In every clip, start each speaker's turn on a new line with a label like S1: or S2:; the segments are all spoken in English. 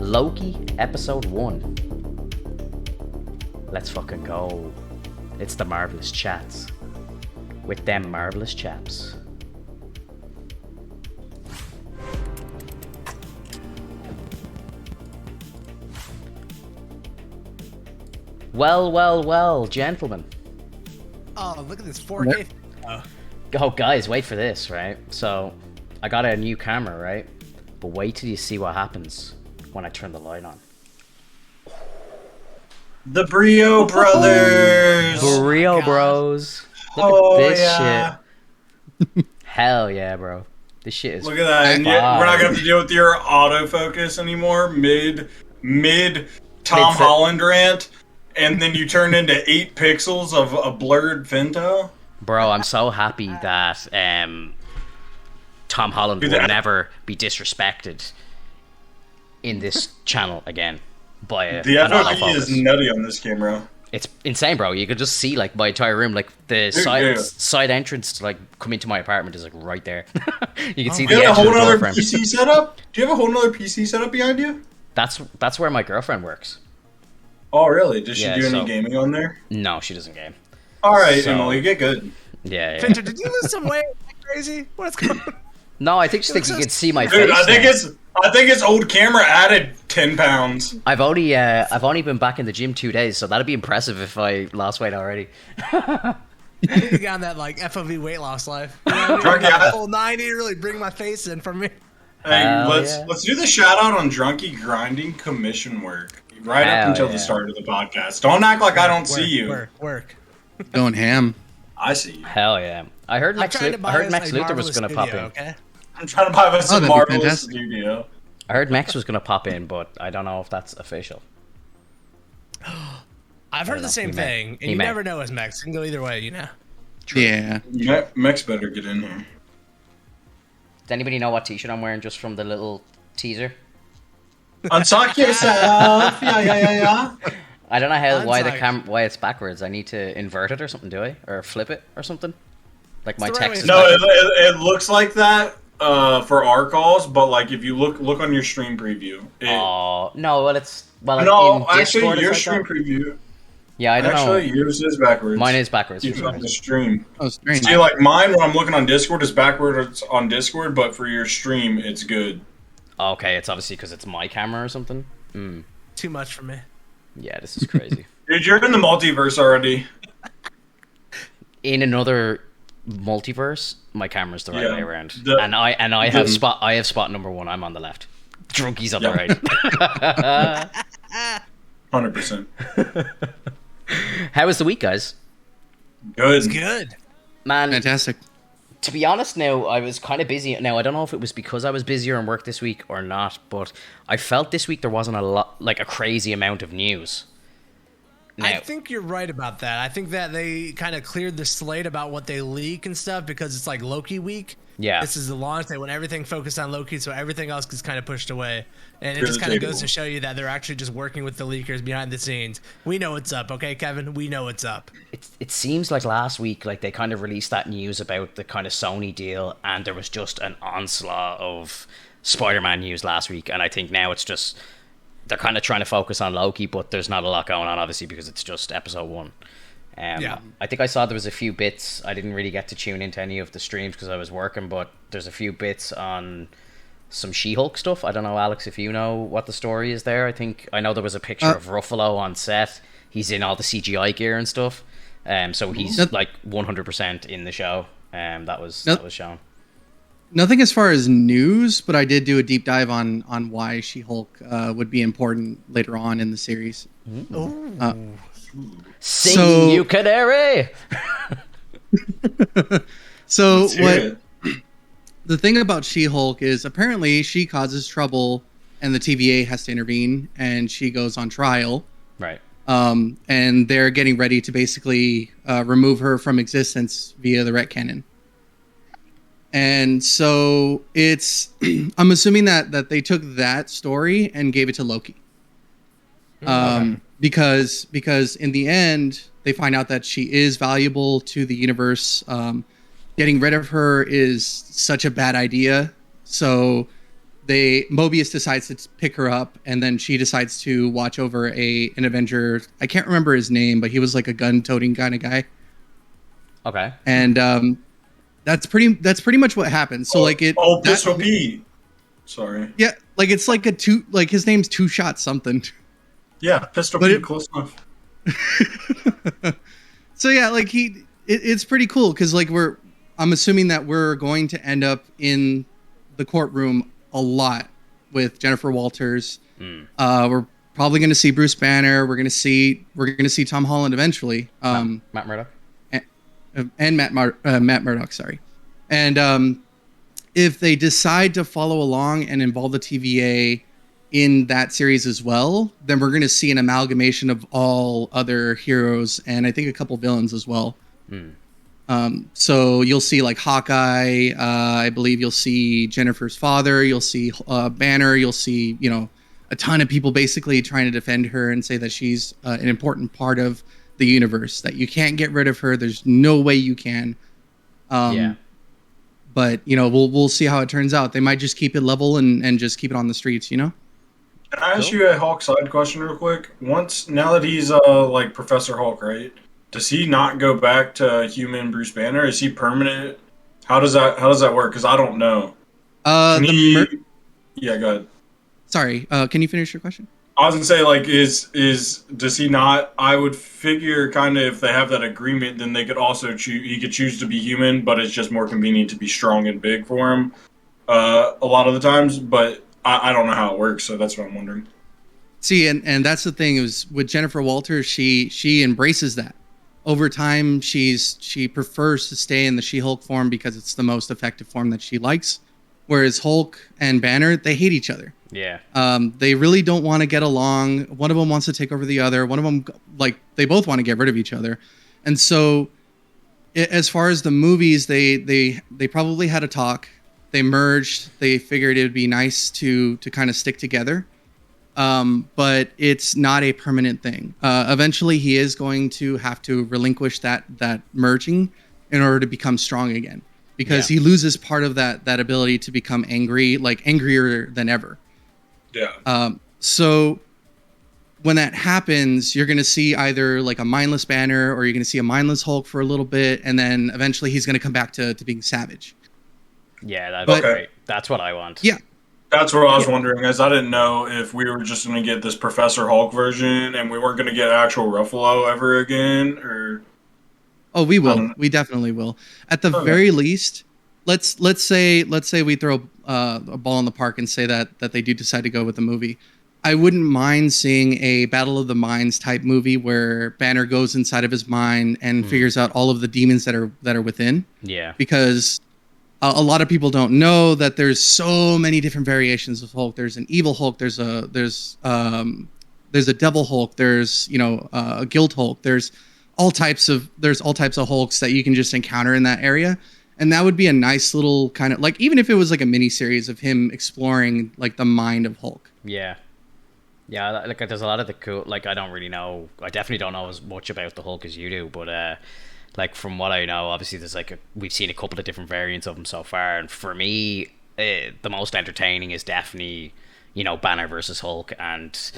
S1: Loki episode 1. Let's fucking go. It's the Marvelous Chats. With them Marvelous Chaps. Well, gentlemen.
S2: Oh, look at this 4K.
S1: Oh, guys, wait for this, right? So, I got a new camera, right? But wait till you see what happens when I turn the light on.
S3: The Brio brothers!
S1: Brio bros. Look at this shit. Hell yeah, bro. This shit is
S3: Look at that. And we're not going to have to deal with your autofocus anymore. Mid Tom Holland rant. And then you turn into 8 pixels of a blurred Finto.
S1: Bro, I'm so happy that Tom Holland will never be disrespected in this channel again by
S3: the
S1: an
S3: FOV
S1: autofocus.
S3: is nutty on this camera.
S1: It's insane, bro. You could just see like my entire room, like the side entrance to like come into my apartment is like right there. You can see the edge of the door frame.
S3: PC setup? Do you have a whole other PC setup behind you?
S1: That's where my girlfriend works.
S3: Oh, really? Does she do any gaming on there?
S1: No, she doesn't game.
S3: All right, Emily, get good.
S1: Yeah.
S2: Finto, did you lose some weight? Like crazy? What's going on?
S1: No, I think you could see my
S3: Dude,
S1: face.
S3: I think it's old camera added 10 pounds.
S1: I've only been back in the gym 2 days, so that'd be impressive if I lost weight already.
S2: I need to get on that like FOV weight loss life. You know what I mean? Like, full 90, really bring my face in for me.
S3: Hey, let's do the shout out on Drunky grinding commission work up until the start of the podcast. Don't act like I don't see you.
S2: Work.
S4: Going ham.
S3: I see you.
S1: Hell yeah! I heard Max Luther was going to pop in.
S2: Okay?
S3: I'm trying to buy us a Marvelous Studio.
S1: I heard Max was going to pop in, but I don't know if that's official.
S2: I've heard the same thing, and you never know as Max. It can go either way, you know?
S1: True.
S4: Yeah.
S3: Max better get in here.
S1: Does anybody know what t-shirt I'm wearing just from the little teaser?
S3: Unsock yourself. Yeah.
S1: I don't know why it's backwards. I need to invert it or something, do I? Or flip it or something? Like my text is
S3: it looks like that for our calls, but like if you look on your stream preview. Actually your stream preview.
S1: Yeah, I don't know.
S3: Actually, yours is backwards.
S1: Mine is backwards.
S3: It's on the stream.
S4: Oh, strange.
S3: See, like mine when I'm looking on Discord is backwards on Discord, but for your stream it's good.
S1: Okay, it's obviously because it's my camera or something.
S2: Too much for me.
S1: Yeah, this is crazy.
S3: Dude, you're in the multiverse already.
S1: In another multiverse, my camera's the right way around, I have spot number 1. I'm on the left. Drunky's on the right.
S3: 100%.
S1: How was the week, guys?
S3: Good.
S2: It's good.
S1: Man,
S4: Fantastic.
S1: to be honest, now I was kind of busy. Now I don't know if it was because I was busier in work this week or not, but I felt this week there wasn't a crazy amount of news. Now,
S2: I think you're right about that. I think that they kind of cleared the slate about what they leak and stuff because it's like Loki week.
S1: Yeah.
S2: This is the launch. They want everything focused on Loki, so everything else gets kind of pushed away. And it just kind of goes to show you that they're actually just working with the leakers behind the scenes. We know what's up, okay, Kevin? We know what's up.
S1: it seems like last week, like they kind of released that news about the kind of Sony deal, and there was just an onslaught of Spider-Man news last week. And I think now it's just they're kind of trying to focus on Loki, but there's not a lot going on, obviously, because it's just episode 1. I think I saw there was a few bits. I didn't really get to tune into any of the streams because I was working, but there's a few bits on some She-Hulk stuff. I don't know, Alex, if you know what the story is there. I know there was a picture of Ruffalo on set. He's in all the CGI gear and stuff. So he's like 100% in the show. That was shown.
S4: Nothing as far as news, but I did do a deep dive on why She-Hulk would be important later on in the series.
S1: Sing, you canary!
S4: So the thing about She-Hulk is apparently she causes trouble and the TVA has to intervene and she goes on trial.
S1: Right.
S4: And they're getting ready to basically remove her from existence via the retcannon. And so it's I'm assuming that they took that story and gave it to Loki. Because in the end they find out that she is valuable to the universe. Getting rid of her is such a bad idea. So Mobius decides to pick her up, and then she decides to watch over an Avenger. I can't remember his name, but he was like a gun-toting kind of guy.
S1: Okay.
S4: And that's pretty much what happens. So
S3: Pistol Pete. Sorry.
S4: Yeah, like it's like his name's Two Shot something.
S3: Yeah, Pistol Pete, close enough.
S4: So yeah, like it's pretty cool because like I'm assuming that we're going to end up in the courtroom a lot with Jennifer Walters. We're probably going to see Bruce Banner. We're going to see Tom Holland eventually.
S1: Matt Murdock.
S4: And Matt Murdock, sorry. And if they decide to follow along and involve the TVA in that series as well, then we're going to see an amalgamation of all other heroes and I think a couple villains as well. So you'll see like Hawkeye. I believe you'll see Jennifer's father. You'll see Banner. You'll see, a ton of people basically trying to defend her and say that she's an important part of the universe, that you can't get rid of her. There's no way you can. But we'll see how it turns out. They might just keep it level and just keep it on the streets.
S3: Can I ask you a Hulk side question real quick? Now that he's like Professor Hulk, right? Does he not go back to human Bruce Banner? Is he permanent? How does that work? Because I don't know. Yeah, go ahead.
S4: Sorry, can you finish your question?
S3: I was gonna say, like, does he not? I would figure, kind of, if they have that agreement, then they could also he could choose to be human, but it's just more convenient to be strong and big for him. A lot of the times, but I don't know how it works, so that's what I'm wondering.
S4: See, and that's the thing is with Jennifer Walters, she embraces that. Over time, she prefers to stay in the She-Hulk form because it's the most effective form that she likes. Whereas Hulk and Banner, they hate each other.
S1: Yeah.
S4: They really don't want to get along. One of them wants to take over the other. One of them, like, they both want to get rid of each other. And so, as far as the movies, they probably had a talk. They merged. They figured it would be nice to kind of stick together. But it's not a permanent thing. Eventually, he is going to have to relinquish that merging in order to become strong again, because he loses part of that ability to become angry, like angrier than ever.
S3: Yeah.
S4: So when that happens, you're going to see either like a mindless Banner, or you're going to see a mindless Hulk for a little bit, and then eventually he's going to come back to being savage.
S1: Yeah, that's great. That's what I want.
S4: Yeah.
S3: That's what I was wondering, is I didn't know if we were just going to get this Professor Hulk version and we weren't going to get actual Ruffalo ever again, or...
S4: Oh, we will. We definitely will. At the very least, let's say we throw a ball in the park and say that they do decide to go with the movie. I wouldn't mind seeing a Battle of the Minds type movie where Banner goes inside of his mind and figures out all of the demons that are within.
S1: Yeah.
S4: Because a lot of people don't know that there's so many different variations of Hulk. There's an evil Hulk. There's a devil Hulk. There's a guild Hulk. There's all types of Hulks that you can just encounter in that area. And that would be a nice little kind of, like, even if it was like a mini series of him exploring like the mind of Hulk.
S1: Yeah. Yeah, like there's a lot of the cool, like, I definitely don't know as much about the Hulk as you do, but like from what I know, obviously there's we've seen a couple of different variants of him so far, and for me, the most entertaining is definitely, Banner versus Hulk, and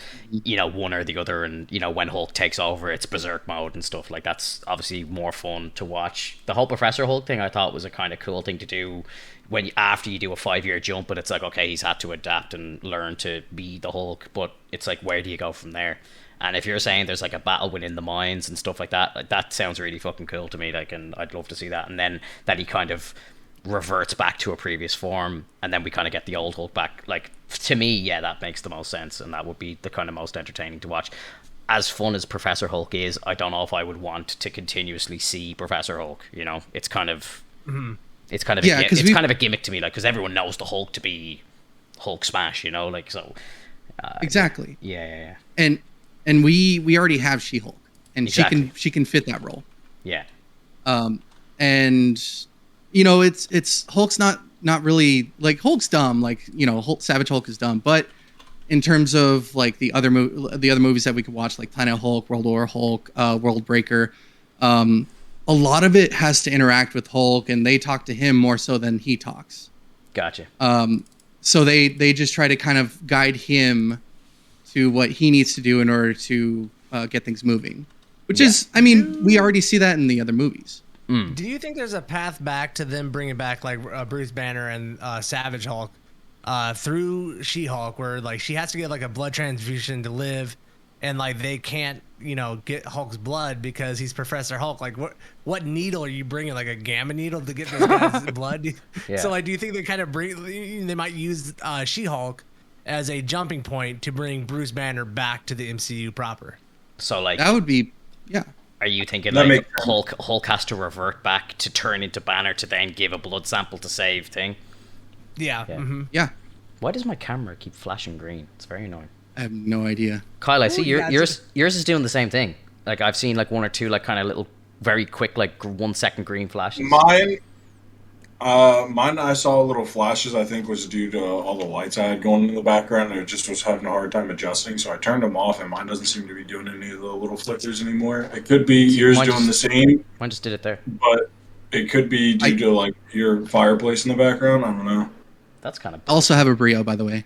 S1: one or the other, and when Hulk takes over, it's berserk mode and stuff. Like, that's obviously more fun to watch. The whole Professor Hulk thing I thought was a kind of cool thing to do after you do a 5-year jump, but it's like, okay, he's had to adapt and learn to be the Hulk, but it's like, where do you go from there? And if you're saying there's like a battle within the minds and stuff like that sounds really fucking cool to me. Like, and I'd love to see that. And then that he kind of reverts back to a previous form, and then we kind of get the old Hulk back. Like, to me, yeah, that makes the most sense, and that would be the kind of most entertaining to watch. As fun as Professor Hulk is, I don't know if I would want to continuously see Professor Hulk. It's kind of it's kind of kind of a gimmick to me, like, because everyone knows the Hulk to be Hulk smash, like, so
S4: exactly.
S1: Yeah.
S4: And we already have She-Hulk, and
S1: exactly.
S4: she can fit that role.
S1: Yeah.
S4: And it's Hulk's not really, like, Hulk's dumb, like, Savage Hulk is dumb, but in terms of like the other movies that we could watch, like Planet Hulk, World War Hulk, World Breaker, a lot of it has to interact with Hulk, and they talk to him more so than he talks.
S1: Gotcha.
S4: so they just try to kind of guide him to what he needs to do in order to get things moving. Which is, I mean, we already see that in the other movies.
S2: Do you think there's a path back to them bringing back like Bruce Banner and Savage Hulk through She-Hulk, where like she has to get like a blood transfusion to live, and like they can't, get Hulk's blood because he's Professor Hulk? Like, what needle are you bringing? Like a gamma needle to get those guys' blood?
S1: Yeah.
S2: So like, do you think they might use She-Hulk as a jumping point to bring Bruce Banner back to the MCU proper?
S1: So like
S4: That would be, yeah.
S1: Are you thinking
S3: That
S1: like
S3: makes
S1: Hulk has to revert back to turn into Banner to then give a blood sample to save thing?
S2: Yeah.
S1: Yeah.
S2: Mm-hmm.
S4: Yeah.
S1: Why does my camera keep flashing green? It's very annoying.
S4: I have no idea.
S1: Kyle, I see
S2: yeah,
S1: yours is doing the same thing. Like I've seen like one or two like kind of little very quick like 1 second green flashes.
S3: Mine, I saw little flashes. I think was due to all the lights I had going in the background, and it just was having a hard time adjusting. So I turned them off, and mine doesn't seem to be doing any of the little flickers anymore. It could be yours
S1: Mine
S3: doing
S1: just-
S3: the same,
S1: Mine just did it there.
S3: but it could be due to like your fireplace in the background. I don't know.
S1: That's kind of.
S4: I also have a Brio, by the way.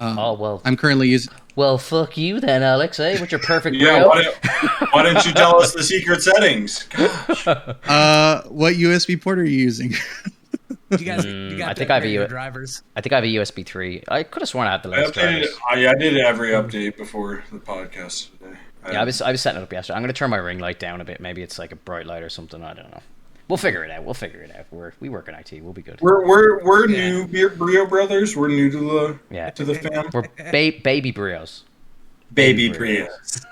S1: Oh well.
S4: I'm currently using.
S1: Well, fuck you then, Alex. Eh, with your perfect
S3: Yeah,
S1: Brio.
S3: why didn't you tell us the secret settings?
S4: What USB port are you using?
S2: You guys, you got
S1: I
S2: to
S1: think I have a
S2: upgrade your
S1: U-
S2: drivers.
S1: I think I have a USB 3. I could have sworn I had the
S3: I
S1: latest
S3: updated.
S1: drivers.
S3: I did every update before the podcast today.
S1: Yeah, I was setting it up yesterday. I'm gonna turn my ring light down a bit. Maybe it's like a bright light or something. I don't know. We'll figure it out. We work in IT. We'll be good.
S3: We're
S2: Yeah.
S3: new Brio brothers. We're new to the fam.
S1: We're baby Brios.
S3: Baby
S1: Brio.
S3: Brios.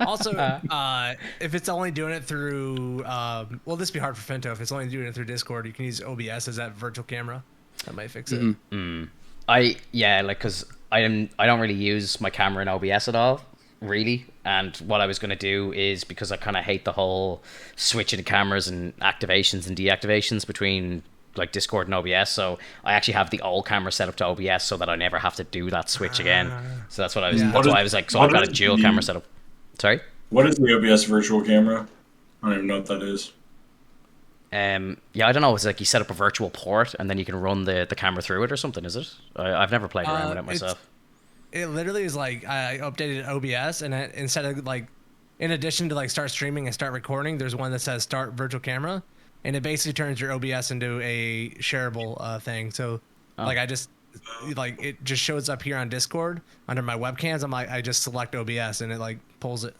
S2: Also, if it's only doing it through, well, this would be hard for Finto. If it's only doing it through Discord, you can use OBS as that virtual camera. That might fix it.
S1: Because I don't really use my camera in OBS at all, really. And what I was gonna do is, because I kind of hate the whole switching cameras and activations and deactivations between like Discord and OBS, so I actually have the old camera set up to OBS so that I never have to do that switch again. So that's what I was.
S2: Yeah.
S1: That's why I was like, so I've got a
S3: What is
S1: dual
S3: the-
S1: camera set up. Sorry.
S3: What is the OBS virtual camera? I don't even know what that is.
S1: Yeah, I don't know. It's like you set up a virtual port and then you can run the camera through it or something. Is it? I've never played around with it myself.
S2: It literally is like I updated OBS, and instead of like, in addition to like start streaming and start recording, there's one that says start virtual camera, and it basically turns your OBS into a shareable thing. So like I just like it just shows up here on Discord under my webcams. I just select OBS and it like pulls it.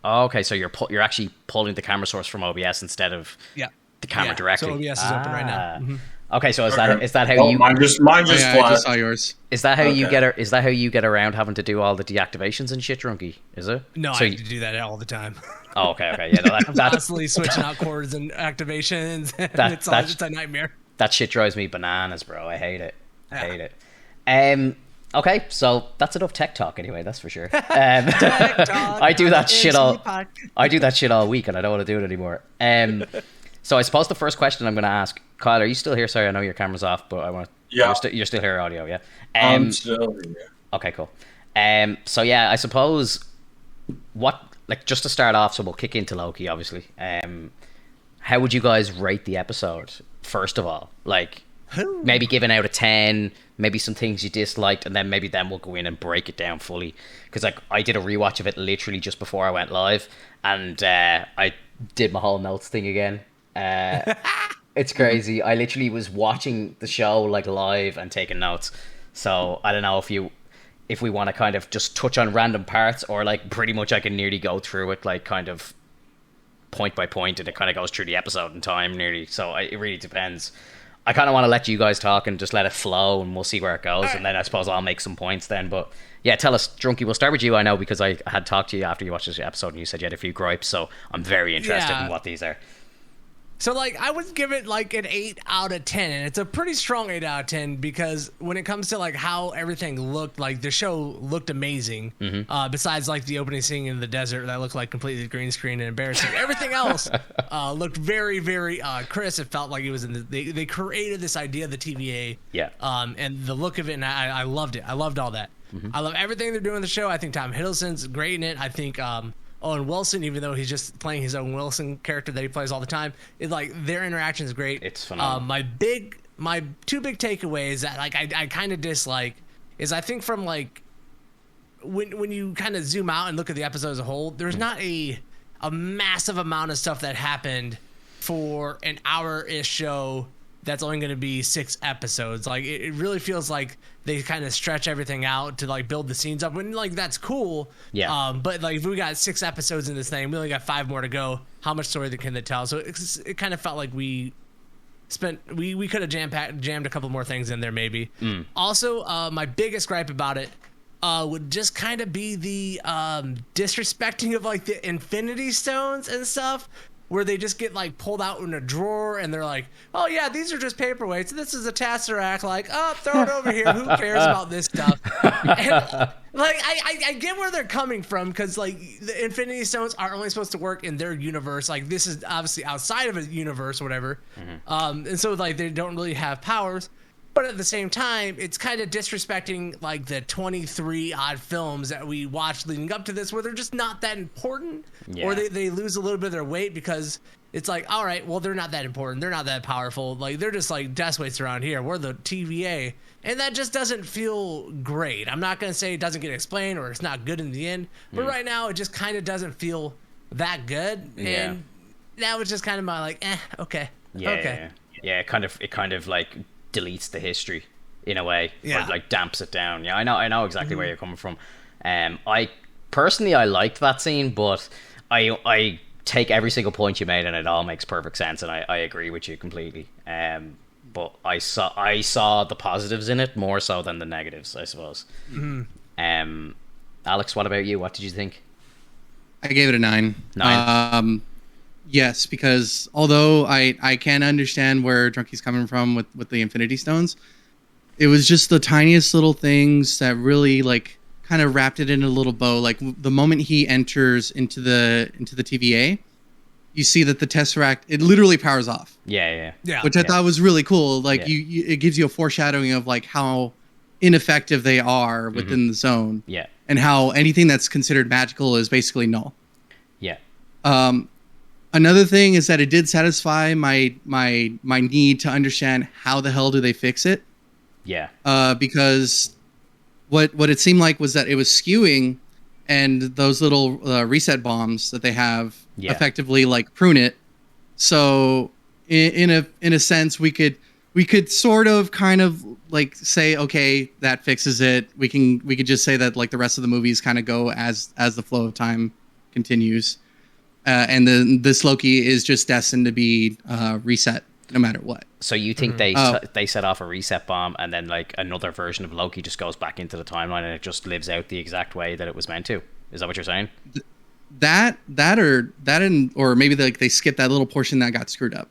S1: Oh, okay, so you're actually pulling the camera source from OBS instead of the camera
S2: Yeah,
S1: directly.
S2: so OBS is open right now. Mhm.
S1: Okay, so is that how
S3: Oh,
S1: you
S3: mine just
S4: I
S3: flat.
S4: just saw yours.
S1: is that how you
S3: Okay.
S1: get around having to do all the deactivations and shit, Drunky? Is it?
S2: No,
S1: So
S2: I have to do that all the time.
S1: oh, okay, yeah, no,
S2: I'm
S1: that
S2: constantly switching out cords and activations. And it's a nightmare.
S1: that shit drives me bananas, bro. I hate it. I
S2: Yeah.
S1: hate it. Okay, so that's enough tech talk anyway. That's for sure. I do that shit all. I do that shit all week, and I don't want to do it anymore. So I suppose the first question I'm going to ask, Kyle, are you still here? Sorry, I know your camera's off, but I want.
S3: Yeah.
S1: You're still here, audio, yeah.
S3: I'm still here.
S1: Okay, cool. So yeah, I suppose just to start off, so we'll kick into Loki, obviously. How would you guys rate the episode? First of all, like maybe giving out a 10, maybe some things you disliked, and then we'll go in and break it down fully. Because like I did a rewatch of it literally just before I went live, and I did my whole notes thing again. It's crazy. I literally was watching the show like live and taking notes. So I don't know if we want to kind of just touch on random parts, or like pretty much I can nearly go through it like kind of point by point, and it kind of goes through the episode in time nearly. So it really depends. I kind of want to let you guys talk and just let it flow, and we'll see where it goes. And then I suppose I'll make some points then. But yeah, tell us, Drunky, we'll start with you. I know because I had talked to you after you watched this episode and you said you had a few gripes. So I'm very interested in what these are.
S2: So, like, I would give it, like, an 8 out of 10, and it's a pretty strong 8 out of 10, because when it comes to, like, how everything looked, like, the show looked amazing, besides, like, the opening scene in the desert that looked like completely green screen and embarrassing. Everything else looked very, very crisp. It felt like it was in they created this idea of the TVA, and the look of it, and I loved it. I loved all that. I love everything they're doing in the show. I think Tom Hiddleston's great in it. I think Owen Wilson, even though he's just playing his own Wilson character that he plays all the time, their interaction is great.
S1: It's phenomenal.
S2: My big my two big takeaways that like I kind of dislike is I think from like when you kind of zoom out and look at the episode as a whole, there's not a massive amount of stuff that happened for an hour-ish show that's only going to be 6 episodes. Like it really feels like they kind of stretch everything out to like build the scenes up, and like that's cool.
S1: Yeah.
S2: But like if we got 6 episodes in this thing, we only got 5 more to go. How much story can they tell? So it kind of felt like we could have jammed a couple more things in there maybe. Also, my biggest gripe about it would just kind of be the disrespecting of like the Infinity Stones and stuff, where they just get like pulled out in a drawer and they're like, oh yeah, these are just paperweights. This is a Tesseract. Like, oh, throw it over here. Who cares about this stuff? And, like, I get where they're coming from, because like the Infinity Stones are only supposed to work in their universe. Like this is obviously outside of a universe or whatever. And so like they don't really have powers. But at the same time, it's kind of disrespecting like the 23 odd films that we watched leading up to this, where they're just not that important, or they lose a little bit of their weight because it's like, all right, well, they're not that important. They're not that powerful. Like they're just like desk weights around here. We're the TVA. And that just doesn't feel great. I'm not going to say it doesn't get explained or it's not good in the end, but right now it just kind of doesn't feel that good. And that was just kind of my like, okay. Okay.
S1: Yeah. It kind of like deletes the history in a way, or like damps it down. I know exactly where you're coming from. I personally liked that scene, but I take every single point you made and it all makes perfect sense, and I agree with you completely. But I saw the positives in it more so than the negatives, I suppose. Alex, what about you? What did you think?
S4: I gave it a 9. Yes, because although I can understand where Drunky's coming from with the Infinity Stones, it was just the tiniest little things that really like kind of wrapped it in a little bow. Like the moment he enters into the TVA, you see that the Tesseract, it literally powers off.
S2: Yeah.
S4: Which I thought was really cool. Like it gives you a foreshadowing of like how ineffective they are within the zone.
S1: Yeah.
S4: And how anything that's considered magical is basically null.
S1: Yeah.
S4: Another thing is that it did satisfy my need to understand how the hell do they fix it.
S1: Yeah.
S4: Because what it seemed like was that it was skewing, and those little reset bombs that they have effectively like prune it. So in a sense, we could sort of kind of like say, okay, that fixes it. We could just say that like the rest of the movies kind of go as the flow of time continues. And then this Loki is just destined to be reset no matter what.
S1: So you think they set off a reset bomb, and then like another version of Loki just goes back into the timeline and it just lives out the exact way that it was meant to? Is that what you're saying? Or maybe they skipped that little portion that got screwed up.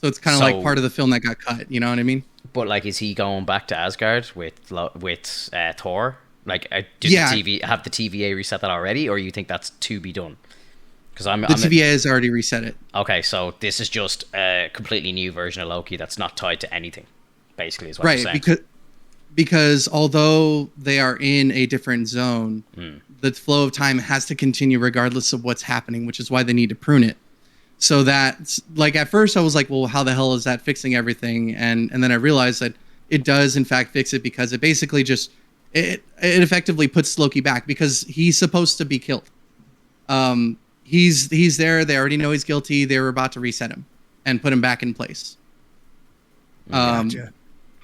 S1: So it's kind of like part of the film that got cut. You know what I mean? But like, is he going back to Asgard with Thor? Like, have the TVA reset that already, or you think that's to be done? Because the
S4: TVA has already reset it.
S1: Okay, so this is just a completely new version of Loki that's not tied to anything, basically, is what you're saying.
S4: Because although they are in a different zone, the flow of time has to continue regardless of what's happening, which is why they need to prune it. So that, like, at first I was like, well, how the hell is that fixing everything? And then I realized that it does, in fact, fix it, because it basically just, it effectively puts Loki back, because he's supposed to be killed. He's there. They already know he's guilty. They were about to reset him and put him back in place.
S2: Gotcha.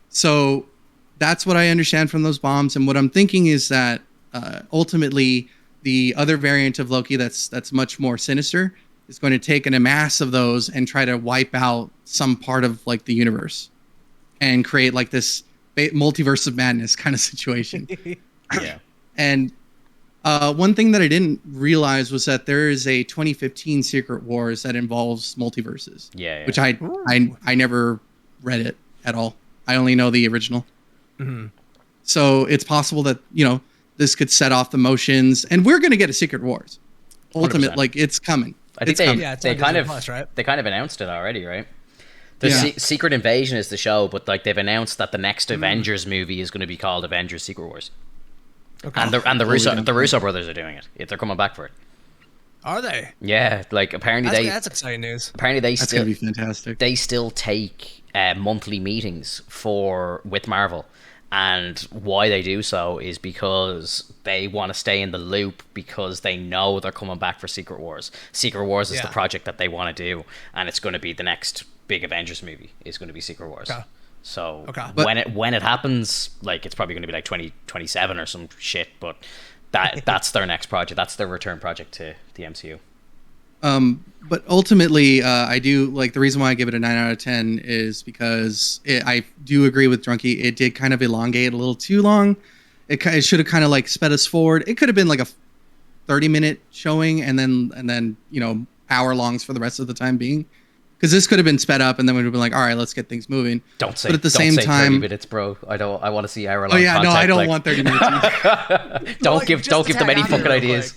S4: So that's what I understand from those bombs. And what I'm thinking is that ultimately the other variant of Loki that's much more sinister is going to take an amass of those and try to wipe out some part of like the universe and create like this multiverse of madness kind of situation.
S1: Yeah.
S4: And one thing that I didn't realize was that there is a 2015 Secret Wars that involves multiverses.
S1: Yeah.
S4: Which I never read it at all. I only know the original.
S2: Mm-hmm.
S4: So it's possible that, this could set off the motions, and we're going to get a Secret Wars. Ultimate,
S1: 100%.
S4: like, it's coming.
S1: I think they kind of announced it already, right? The Secret Invasion is the show, but like they've announced that the next Avengers movie is going to be called Avengers Secret Wars. Okay. And the Russo brothers are doing it. If they're coming back for it.
S2: Are they?
S1: Yeah, like apparently
S2: That's exciting news.
S1: apparently they
S4: That's
S1: still
S4: gonna be fantastic.
S1: they still take monthly meetings with Marvel, and why they do so is because they want to stay in the loop because they know they're coming back for Secret Wars. Secret Wars is the
S2: Yeah.
S1: project that they want to do, and it's going to be the next big Avengers movie. Is going to be Secret Wars.
S2: Okay.
S1: So
S2: Okay.
S1: when it happens, like it's probably going to be like 2027 or some shit, but that's their next project. That's their return project to the MCU.
S4: But ultimately, I do like the reason why I give it a 9 out of 10 is because I do agree with Drunky. It did kind of elongate a little too long. It should have kind of like sped us forward. It could have been like a 30-minute showing and then hour longs for the rest of the time being. Because this could have been sped up, and then we'd have been like, "All right, let's get things moving."
S1: Don't say.
S4: But at the
S1: don't
S4: same
S1: say
S4: time,
S1: 30 minutes, bro. I want to see hour long.
S4: oh yeah,
S1: content,
S4: no, I don't
S1: like,
S4: want 30 minutes. Either.
S1: don't give them any fucking ideas.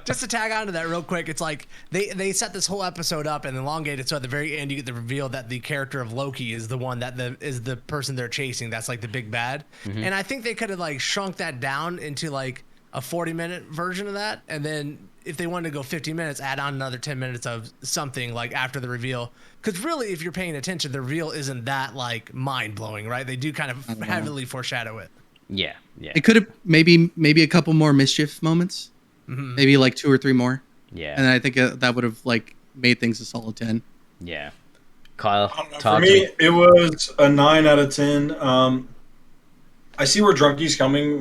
S2: Just to tag on to that real quick, it's like they set this whole episode up and elongated, so at the very end you get the reveal that the character of Loki is the one that is the person they're chasing. That's like the big bad.
S1: Mm-hmm.
S2: And I think they could have like shrunk that down into like a 40-minute version of that, and then if they wanted to go 50 minutes, add on another 10 minutes of something like after the reveal. Because really, if you're paying attention, the reveal isn't that like mind blowing, right? They do kind of heavily foreshadow it.
S1: Yeah.
S4: It could have maybe a couple more mischief moments, maybe like 2 or 3 more.
S1: Yeah.
S4: And I think that would have like made things a solid 10.
S1: Yeah. Kyle,
S3: For
S1: talk to
S3: me,
S1: me.
S3: it was a 9 out of 10. I see where Drunky's coming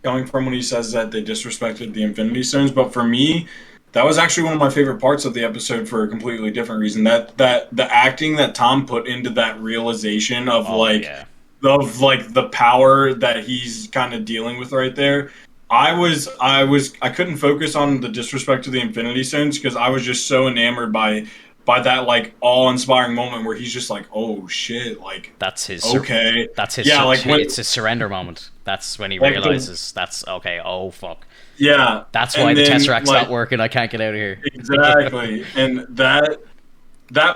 S3: coming from when he says that they disrespected the Infinity Stones, but for me, that was actually one of my favorite parts of the episode for a completely different reason. That the acting that Tom put into that realization of the power that he's kind of dealing with right there. I couldn't focus on the disrespect to the Infinity Stones because I was just so enamored by that like awe-inspiring moment where he's just like, oh shit, like
S1: That's his.
S3: okay,
S1: That's his.
S3: yeah, like when,
S1: it's his surrender moment. That's when he
S3: Like
S1: realizes that's okay. Oh fuck.
S3: yeah,
S1: That's
S3: and
S1: why the
S3: then,
S1: Tesseract's
S3: like,
S1: not working. I can't get out of here.
S3: Exactly. And that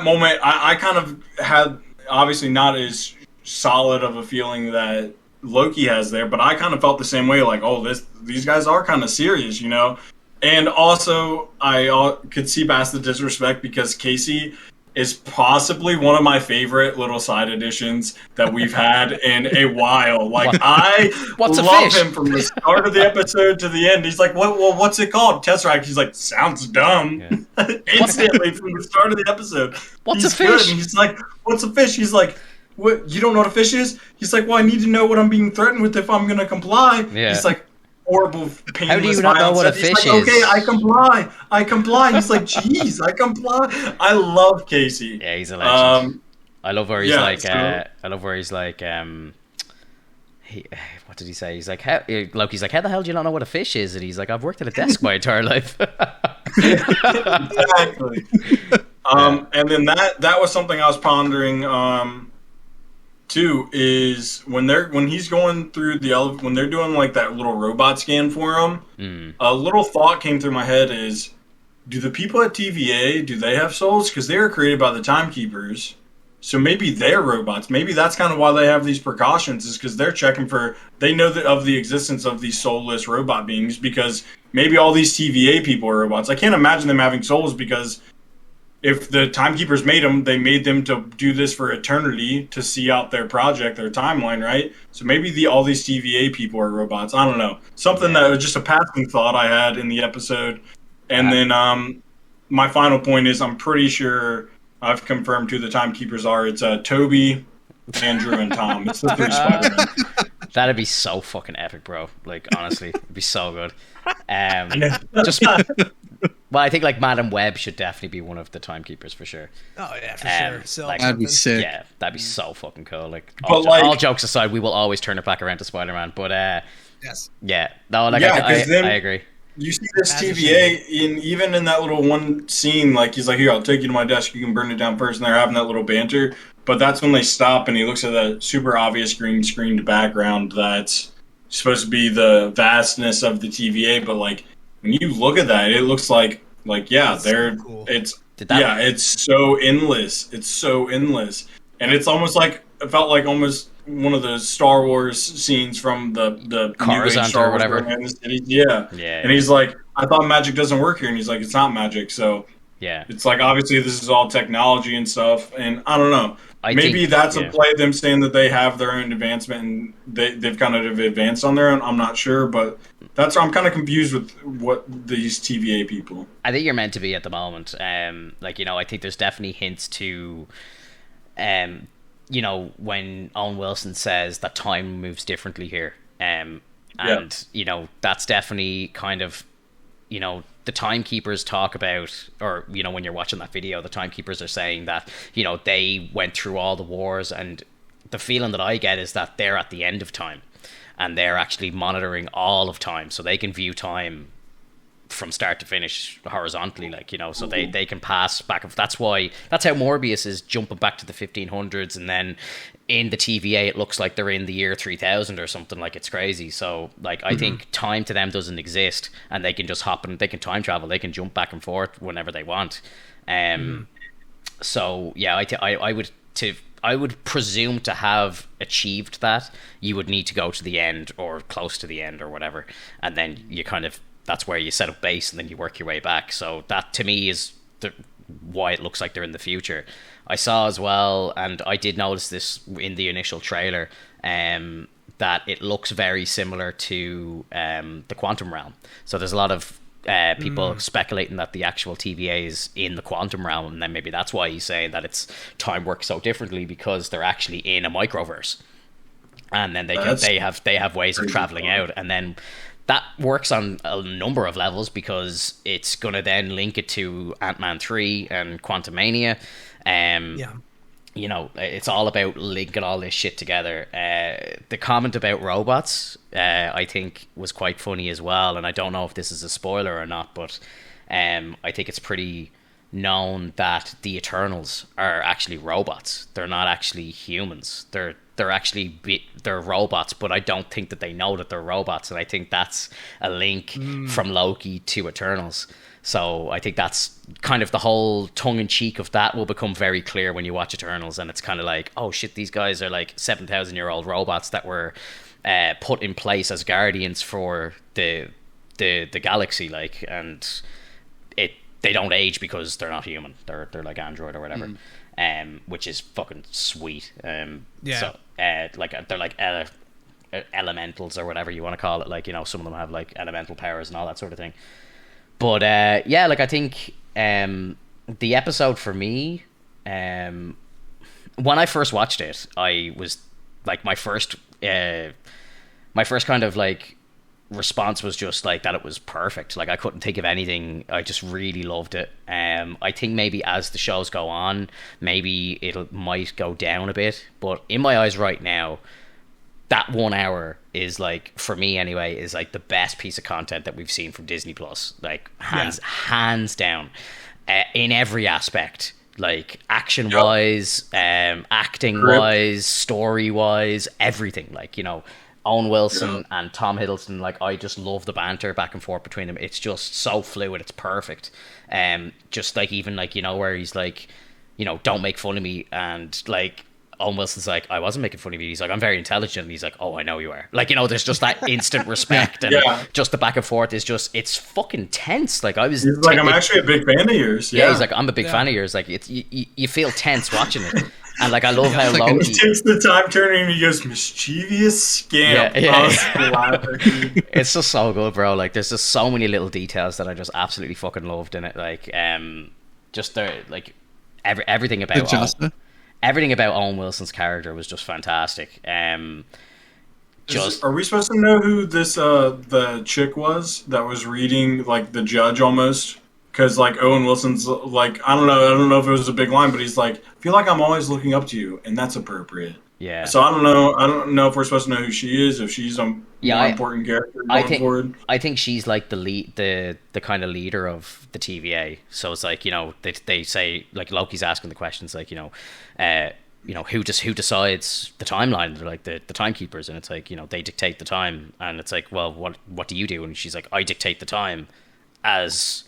S3: moment, I kind of had obviously not as solid of a feeling that Loki has there, but I kind of felt the same way. Like, oh, these guys are kind of serious, you know. And also, I could see past the disrespect because Casey is possibly one of my favorite little side additions that we've had in a while. Like,
S1: What's a
S3: love
S1: fish?
S3: him from the start of the episode to the end. He's like, what's it called? Tesseract. He's like, sounds dumb.
S1: Yeah.
S3: Instantly from the start of the episode.
S1: What's
S3: He's
S1: a fish?
S3: good. And he's like, what's a fish? He's like, what? You don't know what a fish is? He's like, well, I need to know what I'm being threatened with if I'm going to comply.
S1: Yeah.
S3: He's like, horrible, painless
S1: How do you not know what a
S3: mindset. He's
S1: fish
S3: like,
S1: is?
S3: okay, I comply. He's like, jeez, I comply. I love Casey.
S1: Yeah, he's a legend.
S3: Um,
S1: I love where he's
S3: yeah,
S1: like.
S3: so-
S1: I love where he's like. What did he say? He's like, Loki's like, how the hell do you not know what a fish is? And he's like, I've worked at a desk my entire life.
S3: exactly. And then that was something I was pondering. Too is when he's going through when they're doing like that little robot scan for him. A little thought came through my head is, do the people at TVA do they have souls? Because they were created by the Timekeepers. So maybe they're robots. Maybe that's kind of why they have these precautions, is because they're checking they know of the existence of these soulless robot beings, because maybe all these TVA people are robots. I can't imagine them having souls, because if the Timekeepers made them, they made them to do this for eternity, to see out their project, their timeline, right? So maybe all these TVA people are robots. I don't know. Something that was just a passing thought I had in the episode. And then my final point is, I'm pretty sure I've confirmed who the Timekeepers are. It's Toby, Andrew, and Tom. It's the 3 Spider-Men.
S1: That'd be so fucking epic, bro. Like, honestly, it'd be so good. Just, well, I think like Madam Web should definitely be one of the Timekeepers for sure.
S2: Oh yeah, for sure. So
S1: like,
S4: That'd be sick.
S1: Yeah, that'd be so fucking cool. Like,
S3: But, like-
S1: all jokes aside, we will always turn it back around to Spider-Man. But
S2: yes.
S1: yeah, no, like
S3: Yeah,
S1: I
S3: 'cause then-
S1: agree.
S3: You see this
S2: As a
S3: TVA even in that little one scene, like he's like, here, I'll take you to my desk, you can burn it down first, and they're having that little banter. But that's when they stop and he looks at that super obvious green screened background that's supposed to be the vastness of the TVA, but like when you look at that, it looks like yeah, they're
S2: so cool.
S3: it's so endless. It's so endless. And it's almost like it felt like almost one of the Star Wars scenes from the new age
S1: Coruscant
S3: Star
S1: or
S3: Wars
S1: whatever.
S3: Grand City. Yeah.
S1: Yeah.
S3: And he's like, I thought magic doesn't work here, and he's like, it's not magic. So
S1: Yeah,
S3: it's like obviously this is all technology and stuff, and I don't know.
S1: I
S3: Maybe
S1: think
S3: that's a
S1: yeah.
S3: play them saying that they have their own advancement and they've kind of advanced on their own. I'm not sure, but I'm kind of confused with what these TVA people.
S1: I think you're meant to be at the moment. Like I think there's definitely hints to, when Owen Wilson says that time moves differently here, and that's definitely kind of, the timekeepers talk about, or when you're watching that video, the timekeepers are saying that they went through all the wars, and the feeling that I get is that they're at the end of time, and they're actually monitoring all of time, so they can view time from start to finish horizontally, so they can pass back. That's how Morbius is jumping back to the 1500s, and then in the TVA it looks like they're in the year 3000 or something. Like, it's crazy. So I think time to them doesn't exist, and they can just hop and they can time travel, they can jump back and forth whenever they want. So yeah, I would presume to have achieved that, you would need to go to the end or close to the end or whatever, and then you kind of, that's where you set up base and then you work your way back. So that to me is why it looks like they're in the future. I saw as well, and I did notice this in the initial trailer, that it looks very similar to the Quantum Realm. So there's a lot of people speculating that the actual TVA is in the Quantum Realm, and then maybe that's why he's saying that it's time works so differently, because they're actually in a microverse, and then they have ways of traveling out, and then that works on a number of levels, because it's going to then link it to Ant-Man 3 and Quantumania. It's all about linking all this shit together. The comment about robots, I think, was quite funny as well, and I don't know if this is a spoiler or not, but I think it's pretty known that the Eternals are actually robots. They're not actually humans. They're robots, but I don't think that they know that they're robots, and I think that's a link from Loki to Eternals. So I think that's kind of the whole tongue-in-cheek of that will become very clear when you watch Eternals, and it's kind of like, oh shit, these guys are like 7,000-year-old robots that were put in place as guardians for the galaxy, and they don't age because they're not human. They're like android or whatever, which is fucking sweet. So they're like elementals or whatever you want to call it. Some of them have like elemental powers and all that sort of thing. But I think the episode for me, when I first watched it, I was like, my first kind of like response was just like that it was perfect. Like, I couldn't think of anything. I just really loved it. I think maybe as the shows go on, maybe it might go down a bit, but in my eyes right now, that 1 hour is like, for me anyway, is like the best piece of content that we've seen from Disney Plus. Like, hands down, in every aspect. Like, action wise, acting wise, story wise, everything. Like, Owen Wilson and Tom Hiddleston, like, I just love the banter back and forth between them. It's just so fluid. It's perfect. Just like, even like, where he's like, don't make fun of me, and like, Owen Wilson's like, I wasn't making fun of you. He's like, I'm very intelligent. And he's like, oh, I know you are. Like, there's just that instant respect, and just the back and forth is just, it's fucking tense. Like, he's like, I'm
S3: actually a big fan of yours.
S1: Yeah, he's like, I'm a big fan of yours. Like, it's you feel tense watching it. And like, I love how Loki
S3: he takes the time turning and he goes, mischievous scamp.
S1: It's just so good, bro. Like, there's just so many little details that I just absolutely fucking loved in it. Like, just like everything about everything about Owen Wilson's character was just fantastic. Are
S3: we supposed to know who this the chick was that was reading, like, the judge almost? Because like, Owen Wilson's like, I don't know if it was a big line, but he's like, I feel like I'm always looking up to you, and that's appropriate.
S1: Yeah.
S3: So I don't know if we're supposed to know who she is, if she's a more important character going forward.
S1: I think she's like the lead, the kind of leader of the TVA. So it's like, they say, like, Loki's asking the questions, like, who decides the timeline? They're like the timekeepers, and it's like, they dictate the time, and it's like, well, what do you do? And she's like, I dictate the time as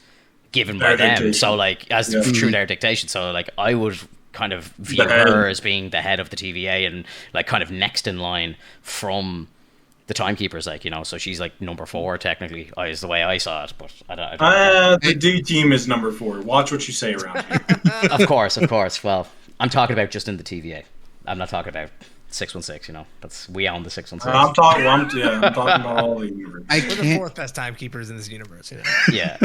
S1: given by them. Dictation. So like, as through their dictation. So like, I would kind of view her as being the head of the TVA, and like kind of next in line from the timekeepers, like, you know, so she's like number 4 technically, is the way I saw it, but I don't know.
S3: The D team is number 4. Watch what you say around here.
S1: Of course. Well, I'm talking about just in the TVA. I'm not talking about 616. You know, we own the 616.
S3: I'm talking about all the universe.
S2: We're the 4th best timekeepers in this universe. You know?
S1: Yeah.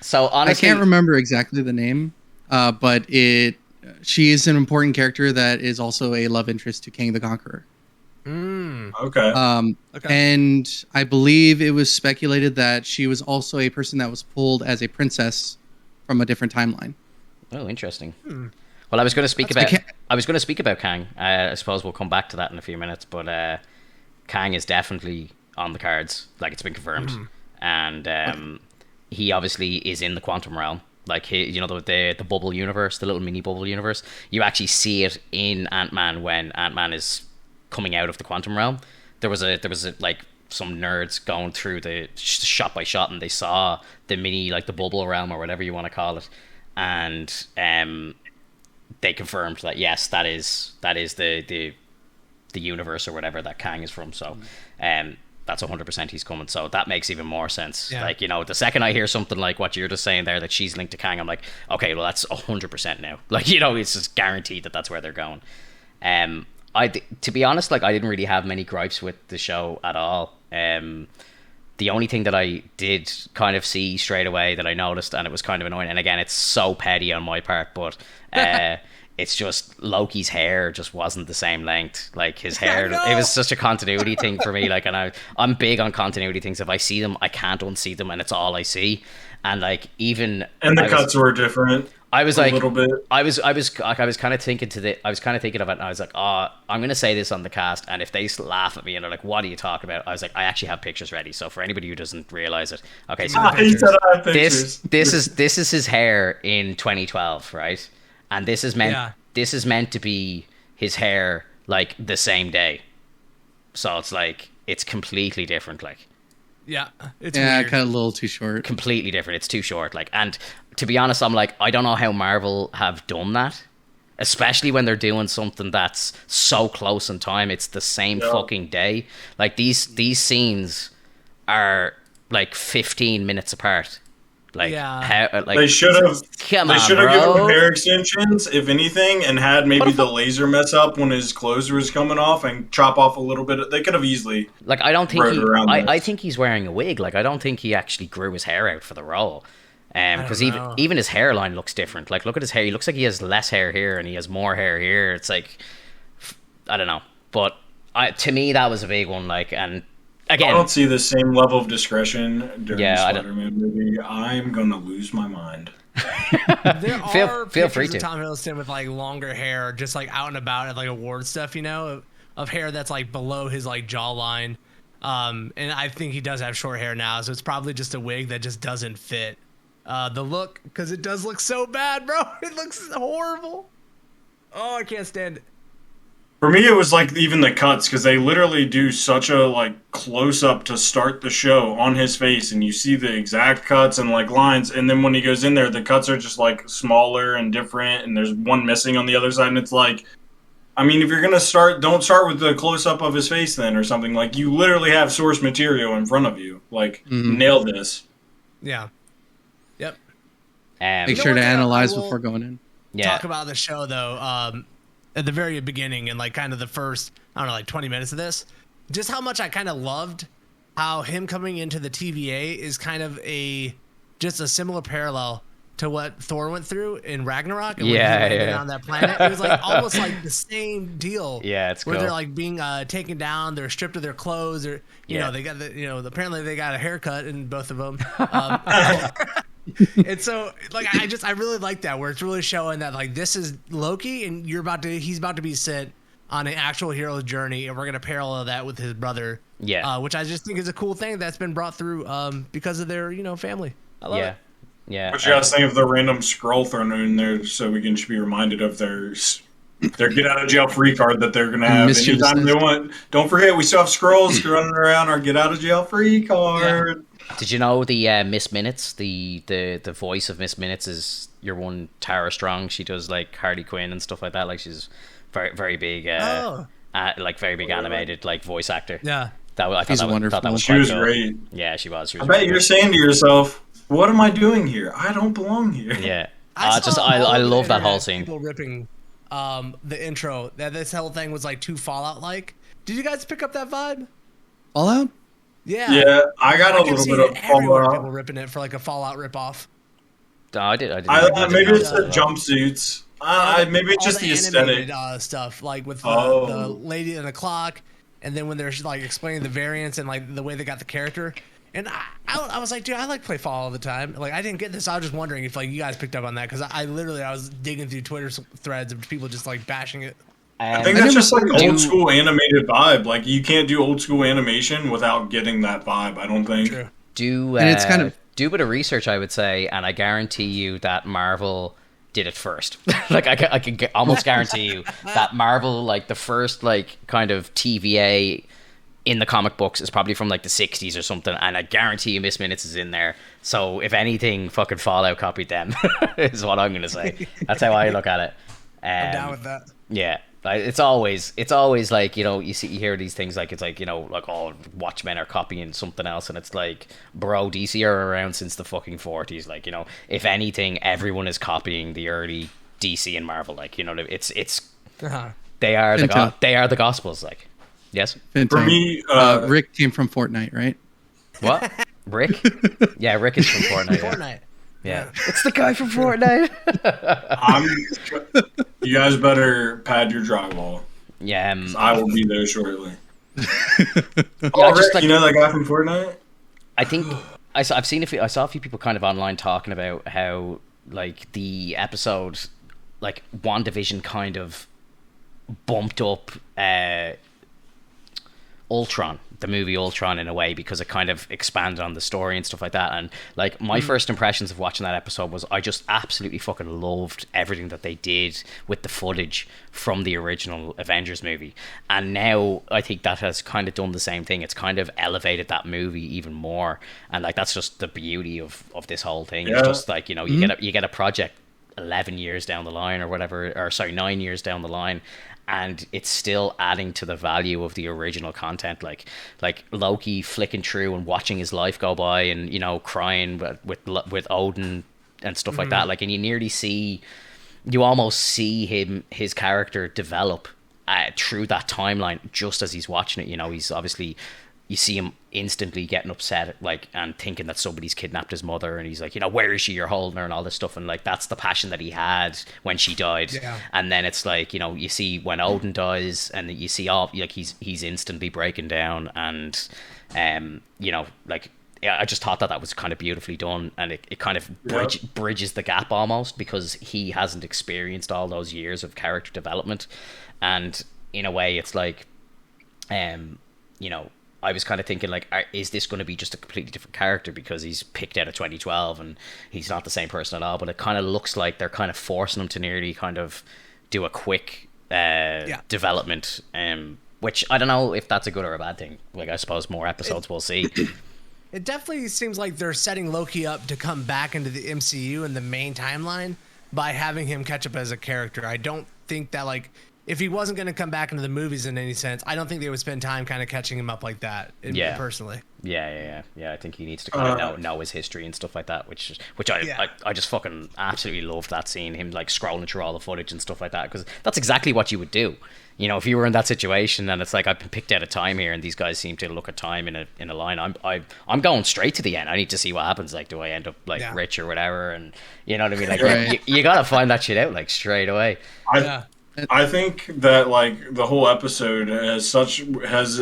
S1: So honestly,
S4: I can't remember exactly the name, but she is an important character that is also a love interest to Kang the Conqueror.
S3: Okay.
S4: And I believe it was speculated that she was also a person that was pulled as a princess from a different timeline.
S1: Oh, interesting. Well, I was going to speak about Kang. I suppose we'll come back to that in a few minutes, but Kang is definitely on the cards. Like, it's been confirmed, and he obviously is in the quantum realm. Like, the bubble universe, the little mini bubble universe. You actually see it in Ant-Man when Ant-Man is coming out of the quantum realm. There was like some nerds going through the shot by shot, and they saw the mini, like, the bubble realm or whatever you want to call it, and they confirmed that yes, that is the universe or whatever that Kang is from. So that's 100% he's coming. So that makes even more sense. Yeah. Like, you know, the second I hear something like what you're just saying there, that she's linked to Kang, I'm like, okay, well, that's 100% now. Like, you know, it's just guaranteed that that's where they're going. To be honest, like, I didn't really have many gripes with the show at all. The only thing that I did kind of see straight away that I noticed, and it was kind of annoying, and again, it's so petty on my part, but it's just Loki's hair just wasn't the same length. Like, his hair, it was such a continuity thing for me. Like, and I'm big on continuity things. If I see them, I can't unsee them, and it's all I see. And like, even
S3: the cuts were different.
S1: I was like,
S3: a little bit.
S1: I was kind of thinking of it, and I was like, oh, I'm gonna say this on the cast, and if they laugh at me and they're like, what are you talking about? I was like, I actually have pictures ready. So for anybody who doesn't realize it, okay, so
S3: he said I have pictures.
S1: This is his hair in 2012, right? And this is meant to be his hair like the same day. So it's like, it's completely different, like.
S2: Yeah, it's
S4: weird. Kind of a little too short.
S1: Completely different. It's too short. Like, and to be honest, I'm like, I don't know how Marvel have done that, especially when they're doing something that's so close in time. It's the same fucking day. Like, these scenes are like 15 minutes apart. Like,
S3: they should have given him hair extensions, if anything, and had maybe the laser mess up when his clothes was coming off and chop off a little bit. They could have easily.
S1: Like, I don't think I think he's wearing a wig. Like, I don't think he actually grew his hair out for the role. Because even his hairline looks different. Like, look at his hair. He looks like he has less hair here and he has more hair here. It's like, I don't know. But to me, that was a big one. Like, and again,
S3: I don't see the same level of discretion during the Spider-Man movie. I'm gonna lose my mind.
S2: There are
S1: feel free to.
S2: Of Tom Hiddleston with like longer hair, just like out and about at like award stuff, you know, of hair that's like below his like jawline. And I think he does have short hair now, so it's probably just a wig that just doesn't fit the look, because it does look so bad, bro. It looks horrible. Oh, I can't stand it.
S3: For me, it was like even the cuts, because they literally do such a like close up to start the show on his face, and you see the exact cuts and like lines, and then when he goes in there, the cuts are just like smaller and different, and there's one missing on the other side, and it's like, I mean, if you're gonna start, don't start with the close up of his face then, or something. Like, you literally have source material in front of you. Like, nail this.
S2: Yeah. Yep.
S4: Make sure to analyze before going in.
S2: Talk about the show though. At the very beginning and like kind of the first, I don't know, like 20 minutes of this, just how much I kind of loved how him coming into the TVA is kind of just a similar parallel to what Thor went through in Ragnarok. And when he landed on that planet, it was like almost like the same deal.
S1: Yeah, it's
S2: where
S1: cool.
S2: they're like being taken down, they're stripped of their clothes, or you know, they got apparently they got a haircut in both of them. And so, like, I really like that, where it's really showing that like this is Loki, and he's about to be sent on an actual hero's journey, and we're gonna parallel that with his brother.
S1: Yeah,
S2: which I just think is a cool thing that's been brought through because of their family. I love it.
S3: Yeah. But you guys think of the random scroll thrown in there, so we can just be reminded of their get out of jail free card that they're gonna have anytime they want. Don't forget, we still have scrolls running around our get out of jail free card.
S1: Yeah. Did you know the Miss Minutes, the voice of Miss Minutes is your one Tara Strong? She does like Harley Quinn and stuff like that. Like, she's very very big, like very big animated like voice actor.
S2: Yeah.
S1: I thought
S4: She's
S1: that was, thought that
S4: wonderful.
S1: was
S3: She
S1: quite
S3: was
S1: cool.
S3: great.
S1: Yeah, she was. She
S3: I
S1: was
S3: bet
S1: really
S3: you're
S1: good.
S3: saying to yourself, "What am I doing here? I don't belong here."
S1: Yeah.
S2: I
S1: Just
S2: saw all
S1: I
S2: over the
S1: love that whole
S2: internet
S1: scene.
S2: people ripping the intro, that this whole thing was like too Fallout like. Did you guys pick up that vibe?
S4: Fallout?
S2: Yeah.
S3: Yeah, I got
S2: I
S3: a
S2: kept
S3: little bit
S2: seeing it
S3: of
S2: everywhere, people
S3: Fallout.
S2: ripping it for like a Fallout ripoff.
S1: No, I did. I didn't.
S3: I
S1: I didn't
S3: maybe
S1: notice
S3: it's
S1: that
S3: the
S1: at all.
S3: jumpsuits.
S2: All the
S3: Maybe it's
S2: all
S3: just
S2: the
S3: the aesthetic.
S2: animated stuff, like with the
S3: Oh,
S2: lady and the clock, and then when they're like explaining the variants and like the way they got the character. And I was like, dude, I like play Fall all the time. Like, I didn't get this. I was just wondering if like you guys picked up on that because I literally I was digging through Twitter threads of people just like bashing it.
S3: I think
S1: Um,
S3: that's
S4: never
S3: just like
S4: played it.
S3: old school animated vibe. Like you can't do old school animation without getting that vibe. I don't think.
S2: True.
S4: And it's kind of
S1: do a bit of research, I would say, and I guarantee you that Marvel did it first. Like I can almost guarantee you that Marvel, like the first like kind of TVA in the comic books, is probably from like the 60s or something, and I guarantee you Miss Minutes is in there. So if anything, fucking Fallout copied them, is what I'm gonna say. That's how I look at it.
S2: I'm down with that.
S1: Yeah, like, it's always like, you hear these things like, it's like, like, oh, Watchmen are copying something else, and it's like, bro, DC are around since the fucking 40s. Like, if anything, everyone is copying the early DC and Marvel. Like, it's
S2: Uh-huh.
S1: they are the
S4: Finto.
S1: they are the Gospels. Like, yes,
S4: Finto.
S3: For me,
S4: Rick came from Fortnite, right?
S1: what? Rick? Yeah, Rick is from Fortnite. Yeah.
S2: Fortnite.
S1: Yeah, it's the guy from Fortnite.
S3: you guys better pad your drywall.
S1: Yeah,
S3: I will be there shortly.
S1: yeah,
S3: Oh,
S1: I just
S3: Rick,
S1: like,
S3: you know that guy from Fortnite?
S1: I think I've seen I saw a few people kind of online talking about how like the episode, like WandaVision, kind of bumped up Ultron, the movie Ultron, in a way, because it kind of expanded on the story and stuff like that. And like my first impressions of watching that episode was I just absolutely fucking loved everything that they did with the footage from the original Avengers movie. And now I think that has kind of done the same thing. It's kind of elevated that movie even more. And like that's just the beauty of this whole thing.
S3: Yeah.
S1: It's just like, you get a project 11 years down the line, or whatever, or sorry, 9 years down the line, and it's still adding to the value of the original content. Like Loki flicking through and watching his life go by, and crying with Odin and stuff like that. Like, and you almost see his character develop through that timeline just as he's watching it. He's obviously, you see him instantly getting upset, like, and thinking that somebody's kidnapped his mother, and he's like, where is she? You're holding her, and all this stuff. And like, that's the passion that he had when she died.
S2: Yeah.
S1: And then it's like, you see when Odin dies, and you see all, like, he's instantly breaking down, and like, yeah, I just thought that was kind of beautifully done, and it kind of bridges the gap almost, because he hasn't experienced all those years of character development. And in a way, it's like, I was kind of thinking, like, is this going to be just a completely different character because he's picked out of 2012 and he's not the same person at all? But it kind of looks like they're kind of forcing him to nearly kind of do a quick development, which I don't know if that's a good or a bad thing. Like, I suppose more episodes we'll see.
S2: It definitely seems like they're setting Loki up to come back into the MCU in the main timeline by having him catch up as a character. I don't think that, like, if he wasn't going to come back into the movies in any sense, I don't think they would spend time kind of catching him up like that. Personally.
S1: Yeah. I think he needs to kind of know his history and stuff like that, which I just fucking absolutely loved that scene, him like scrolling through all the footage and stuff like that, because that's exactly what you would do. If you were in that situation and it's like, I've been picked out of time here, and these guys seem to look at time in a line, I'm going straight to the end. I need to see what happens. Like, do I end up like rich or whatever? And you know what I mean? Like,
S4: right.
S1: you gotta find that shit out like straight away.
S3: I think that like the whole episode has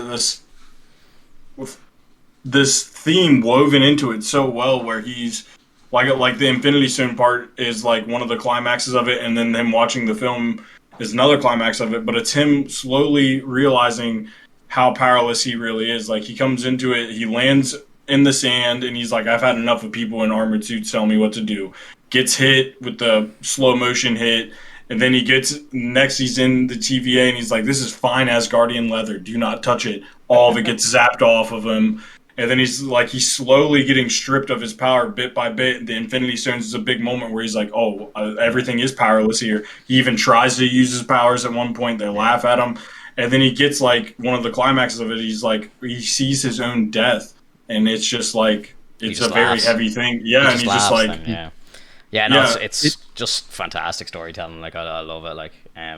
S3: this theme woven into it so well, where he's like the Infinity Stone part is like one of the climaxes of it, and then him watching the film is another climax of it. But it's him slowly realizing how powerless he really is. Like, he comes into it, he lands in the sand, and he's like, I've had enough of people in armored suits telling me what to do. Gets hit with the slow motion hit. And then he's in the TVA, and he's like, this is fine Asgardian leather. Do not touch it. All of it gets zapped off of him. And then he's slowly getting stripped of his power bit by bit. The Infinity Stones is a big moment where he's like, everything is powerless here. He even tries to use his powers at one point. They laugh at him. and then he gets like one of the climaxes of it. He's like he sees his own death, and it's just like it's a very heavy thing. Yeah, and he's just like
S1: then, yeah. No, it's just fantastic storytelling. Like I love it. Like I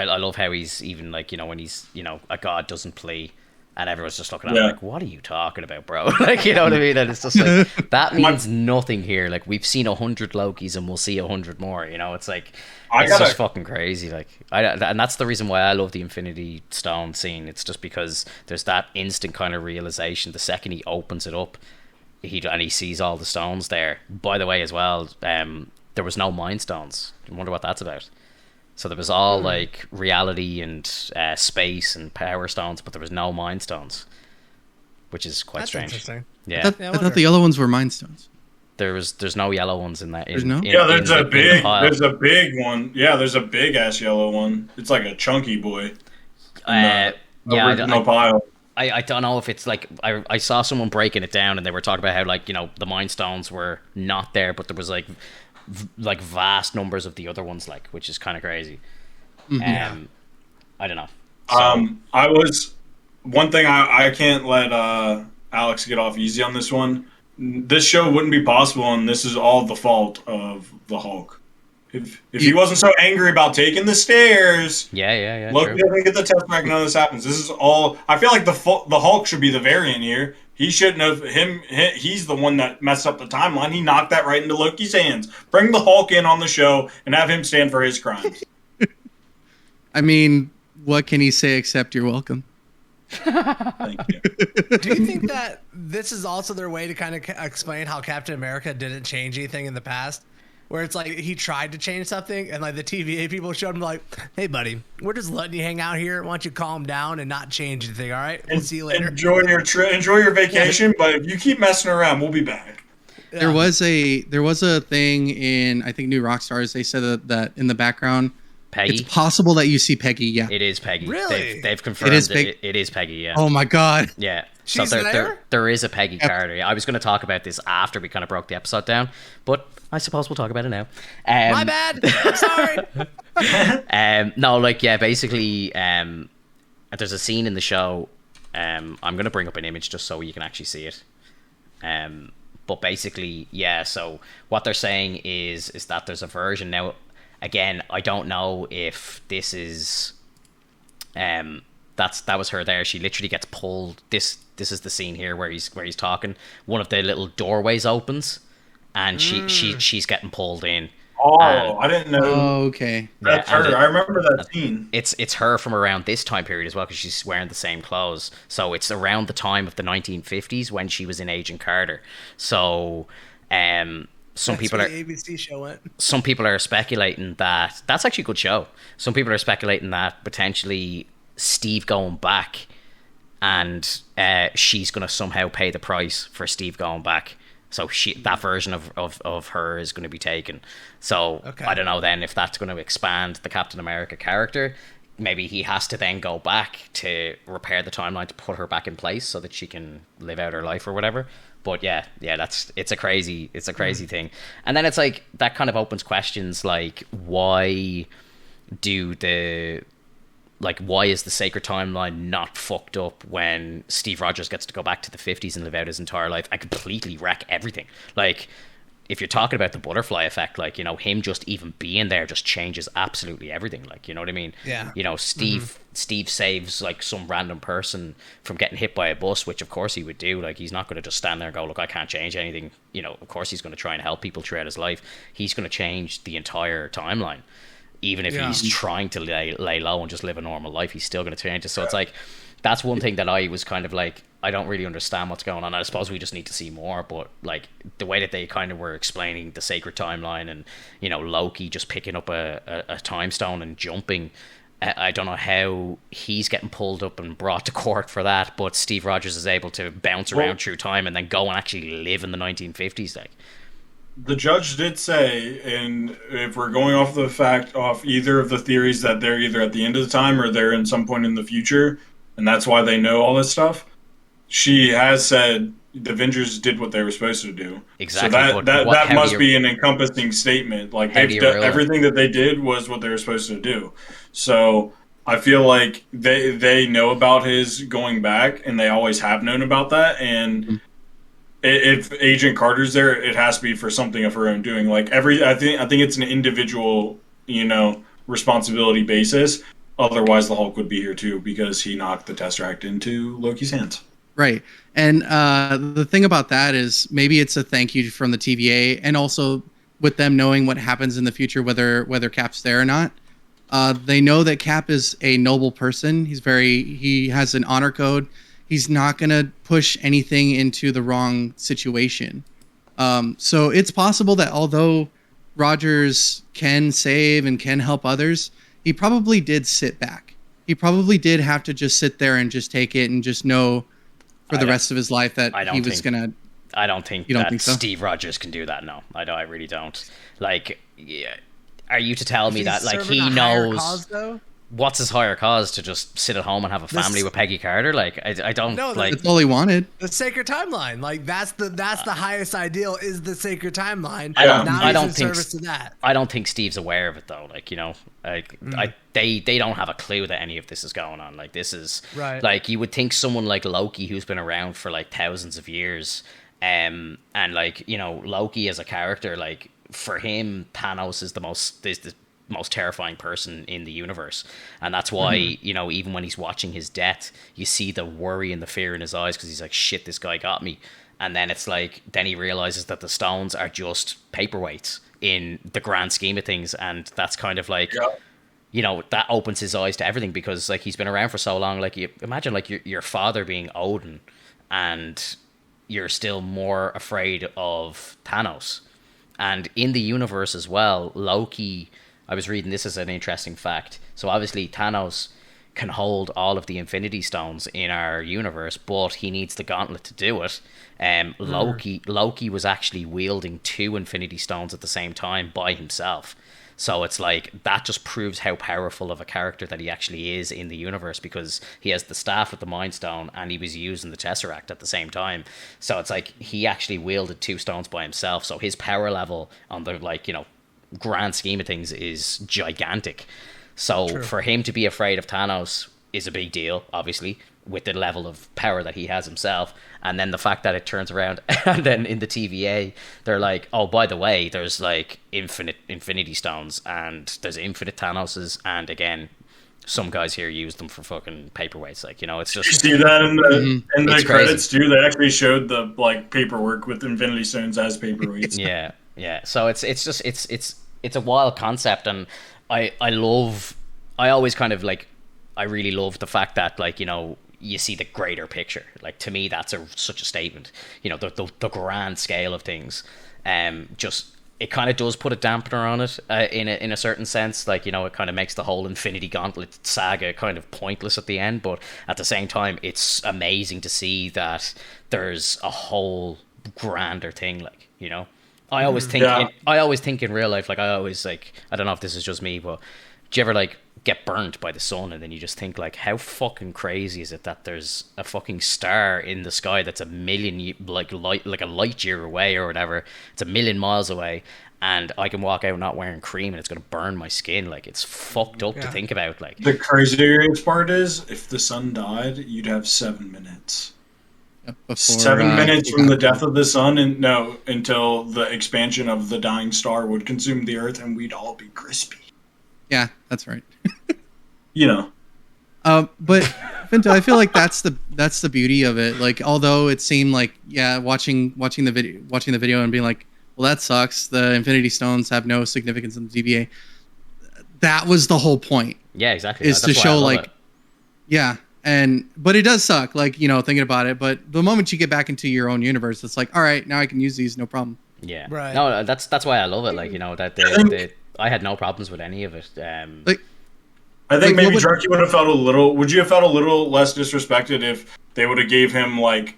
S1: love how he's even like when he's a god doesn't play. And everyone's just looking at him like, what are you talking about, bro? Like, you know what I mean? And it's just like, that means nothing here. Like, we've seen 100 Lokis and we'll see 100 more, It's like, it's just fucking crazy. Like, and that's the reason why I love the Infinity Stone scene. It's just because there's that instant kind of realization. The second he opens it up, he sees all the stones there. By the way, as well, there was no Mind Stones. I wonder what that's about. So there was all like reality and space and power stones, but there was no Mind Stones, which is quite strange.
S2: Interesting.
S1: Yeah,
S4: I thought the yellow ones were Mind Stones.
S1: There's no yellow ones in that.
S4: There's no.
S3: There's a big one. Yeah, there's a big ass yellow one. It's like a chunky boy. Original pile.
S1: I don't know if it's like I saw someone breaking it down and they were talking about how like the Mind Stones were not there, but there was like vast numbers of the other ones, like, which is kind of crazy. I don't know.
S3: I was one thing I can't let Alex get off easy on this one. This show wouldn't be possible, and this is all the fault of the Hulk. If he wasn't so angry about taking the stairs, Loki doesn't get the test back. None of this happens. This is all. I feel like the Hulk should be the variant here. He shouldn't have he's the one that messed up the timeline. He knocked that right into Loki's hands. Bring the Hulk in on the show and have him stand for his crimes.
S4: I mean, what can he say except you're welcome?
S3: Thank you.
S2: Do you think that this is also their way to kind of explain how Captain America didn't change anything in the past? Where it's like he tried to change something and like the TVA people showed him like, hey buddy, we're just letting you hang out here. Why don't you calm down and not change anything, all right? We'll see you later.
S3: Enjoy your vacation, but if you keep messing around, we'll be back.
S4: Yeah. There was a thing in I think New Rockstars. They said that in the background,
S1: Peggy.
S4: It's possible that you see Peggy. Yeah,
S1: it is Peggy.
S2: Really?
S1: They've confirmed it is Peggy. Yeah.
S4: Oh my god.
S1: Yeah.
S2: She's
S1: there is a Peggy Carter. I was going to talk about this after we kind of broke the episode down, but I suppose we'll talk about it now.
S2: My bad. Sorry.
S1: No, like basically, there's a scene in the show. I'm going to bring up an image just so you can actually see it. But basically, so what they're saying is that there's a version now. Again, I don't know if this is that was her there. She literally gets pulled. This is the scene here where he's talking. One of the little doorways opens, and she's getting pulled in.
S3: Oh, I didn't know.
S4: Oh, okay.
S3: That's her. I remember that scene.
S1: It's her from around this time period as well, because she's wearing the same clothes. So it's around the time of the 1950s when she was in Agent Carter. So some people are
S2: ABC show went.
S1: Some people are speculating that that's actually a good show. Some people are speculating that potentially Steve going back, and she's going to somehow pay the price for Steve going back. So that version of her is going to be taken. So I don't know then if that's going to expand the Captain America character. Maybe he has to then go back to repair the timeline to put her back in place so that she can live out her life or whatever. But it's a crazy thing. And then it's like that kind of opens questions like why is the sacred timeline not fucked up when Steve Rogers gets to go back to the 50s and live out his entire life and completely wreck everything? Like, if you're talking about the butterfly effect, like, him just even being there just changes absolutely everything. Like, you know what I mean?
S2: Yeah.
S1: Steve saves like some random person from getting hit by a bus, which of course he would do. Like, he's not going to just stand there and go, look, I can't change anything. Of course he's going to try and help people throughout his life. He's going to change the entire timeline. Even if he's trying to lay low and just live a normal life, he's still going to change it. So it's like, that's one thing that I was kind of like, I don't really understand what's going on. I suppose we just need to see more. But like the way that they kind of were explaining the sacred timeline and, Loki just picking up a time stone and jumping, I don't know how he's getting pulled up and brought to court for that. But Steve Rogers is able to bounce around through time and then go and actually live in the 1950s. Like,
S3: the judge did say, and if we're going off either of the theories that they're either at the end of the time or they're in some point in the future, and that's why they know all this stuff, she has said the Avengers did what they were supposed to do.
S1: Exactly.
S3: So that must be an encompassing statement. Like, everything that they did was what they were supposed to do. So I feel like they know about his going back, and they always have known about that. And if Agent Carter's there, it has to be for something of her own doing. Like I think it's an individual, responsibility basis. Otherwise, the Hulk would be here too because he knocked the Tesseract into Loki's hands.
S4: Right. And the thing about that is maybe it's a thank you from the TVA, and also with them knowing what happens in the future, whether Cap's there or not. They know that Cap is a noble person. He has an honor code. He's not going to push anything into the wrong situation. So it's possible that although Rogers can save and can help others, he probably did sit back. He probably did have to just sit there and just take it and just know for the rest of his life that he was going to...
S1: I don't think
S4: so?
S1: Steve Rogers can do that. No, I really don't. Like, yeah, are you to tell me that like he knows what's his higher cause to just sit at home and have a family with Peggy Carter? Like, I don't like.
S4: That's all he wanted.
S2: The sacred timeline, like that's the highest ideal is the sacred timeline.
S1: I don't think
S2: service to that.
S1: I don't think Steve's aware of it though. Like, they don't have a clue that any of this is going on. Like, this is
S2: right.
S1: Like, you would think someone like Loki, who's been around for like thousands of years, and like, Loki as a character, like for him, Thanos is the most terrifying person in the universe, and that's why even when he's watching his death, you see the worry and the fear in his eyes because he's like, shit, this guy got me. And then it's like, then he realizes that the stones are just paperweights in the grand scheme of things, and that's kind of like that opens his eyes to everything, because like he's been around for so long. Like, you imagine like your father being Odin and you're still more afraid of Thanos. And in the universe as well, Loki, I was reading this as an interesting fact. So obviously Thanos can hold all of the Infinity Stones in our universe, but he needs the gauntlet to do it. Loki was actually wielding 2 Infinity Stones at the same time by himself. So it's like, that just proves how powerful of a character that he actually is in the universe, because he has the staff with the Mind Stone and he was using the Tesseract at the same time. So it's like, he actually wielded 2 stones by himself. So his power level on the grand scheme of things is gigantic. So
S2: True.
S1: For him to be afraid of Thanos is a big deal, obviously, with the level of power that he has himself. And then the fact that it turns around and then in the TVA they're like, oh, by the way, there's like infinite Infinity Stones and there's infinite Thanoses, and again, some guys here use them for fucking paperweights. Like, it's just...
S3: You see that in the credits
S1: crazy.
S3: too? They actually showed the like paperwork with Infinity Stones as paperweights.
S1: Yeah. So it's just it's a wild concept, and I always kind of like, I really love the fact that like, you see the greater picture. Like, to me, that's such a statement. The grand scale of things. Just, it kind of does put a dampener on it in a certain sense. Like, it kind of makes the whole Infinity Gauntlet saga kind of pointless at the end. But at the same time, it's amazing to see that there's a whole grander thing. Like, I always think in real life, like, I always like, I don't know if this is just me, but do you ever like get burnt by the sun and then you just think like, how fucking crazy is it that there's a fucking star in the sky that's a light year away or whatever, it's 1,000,000 miles away, and I can walk out not wearing cream and it's gonna burn my skin? Like, it's fucked up to think about. Like,
S3: the craziest part is, if the sun died, you'd have 7 minutes.
S4: Before,
S3: 7 minutes from the death of the sun, and until the expansion of the dying star would consume the earth, and we'd all be crispy.
S4: Yeah, that's right. But Finto, I feel like that's the beauty of it. Like, although it seemed like, watching the video and being like, well, that sucks. The Infinity Stones have no significance in the TVA. That was the whole point.
S1: Yeah, exactly.
S4: Is to show like, but it does suck. Like, thinking about it. But the moment you get back into your own universe, it's like, all right, now I can use these, no problem.
S1: Yeah.
S2: Right.
S1: No, that's why I love it. Like, that I had no problems with any of it.
S3: I think maybe Drunky would have felt a little. Would you have felt a little less disrespected if they would have gave him like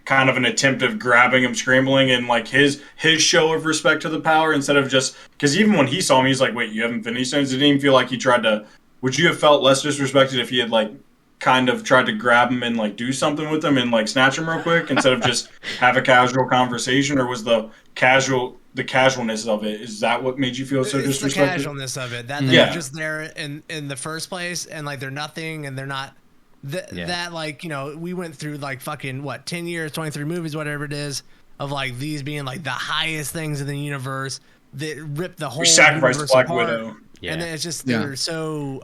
S3: kind of an attempt of grabbing him, scrambling, and like his show of respect to the power, instead of just, because even when he saw him, he's like, "Wait, you have Infinity Stones?" It didn't even feel like he tried to. Would you have felt less disrespected if he had like kind of tried to grab him and like do something with him and like snatch him real quick instead of just have a casual conversation? Or was the casualness of it, is that what made you feel so
S2: It's the
S3: disrespected?
S2: casualness of it, that they're just there in the first place, and like they're nothing, and they're not that like, you know, we went through like fucking what, 10 years, 23 movies, whatever it is, of like these being like the highest things in the universe that rip the whole
S3: We sacrificed
S2: universe
S3: Black
S2: apart.
S3: Widow.
S2: And then it's just they're so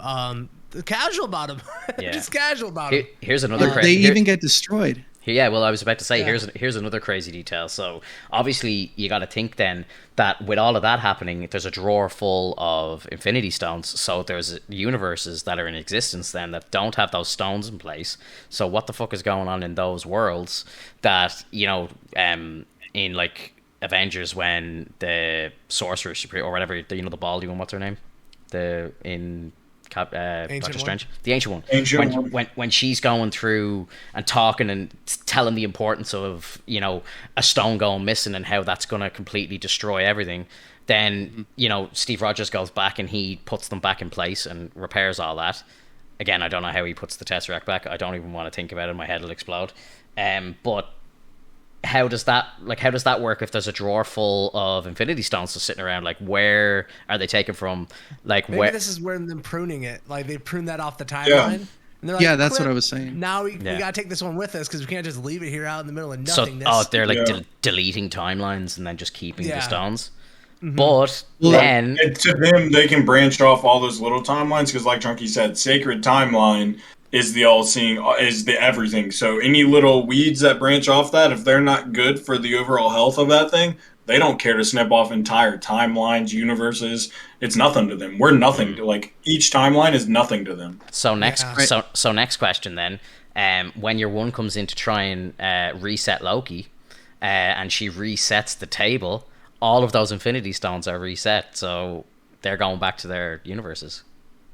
S2: casual about them. Just casual about them.
S1: Here's another
S4: They even get destroyed.
S1: Yeah, well, I was about to say, here's another crazy detail. So obviously, you got to think then that with all of that happening, there's a drawer full of Infinity Stones. So there's universes that are in existence then that don't have those stones in place. So what the fuck is going on in those worlds that, you know, in like Avengers when the Sorcerer Supreme or whatever, you know, the baldy one, what's her name? Doctor Strange, the ancient one. When she's going through and talking and telling the importance of, you know, a stone going missing and how that's going to completely destroy everything, then, you know, Steve Rogers goes back and he puts them back in place and repairs all that. Again, I don't know how he puts the Tesseract back. I don't even want to think about it. My head will explode. But how does that work if there's a drawer full of Infinity Stones just sitting around? Like, where are they taken from? Like,
S2: maybe
S1: where?
S2: This is where them pruning it. Like they prune that off the timeline.
S3: Yeah.
S2: And they're like,
S4: That's what I was saying.
S2: Now we gotta take this one with us because we can't just leave it here out in the middle of
S1: So,
S2: nothingness.
S1: they're like deleting timelines and then just keeping the stones.
S2: Mm-hmm.
S1: But then,
S3: and to them, they can branch off all those little timelines because, like Junkie said, sacred timeline is the all-seeing, is the everything. So any little weeds that branch off that, if they're not good for the overall health of that thing, they don't care to snip off entire timelines, universes. It's nothing to them. We're nothing. Like, each timeline is nothing to them.
S1: So next question then. When your one comes in to try and reset Loki, and she resets the table, all of those Infinity Stones are reset. So they're going back to their universes,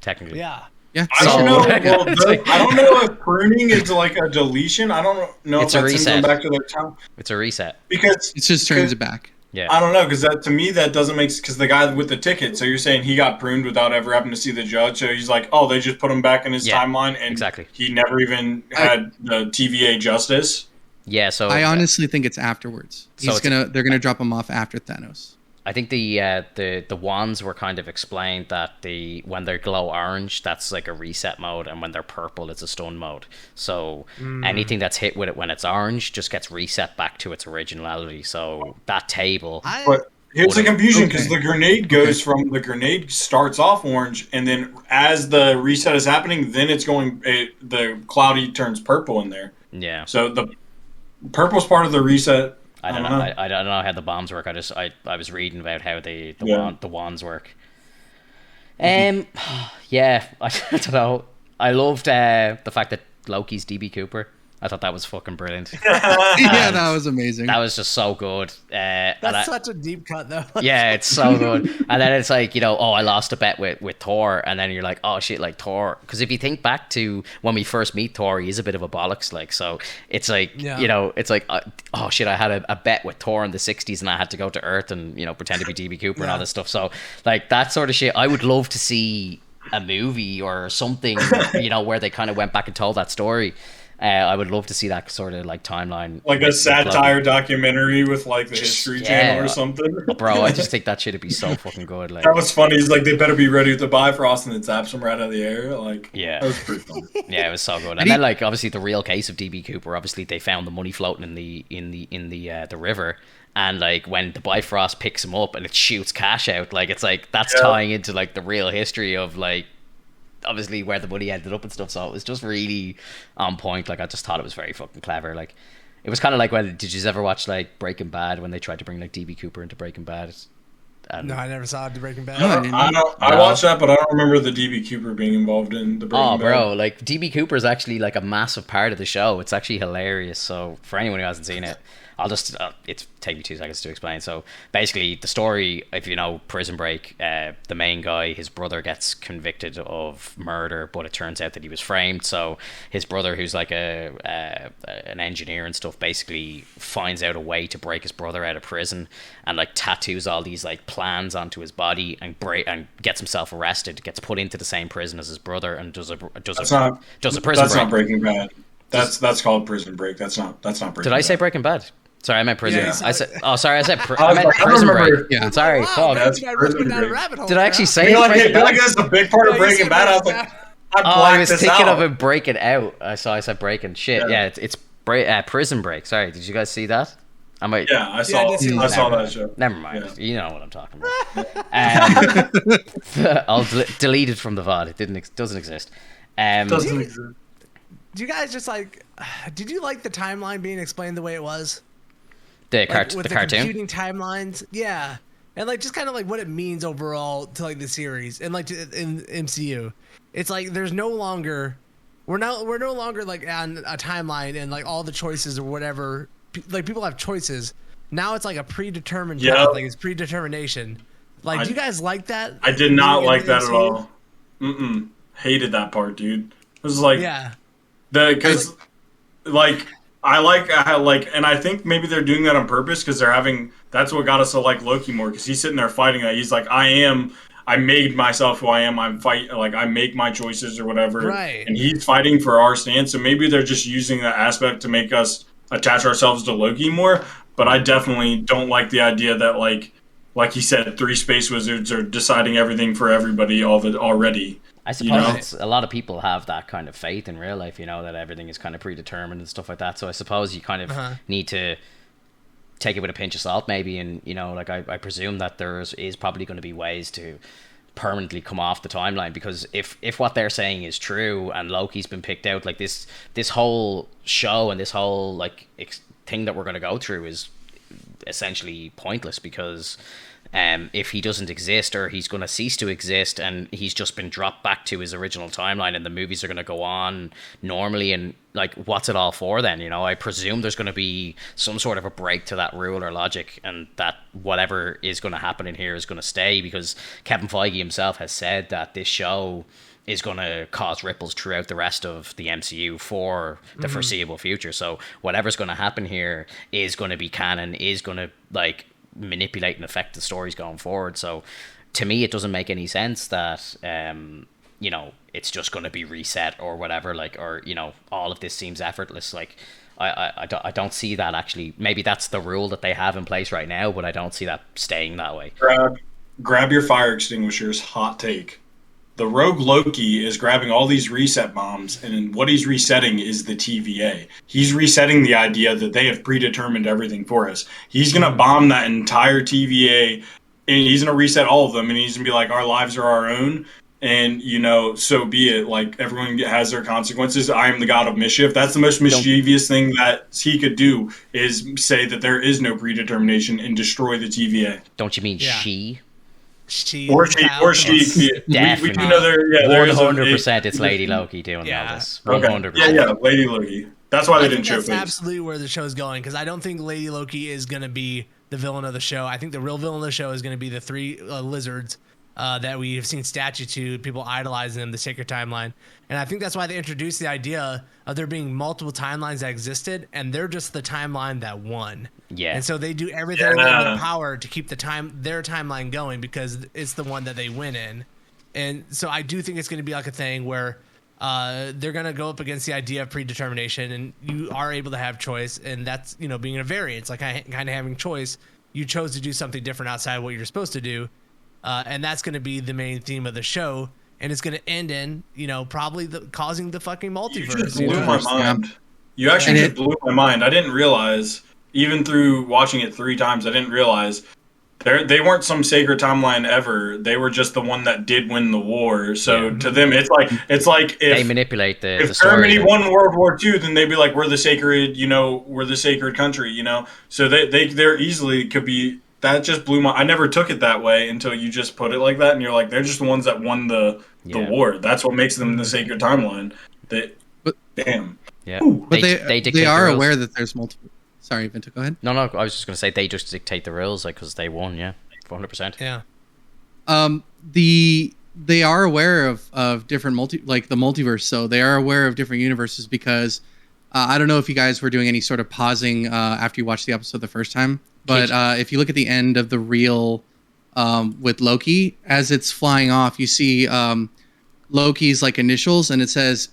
S1: technically.
S2: Yeah.
S4: Yeah.
S3: I don't know. Well, I don't know if pruning is like a deletion. I don't know
S1: It's
S3: if
S1: a
S3: that's
S1: reset.
S3: them back to their time.
S1: It's a reset.
S3: Because
S4: It just turns it back.
S1: Yeah.
S3: I don't know, because that, to me, that doesn't make sense. Because the guy with the ticket, so you're saying he got pruned without ever having to see the judge. So he's like, oh, they just put him back in his timeline, and
S1: exactly.
S3: he never even had the TVA justice.
S1: Yeah. So
S4: I honestly think it's afterwards.
S1: So
S4: They're gonna drop him off after Thanos.
S1: I think the wands were kind of explained that when they glow orange, that's like a reset mode, and when they're purple, it's a stun mode. So anything that's hit with it when it's orange just gets reset back to its originality. So that table.
S3: But here's the confusion, because the grenade goes from, the grenade starts off orange, and then as the reset is happening, then it's going, the cloudy turns purple in there. So the purple's part of the reset.
S1: I don't know. I don't know how the bombs work. I was reading about how the wands work. Yeah, I don't know. I loved the fact that Loki's DB Cooper. I thought that was fucking brilliant.
S4: Yeah, that was amazing.
S1: That was just so good.
S2: That's such a deep cut, though.
S1: Yeah, it's so good. And then it's like, you know, oh, I lost a bet with Thor, and then you're like, oh shit, like Thor. Because if you think back to when we first meet Thor, he is a bit of a bollocks, like, so it's like, you know, it's like, oh shit, I had a bet with Thor in the 60s, and I had to go to Earth and, you know, pretend to be DB Cooper and all this stuff. So like that sort of shit, I would love to see a movie or something, you know, where they kind of went back and told that story. I would love to see that sort of like timeline,
S3: like a satire documentary with like the History Channel or something.
S1: Bro, I just think that shit would be so fucking good. Like,
S3: that was funny. He's like, they better be ready with the Bifrost, and it zaps them right out of the air. Like,
S1: yeah,
S3: that was pretty funny.
S1: Yeah, it was so good. And then like obviously the real case of DB Cooper, obviously they found the money floating in the river. And like when the Bifrost picks him up and it shoots cash out, like it's like that's tying into like the real history of like obviously where the money ended up and stuff. So it was just really on point. Like I just thought it was very fucking clever. Like it was kind of like, when did you ever watch like Breaking Bad, when they tried to bring like DB Cooper into Breaking Bad?
S2: No, I never saw the Breaking Bad.
S3: I watched that, but I don't remember the DB Cooper being involved in the Breaking Bad.
S1: Bro, like DB Cooper is actually like a massive part of the show. It's actually hilarious. So for anyone who hasn't seen it, I'll just it's take me 2 seconds to explain. So basically the story, if you know Prison Break, the main guy, his brother gets convicted of murder, but it turns out that he was framed. So his brother, who's like an engineer and stuff, basically finds out a way to break his brother out of prison, and like tattoos all these like plans onto his body and gets himself arrested, gets put into the same prison as his brother, and does a prison
S3: That's
S1: break.
S3: not Breaking Bad. That's called Prison Break. That's not Breaking Bad.
S1: Did I say Breaking Bad? Sorry, I meant prison.
S3: Yeah.
S1: I said. Oh, sorry, I said.
S3: I
S1: I meant
S3: like, I don't
S1: prison break.
S3: remember.
S4: Yeah.
S1: Sorry,
S2: Wow,
S1: fuck.
S3: That's
S2: you guys
S3: Prison
S2: went down a
S3: Break.
S2: rabbit hole
S1: Did I
S2: there,
S1: actually
S2: huh?
S1: say
S3: I feel like,
S1: Breaking
S3: I feel like
S1: Bad?
S3: that's a big part of
S2: Yeah, you
S3: Breaking
S2: said
S3: Bad. I was
S2: Breaking
S3: like,
S2: Bad.
S3: I
S1: Oh, I
S3: blacked
S1: was
S3: this
S1: thinking
S3: out.
S1: of it breaking out. I said breaking. Shit.
S3: Yeah.
S1: Yeah, it's Prison Break. Sorry, did you guys see that? I might.
S3: Yeah, I saw.
S2: did see
S3: I saw
S2: that.
S3: that show.
S1: Never mind.
S3: Yeah.
S1: You know what I'm talking about. I'll delete it from the VOD. Doesn't exist.
S3: Doesn't exist.
S2: Do you guys just like? Did you like the timeline being explained the way it was?
S1: The
S2: Like, with
S1: the cartoon.
S2: computing timelines, yeah, and like just kind of like what it means overall to like the series and like in MCU. It's like there's no longer we're no longer like on a timeline and like all the choices or whatever. Like people have choices. Now it's like a predetermined path. Like it's predetermination. Like, do you guys like that?
S3: I did not
S2: in
S3: like
S2: the
S3: that at
S2: MCU?
S3: all. Hated that part, dude. It was like
S2: Yeah.
S3: because like I like how like, and I think maybe they're doing that on purpose because they're having. That's what got us to like Loki more because he's sitting there fighting that. He's like, I made myself who I am. I make my choices or whatever.
S2: Right.
S3: And he's fighting for our stance. So maybe they're just using that aspect to make us attach ourselves to Loki more. But I definitely don't like the idea that like he said, 3 space wizards are deciding everything for everybody already.
S1: I suppose a lot of people have that kind of faith in real life, that everything is kind of predetermined and stuff like that. So I suppose you kind of need to take it with a pinch of salt, maybe. And, like I presume that there is probably going to be ways to permanently come off the timeline, because if what they're saying is true and Loki's been picked out, like this whole show and this whole like thing that we're going to go through is essentially pointless, because if he doesn't exist, or he's going to cease to exist, and he's just been dropped back to his original timeline, and the movies are going to go on normally, and like, what's it all for then? I presume there's going to be some sort of a break to that rule or logic, and that whatever is going to happen in here is going to stay, because Kevin Feige himself has said that this show is going to cause ripples throughout the rest of the MCU for the foreseeable future. So whatever's going to happen here is going to be canon, is going to like manipulate and affect the stories going forward. So to me, it doesn't make any sense that it's just going to be reset or whatever, like, or all of this seems effortless. Like I don't see that actually. Maybe that's the rule that they have in place right now, but I don't see that staying that way.
S3: Grab your fire extinguishers. Hot take. The rogue Loki is grabbing all these reset bombs, and what he's resetting is the TVA. He's resetting the idea that they have predetermined everything for us. He's going to bomb that entire TVA, and he's going to reset all of them, and he's going to be like, our lives are our own, and, so be it. Like, everyone has their consequences. I am the god of mischief. That's the most mischievous thing that he could do, is say that there is no predetermination and destroy the TVA.
S1: Don't you mean she?
S2: She.
S3: Or she. We do know there. Yeah, there is
S1: 100%. It's Lady Loki doing all this. 100%.
S3: Okay. Yeah, Lady Loki. That's why they didn't show
S2: that's
S3: face.
S2: absolutely where the show's going, because I don't think Lady Loki is going to be the villain of the show. I think the real villain of the show is going to be the 3 lizards that we have seen statue to, people idolizing them, the sacred timeline. And I think that's why they introduced the idea of there being multiple timelines that existed, and they're just the timeline that won.
S1: Yeah.
S2: And so they do everything in their power to keep their timeline going, because it's the one that they win in. And so I do think it's going to be like a thing where they're going to go up against the idea of predetermination, and you are able to have choice, and that's, being a variance, like kind of having choice. You chose to do something different outside what you're supposed to do. And that's going to be the main theme of the show, and it's going to end in, probably causing the fucking multiverse.
S3: You just blew my mind. You actually just blew my mind. I didn't realize, even through watching it 3 times, I didn't realize they weren't some sacred timeline ever. They were just the one that did win the war. So to them, it's like if
S1: they manipulate the
S3: Germany won World War II, then they'd be like, we're the sacred, we're the sacred country, So they're easily could be. That just blew my. I never took it that way until you just put it like that, and you're like, they're just the ones that won the war. That's what makes them the sacred timeline. Damn.
S1: Yeah.
S4: But they are aware that there's multiple. Sorry, Vinto, go ahead.
S1: No, I was just gonna say they just dictate the rules, like, because they won. Yeah, 100%.
S2: Yeah.
S4: They are aware of different the multiverse, so they are aware of different universes, because I don't know if you guys were doing any sort of pausing after you watched the episode the first time, but if you look at the end of the reel with Loki. As it's flying off, you see Loki's like initials, and it says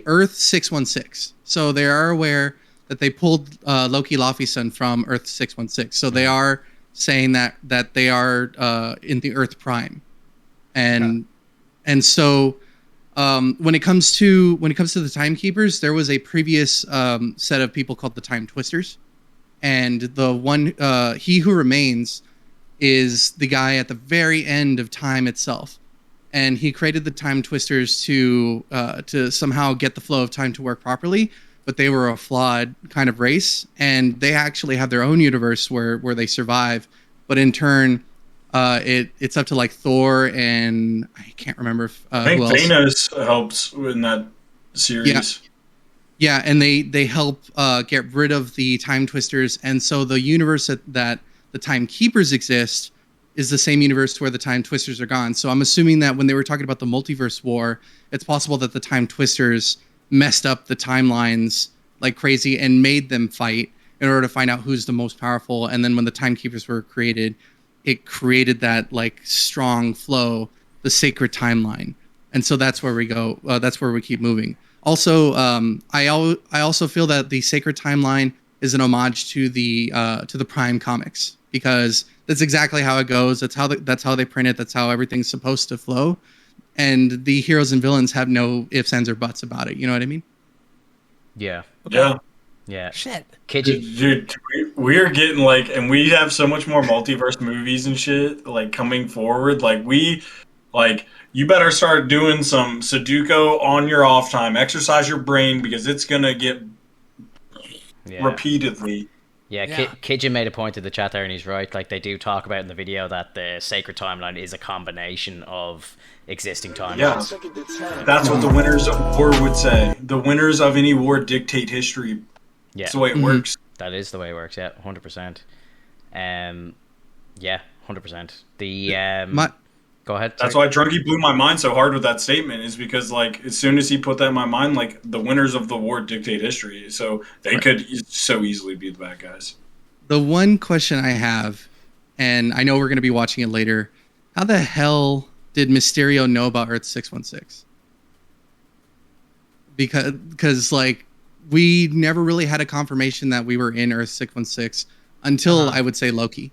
S4: Earth 616. So they are aware that they pulled Loki Laufeyson from Earth 616. So they are saying that they are in the Earth Prime, and so when it comes to the Timekeepers, there was a previous set of people called the Time Twisters, and the one He Who Remains is the guy at the very end of time itself, and he created the Time Twisters to somehow get the flow of time to work properly. But they were a flawed kind of race, and they actually have their own universe where they survive. But in turn, it's up to like Thor and I can't remember if,
S3: I think
S4: who else.
S3: Thanos helps in that series.
S4: Yeah, and they help get rid of the Time Twisters, and so the universe that the Time Keepers exist is the same universe where the Time Twisters are gone. So I'm assuming that when they were talking about the multiverse war, it's possible that the Time Twisters messed up the timelines like crazy and made them fight in order to find out who's the most powerful. And then when the Timekeepers were created, it created that like strong flow, the sacred timeline. And so that's where we go. That's where we keep moving. Also, I also feel that the sacred timeline is an homage to the Prime comics, because that's exactly how it goes. That's how they print it. That's how everything's supposed to flow. And the heroes and villains have no ifs, ands, or buts about it. You know what I mean?
S1: Yeah.
S3: Yeah.
S1: Yeah.
S2: Shit.
S3: Dude, we're getting like, and we have so much more multiverse movies and shit like coming forward. You better start doing some Sudoku on your off time. Exercise your brain because it's gonna get repeatedly.
S1: Yeah, Kidjin made a point in the chat there, and he's right. Like, they do talk about in the video that the sacred timeline is a combination of existing timelines.
S3: Yeah, that's what the winners of war would say. The winners of any war dictate history.
S1: Yeah,
S3: that's the way it works.
S1: That is the way it works. Yeah, 100%. Yeah, 100%. Go ahead.
S3: That's why Drunky blew my mind so hard with that statement, is because like as soon as he put that in my mind, like the winners of the war dictate history, so they could so easily be the bad guys.
S4: The one question I have, and I know we're going to be watching it later, how the hell did Mysterio know about Earth 616? Because like we never really had a confirmation that we were in Earth 616 until I would say Loki.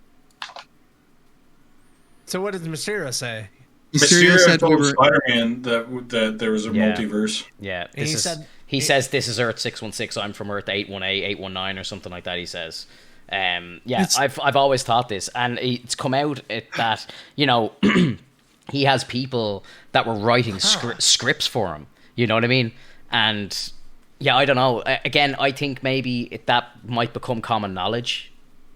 S2: So what does Mysterio say?
S4: Mysterio said
S3: told Spider-Man that there was a multiverse.
S1: Yeah, he says this is Earth 616. I'm from Earth 818, 819, or something like that. He says, I've always thought this, and it's come out that he has people that were writing scripts for him. You know what I mean? And yeah, I don't know. Again, I think maybe that might become common knowledge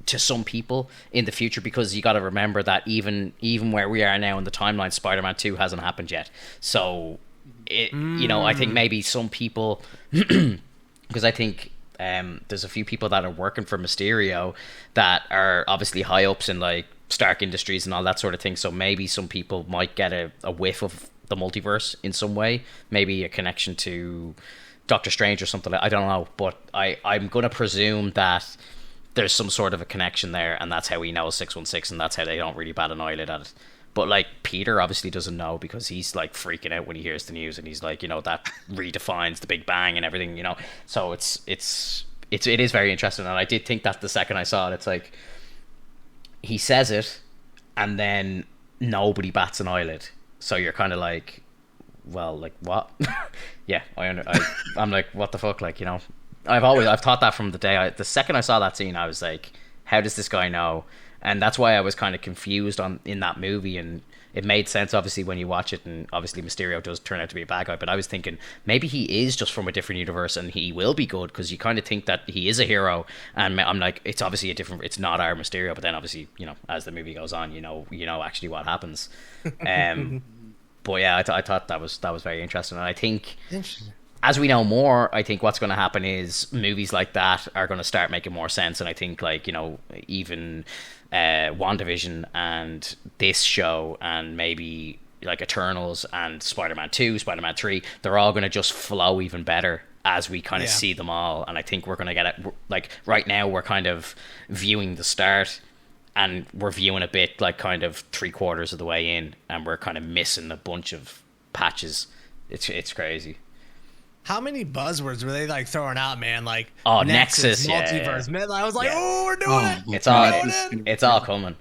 S1: to some people in the future, because you got to remember that even where we are now in the timeline, Spider-Man 2 hasn't happened yet. So I think maybe some people because I think there's a few people that are working for Mysterio that are obviously high ups in like Stark Industries and all that sort of thing, so maybe some people might get a whiff of the multiverse in some way, maybe a connection to Doctor Strange or something. I don't know, but I'm gonna presume that there's some sort of a connection there, and that's how he knows 616, and that's how they don't really bat an eyelid at it. But like Peter obviously doesn't know, because he's like freaking out when he hears the news, and he's like, that redefines the Big Bang and everything, So it is very interesting, and I did think that the second I saw it, it's like he says it, and then nobody bats an eyelid. So you're kind of like, well, like what? Yeah, I'm like, what the fuck, like I've thought that from the second I saw that scene, I was like, how does this guy know? And that's why I was kind of confused in that movie, and it made sense obviously when you watch it, and obviously Mysterio does turn out to be a bad guy, but I was thinking maybe he is just from a different universe and he will be good, because you kind of think that he is a hero, and I'm like, it's obviously it's not our Mysterio, but then obviously as the movie goes on, you know actually what happens. But yeah, I thought that was very interesting, and I think as we know more, I think what's going to happen is movies like that are going to start making more sense. And I think even WandaVision and this show, and maybe like Eternals and Spider-Man 2, Spider-Man 3, they're all going to just flow even better as we kind of see them all. And I think we're going to get it, like right now we're kind of viewing the start and we're viewing a bit like kind of 3/4 of the way in, and we're kind of missing a bunch of patches. It's crazy.
S2: How many buzzwords were they like throwing out, man? Like
S1: Nexus,
S2: multiverse, man. I was like,
S1: Yeah.
S2: oh, we're doing it.
S1: It's all coming.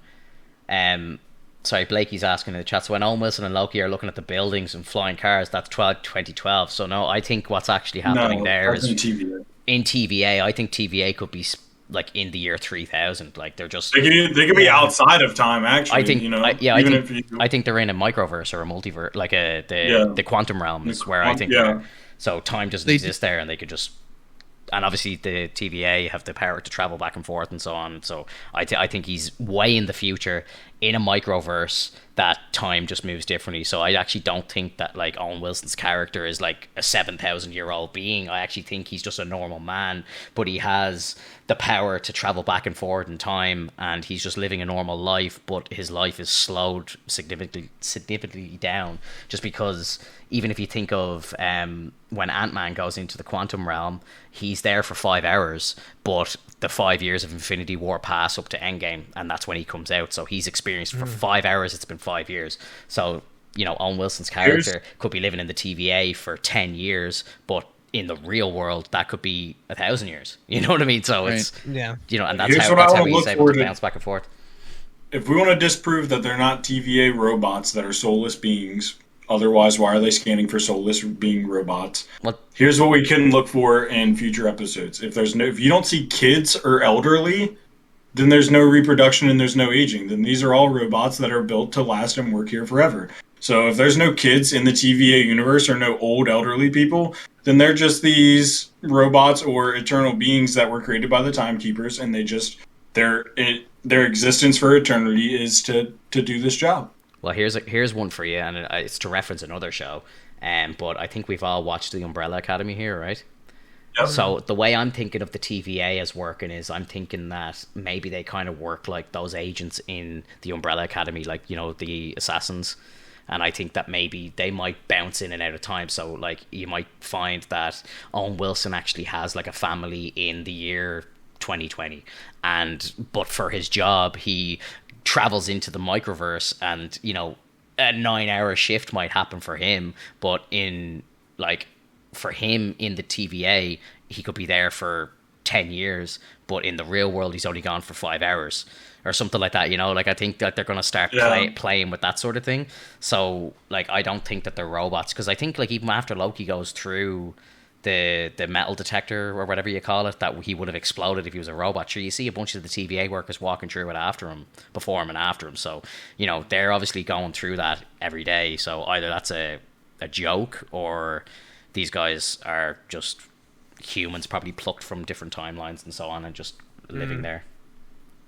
S1: Sorry, Blakey's asking in the chat. So when Owen Wilson and Loki are looking at the buildings and flying cars, that's 2012. So no, I think what's actually happening there is
S3: in TVA.
S1: In TVA. I think TVA could be like in the year 3000. Like they're just
S3: They could be outside of time. Actually,
S1: I think I think they're in a microverse or a multiverse, like the quantum realms, where I think so time doesn't exist there, and they could just. And obviously the TVA have the power to travel back and forth and so on. So I think he's way in the future in a microverse that time just moves differently. So I actually don't think that like Owen Wilson's character is like a 7,000-year-old being. I actually think he's just a normal man, but he has the power to travel back and forth in time, and he's just living a normal life, but his life is slowed significantly down just because even if you think of when Ant-Man goes into the quantum realm, he's there for 5 hours, but the 5 years of Infinity War pass up to Endgame, and that's when he comes out. So he's experienced for 5 hours, it's been 5 years. So, you know, Owen Wilson's character could be living in the TVA for 10 years, but in the real world, that could be 1,000 years. You know what I mean? So it's, you know, and that's how he's able to bounce back and forth.
S3: If we want to disprove that they're not TVA robots that are soulless beings, otherwise, why are they scanning for soulless being robots? Here's what we can look for in future episodes. If you don't see kids or elderly, then there's no reproduction and there's no aging. Then these are all robots that are built to last and work here forever. So if there's no kids in the TVA universe or no old elderly people, then they're just these robots or eternal beings that were created by the timekeepers, and their existence for eternity is to do this job.
S1: Well, here's one for you, and it's to reference another show, but I think we've all watched The Umbrella Academy here, right?
S3: Yep.
S1: So the way I'm thinking of the TVA as working is I'm thinking that maybe they kind of work like those agents in The Umbrella Academy, like, you know, the assassins. And I think that maybe they might bounce in and out of time. So, like, you might find that Owen Wilson actually has, like, a family in the year 2020. But for his job, he travels into the microverse, and, you know, a 9-hour shift might happen for him. But for him in the TVA, he could be there for 10 years. But in the real world, he's only gone for 5 hours. Or something like that, you know. Like, I think that they're going to start playing with that sort of thing. So, like, I don't think that they're robots, because I think, like, even after Loki goes through the metal detector or whatever you call it, that he would have exploded if he was a robot. Sure, you see a bunch of the TVA workers walking through it before him and after him. So, you know, they're obviously going through that every day. So either that's a joke, or these guys are just humans probably plucked from different timelines and so on and just living there.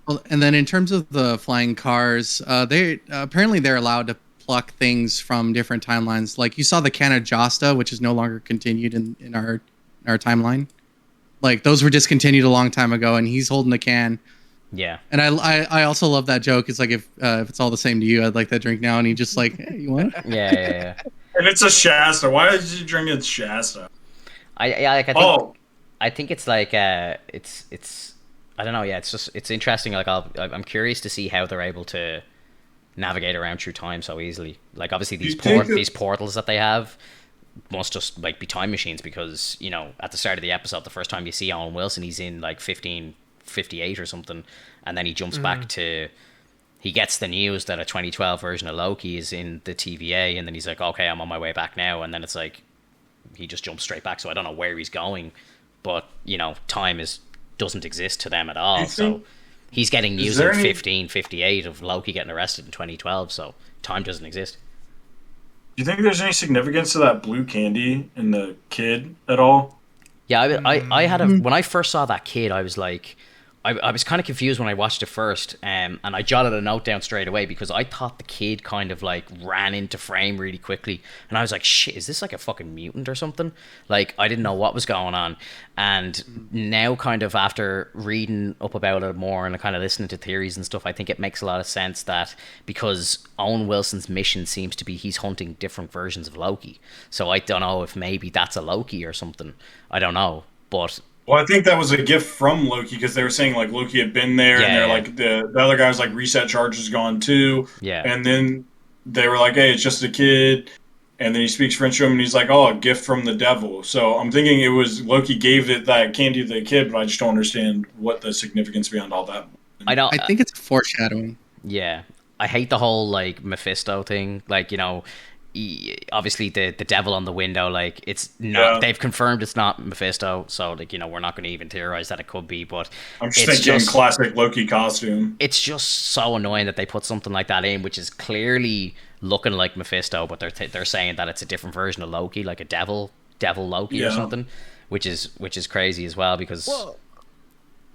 S4: Well, and then in terms of the flying cars, they apparently they're allowed to pluck things from different timelines. Like, you saw the can of Josta, which is no longer continued in our timeline. Like, those were discontinued a long time ago, and he's holding the can.
S1: Yeah.
S4: And I also love that joke. It's like, if it's all the same to you, I'd like that drink now. And he just like, hey, you want it?
S1: Yeah.
S3: And it's a Shasta. Why did you drink it Shasta?
S1: I think it's like it's I don't know. Yeah, it's interesting. Like, I'm curious to see how they're able to navigate around through time so easily. Like, obviously these portals that they have must just like be time machines, because, you know, at the start of the episode, the first time you see Owen Wilson, he's in like 1558 or something, and then he jumps back to. He gets the news that a 2012 version of Loki is in the TVA, and then he's like, okay, I'm on my way back now, and then it's like he just jumps straight back. So I don't know where he's going, but, you know, time doesn't exist to them at all. So he's getting news in 1558 of Loki getting arrested in 2012. So time doesn't exist.
S3: Do you think there's any significance to that blue candy in the kid at all?
S1: Yeah, I had when I first saw that kid, I was like, I was kind of confused when I watched it first, and I jotted a note down straight away, because I thought the kid kind of like ran into frame really quickly, and I was like, shit, is this like a fucking mutant or something? Like, I didn't know what was going on. And now, kind of after reading up about it more and kind of listening to theories and stuff, I think it makes a lot of sense that because Owen Wilson's mission seems to be he's hunting different versions of Loki. So I don't know if maybe that's a Loki or something. I don't know, but
S3: Well, I think that was a gift from Loki because they were saying like Loki had been there, and
S1: Yeah,
S3: they're
S1: yeah,
S3: like the other guy was like reset charge is gone too,
S1: yeah.
S3: and then they were like, hey, it's just a kid, and then he speaks French to him, and he's like, oh, a gift from the devil. So I'm thinking it was Loki gave it that candy to the kid, but I just don't understand what the significance behind all that.
S1: I don't.
S4: I think it's foreshadowing.
S1: Yeah, I hate the whole like Mephisto thing. Like obviously the devil on the window. Like it's not.
S3: Yeah.
S1: They've confirmed it's not Mephisto. So like we're not going to even theorize that it could be. But
S3: I'm just
S1: it's
S3: thinking classic Loki costume.
S1: It's just so annoying that they put something like that in, which is clearly looking like Mephisto, but they're saying that it's a different version of Loki, like a devil Loki or something, which is crazy as well because.
S2: Well,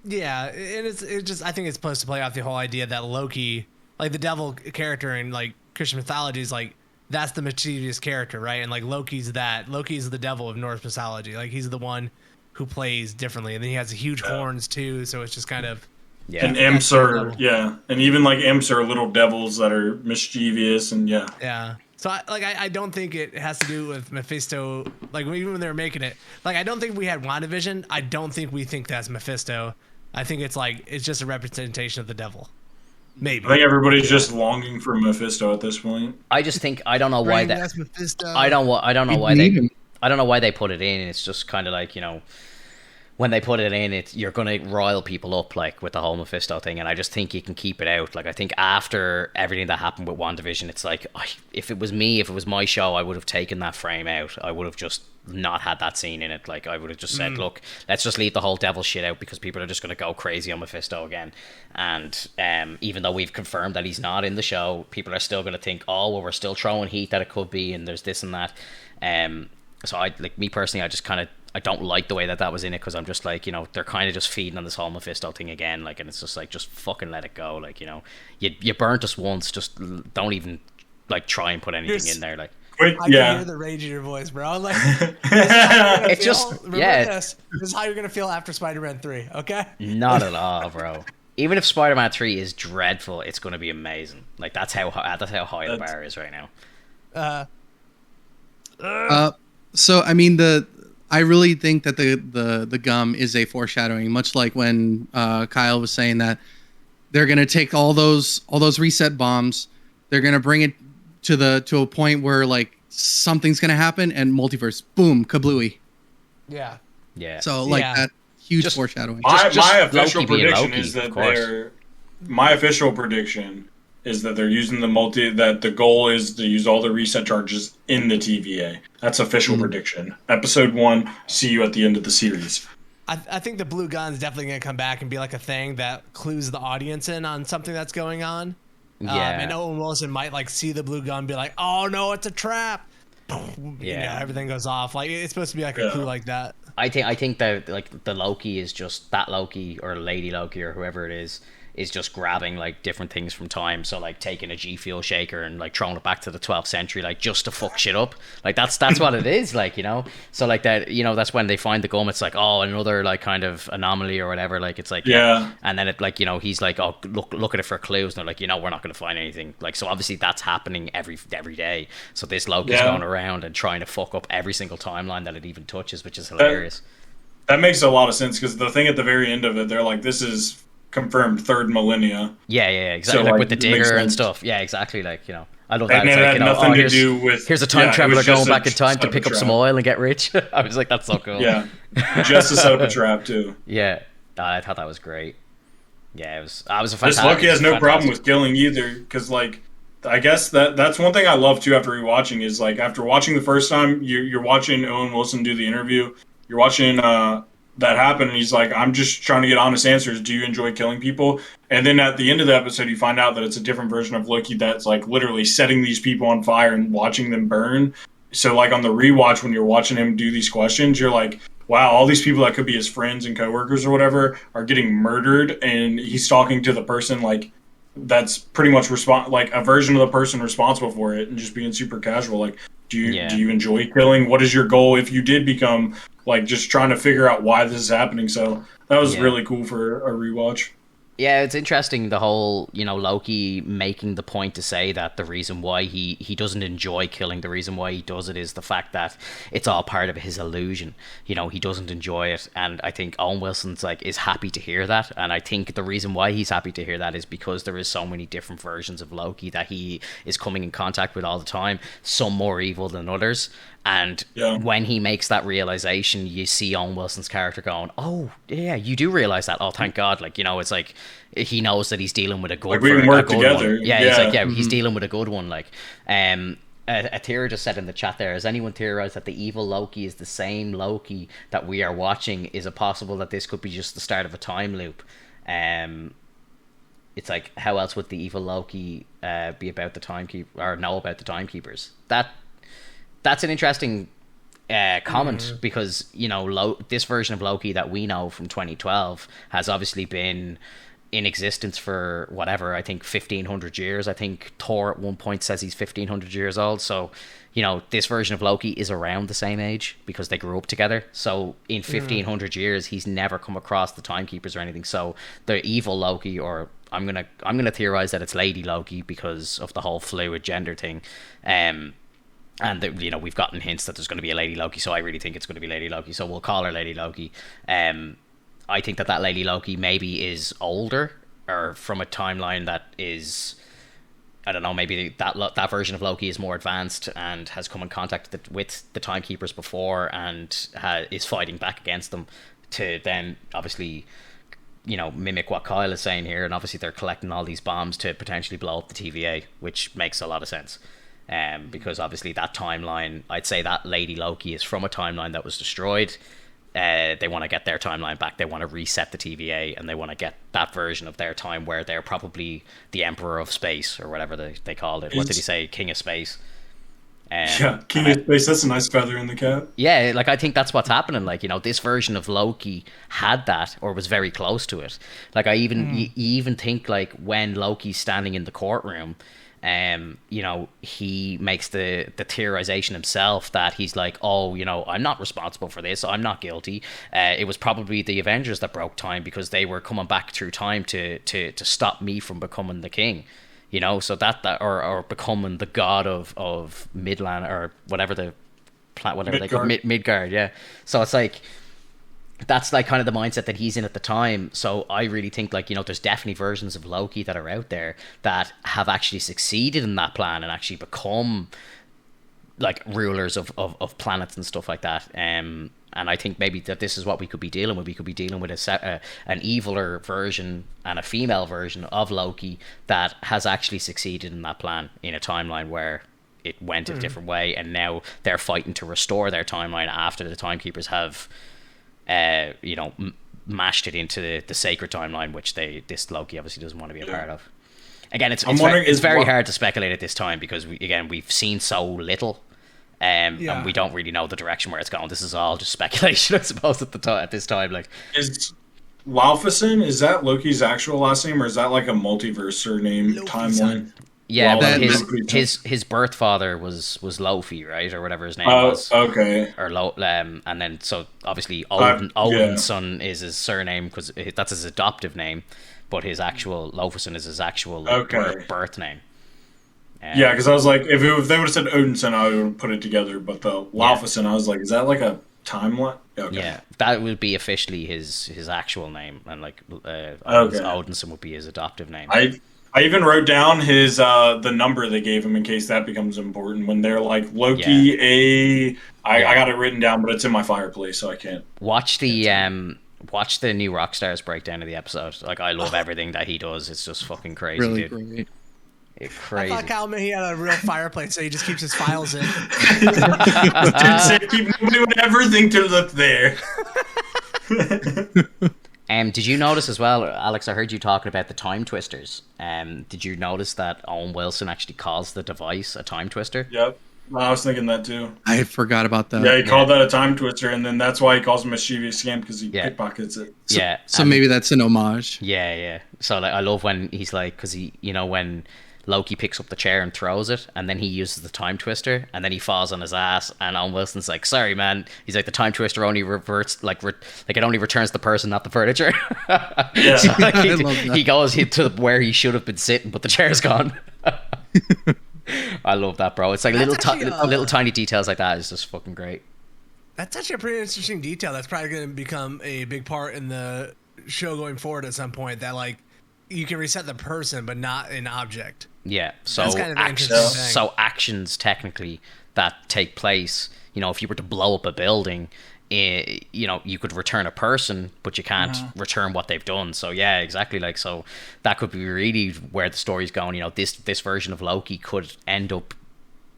S2: yeah, and it's just I think it's supposed to play off the whole idea that Loki, like the devil character in like Christian mythology, is like that's the mischievous character, right? And like Loki's the devil of Norse mythology. Like he's the one who plays differently, and then he has huge horns too. So it's just kind of
S3: And imps are and even like imps are little devils that are mischievous and
S2: yeah. So I don't think it has to do with Mephisto. Like even when they were making it, like I don't think we had WandaVision. I don't think we think that's Mephisto. I think it's just a representation of the devil. Maybe.
S3: I think everybody's just longing for Mephisto at this point.
S1: I just think I don't know why that.
S2: That's Mephisto.
S1: I don't know why they put it in. It's just kind of like when they put it in, you're gonna rile people up like with the whole Mephisto thing, and I just think you can keep it out. Like I think after everything that happened with WandaVision, it's like if it was my show, I would have taken that frame out. I would have just not had that scene in it. Like I would have just said, look, let's just leave the whole devil shit out because people are just gonna go crazy on Mephisto again. And even though we've confirmed that he's not in the show, people are still gonna think, oh well, we're still throwing heat that it could be, and there's this and that. So me personally, I don't like the way that was in it because I'm just like, they're kind of just feeding on this whole Mephisto thing again, like, and it's just like, just fucking let it go, like, you burnt us once, just don't even like try and put anything in there, like.
S2: I can hear the rage in your voice, bro. Like,
S1: it's just
S2: this is how you're gonna feel after Spider-Man 3, okay?
S1: Not at all, bro. Even if Spider-Man 3 is dreadful, it's gonna be amazing. Like that's how high the bar is right now.
S4: So I mean I really think that the gum is a foreshadowing, much like when Kyle was saying that they're gonna take all those reset bombs, they're gonna bring it to a point where like something's gonna happen and multiverse, boom, kablooey.
S2: Yeah.
S4: So that huge foreshadowing.
S3: My official prediction is that they're using the goal is to use all the reset charges in the TVA. That's official prediction. Episode 1, see you at the end of the series.
S2: I think the blue gun's definitely going to come back and be like a thing that clues the audience in on something that's going on. And Owen Wilson might like see the blue gun and be like, oh no, it's a trap. Everything goes off. Like it's supposed to be like a clue like that.
S1: I think that like the Loki is just that Loki or Lady Loki or whoever it is just grabbing like different things from time. So like taking a G Fuel shaker and like throwing it back to the 12th century, like just to fuck shit up. Like that's what it is, like, So like that, that's when they find the gum. It's like, oh, another like kind of anomaly or whatever. Like it's like and then it like he's like, oh, look at it for clues. And they're like, we're not going to find anything. Like so obviously that's happening every day. So this Loki's going around and trying to fuck up every single timeline that it even touches, which is hilarious.
S3: That makes a lot of sense because the thing at the very end of it, they're like, this is confirmed third millennia.
S1: Yeah, exactly. So, like with the digger and stuff. Yeah, exactly. Like, I love that.
S3: And it had nothing to do with.
S1: Here's a time traveler going back in time to pick up some oil and get rich. I was like, that's so cool.
S3: Yeah, just to set up a trap too.
S1: Yeah, I thought that was great. Yeah, it was a fantastic.
S3: This Loki has no problem with killing either, because like, I guess that's one thing I love too after rewatching is like after watching the first time, you're watching Owen Wilson do the interview, you're watching that happened, and he's like, I'm just trying to get honest answers. Do you enjoy killing people? And then at the end of the episode, you find out that it's a different version of Loki that's like literally setting these people on fire and watching them burn. So like on the rewatch, when you're watching him do these questions, you're like, wow, all these people that could be his friends and coworkers or whatever are getting murdered, and he's talking to the person like that's pretty much like a version of the person responsible for it, and just being super casual. Like, do you enjoy killing? What is your goal if you did become like just trying to figure out why this is happening? So that was really cool for a rewatch.
S1: Yeah, it's interesting the whole, Loki making the point to say that the reason why he doesn't enjoy killing, the reason why he does it is the fact that it's all part of his illusion. He doesn't enjoy it, and I think Owen Wilson's like is happy to hear that, and I think the reason why he's happy to hear that is because there is so many different versions of Loki that he is coming in contact with all the time, some more evil than others. And
S3: Yeah.
S1: when he makes that realization, you see Owen Wilson's character going, "Oh, yeah, you do realize that. Oh, thank God!" Like, it's like he knows that he's dealing with a good,
S3: Like, we can work
S1: a good
S3: together.
S1: one. Yeah, he's like,
S3: Yeah.
S1: he's dealing with a good one. Like, a theory just said in the chat there: has anyone theorized that the evil Loki is the same Loki that we are watching? Is it possible that this could be just the start of a time loop? It's like, how else would the evil Loki be about the timekeeper or know about the timekeepers? That's an interesting comment because this version of Loki that we know from 2012 has obviously been in existence for whatever, I think 1500 years. I think Thor at one point says he's 1500 years old. So this version of Loki is around the same age because they grew up together. So in 1500 years he's never come across the timekeepers or anything. So the evil Loki, or I'm gonna theorize that it's Lady Loki because of the whole fluid gender thing. And that, we've gotten hints that there's going to be a Lady Loki, so I really think it's going to be Lady Loki. So we'll call her Lady Loki. I think that Lady Loki maybe is older, or from a timeline that is, I don't know, maybe that version of Loki is more advanced and has come in contact with the Timekeepers before and is fighting back against them to then obviously, mimic what Kyle is saying here. And obviously they're collecting all these bombs to potentially blow up the TVA, which makes a lot of sense. Because obviously that timeline, I'd say that Lady Loki is from a timeline that was destroyed. They want to get their timeline back. They want to reset the TVA, and they want to get that version of their time where they're probably the Emperor of Space, or whatever they called it. What did he say? King of Space.
S3: Yeah, King of Space. That's a nice feather in the cap.
S1: Yeah, like I think that's what's happening. Like, this version of Loki had that, or was very close to it. Like, I even think like when Loki's standing in the courtroom, he makes the theorization himself that he's like, oh, I'm not responsible for this. I'm not guilty. It was probably the Avengers that broke time because they were coming back through time to stop me from becoming the king. So that or becoming the god of Midland, or whatever they call Midgard. Yeah. So it's like, that's like kind of the mindset that he's in at the time. So I really think like, there's definitely versions of Loki that are out there that have actually succeeded in that plan and actually become like rulers of planets and stuff like that. And I think maybe that this is what we could be dealing with. We could be dealing with an eviler version and a female version of Loki that has actually succeeded in that plan in a timeline where it went a different way, and now they're fighting to restore their timeline after the Timekeepers have mashed it into the sacred timeline, which this Loki obviously doesn't want to be a part of. Again, it's very hard to speculate at this time because we've seen so little, and we don't really know the direction where it's going. This is all just speculation, I suppose, at this time. Like,
S3: is Laufeyson, is that Loki's actual last name, or is that like a multiverse surname timeline?
S1: Yeah, but his birth father was Lofi, right, or whatever his name was.
S3: Okay.
S1: Or and then so obviously Odin's son is his surname because that's his adoptive name, but his actual Laufeyson is his actual birth name.
S3: Yeah, because I was like, if they would have said Odinson, I would have put it together. But the Laufeyson, I was like, is that like a timeline? Okay.
S1: Yeah, that would be officially his actual name, and like Odinson would be his adoptive name.
S3: I even wrote down his the number they gave him in case that becomes important when they're like Loki I got it written down, but it's in my fireplace, so I can't.
S1: Watch the new Rockstars breakdown of the episode. Like, I love everything that he does. It's just fucking crazy,
S4: really
S1: dude.
S4: Great.
S1: It's crazy.
S2: I thought Calvin, he had a real fireplace, so he just keeps his files in.
S3: Dude said nobody would ever think to look there.
S1: Did you notice as well, Alex? I heard you talking about the time twisters. Did you notice that Owen Wilson actually calls the device a time twister?
S3: Yep, I was thinking that too.
S4: I forgot about that.
S3: Yeah, he called that a time twister, and then that's why he calls him mischievous scam, because he pickpockets it.
S1: Yeah.
S4: So maybe that's an homage.
S1: Yeah. So like, I love when he's like, because he, when Loki picks up the chair and throws it, and then he uses the time twister, and then he falls on his ass, and Owen Wilson's like, sorry man, he's like, the time twister only reverts, like it only returns the person, not the furniture.
S3: Yeah.
S1: So, like,
S4: I love that.
S1: he goes to where he should have been sitting, but the chair's gone. I love that, bro. It's like
S2: That's actually,
S1: little tiny details like that is just fucking great.
S2: That's actually a pretty interesting detail. That's probably going to become a big part in the show going forward at some point. That like you can reset the person, but not an object.
S1: Yeah, so
S2: That's kind of an interesting thing.
S1: so actions technically that take place, you know, if you were to blow up a building, you know, you could return a person, but you can't return what they've done. So yeah, exactly. Like, so that could be really where the story's going. You know, this version of Loki could end up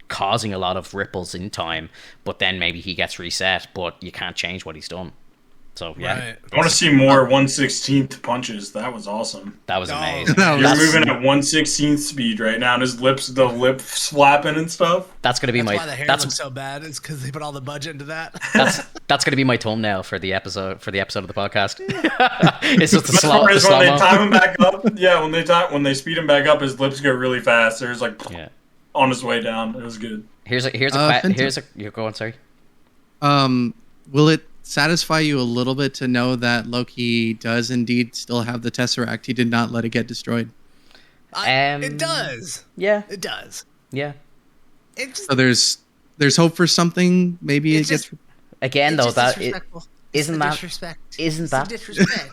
S1: causing a lot of ripples in time, but then maybe he gets reset, but you can't change what he's done. So yeah,
S2: Right.
S3: I want to see more 1/16th punches. That was awesome.
S1: that was
S2: Oh.
S1: amazing.
S4: No,
S3: You're
S4: that's-
S3: moving at 1/16th speed right now, and his lips, the lips flapping and stuff.
S1: That's gonna be
S2: That's
S1: my
S2: why the hair looks so bad. It's because they put all the budget into that.
S1: that's gonna be my thumbnail for the episode of the podcast. It's just the
S3: Best
S1: slow,
S3: part
S1: the
S3: is when they
S1: slow-mo.
S3: time him back up. Yeah, when they speed him back up, his lips go really fast. There's like
S1: Yeah.
S3: on his way down. It was good.
S1: Here's a
S4: Finto.
S1: you're going, sorry.
S4: Will it satisfy you a little bit to know that Loki does indeed still have the Tesseract? He did not let it get destroyed.
S2: It does.
S1: Yeah,
S2: It does.
S1: yeah.
S2: It just,
S4: So there's hope for something. Maybe
S2: It's
S4: it gets.
S2: just-
S1: Again,
S2: it's
S1: though,
S2: just
S1: that
S2: disrespectful.
S1: isn't
S2: It's the
S1: that-
S2: disrespect.
S1: isn't
S2: It's the
S1: that-
S2: disrespect?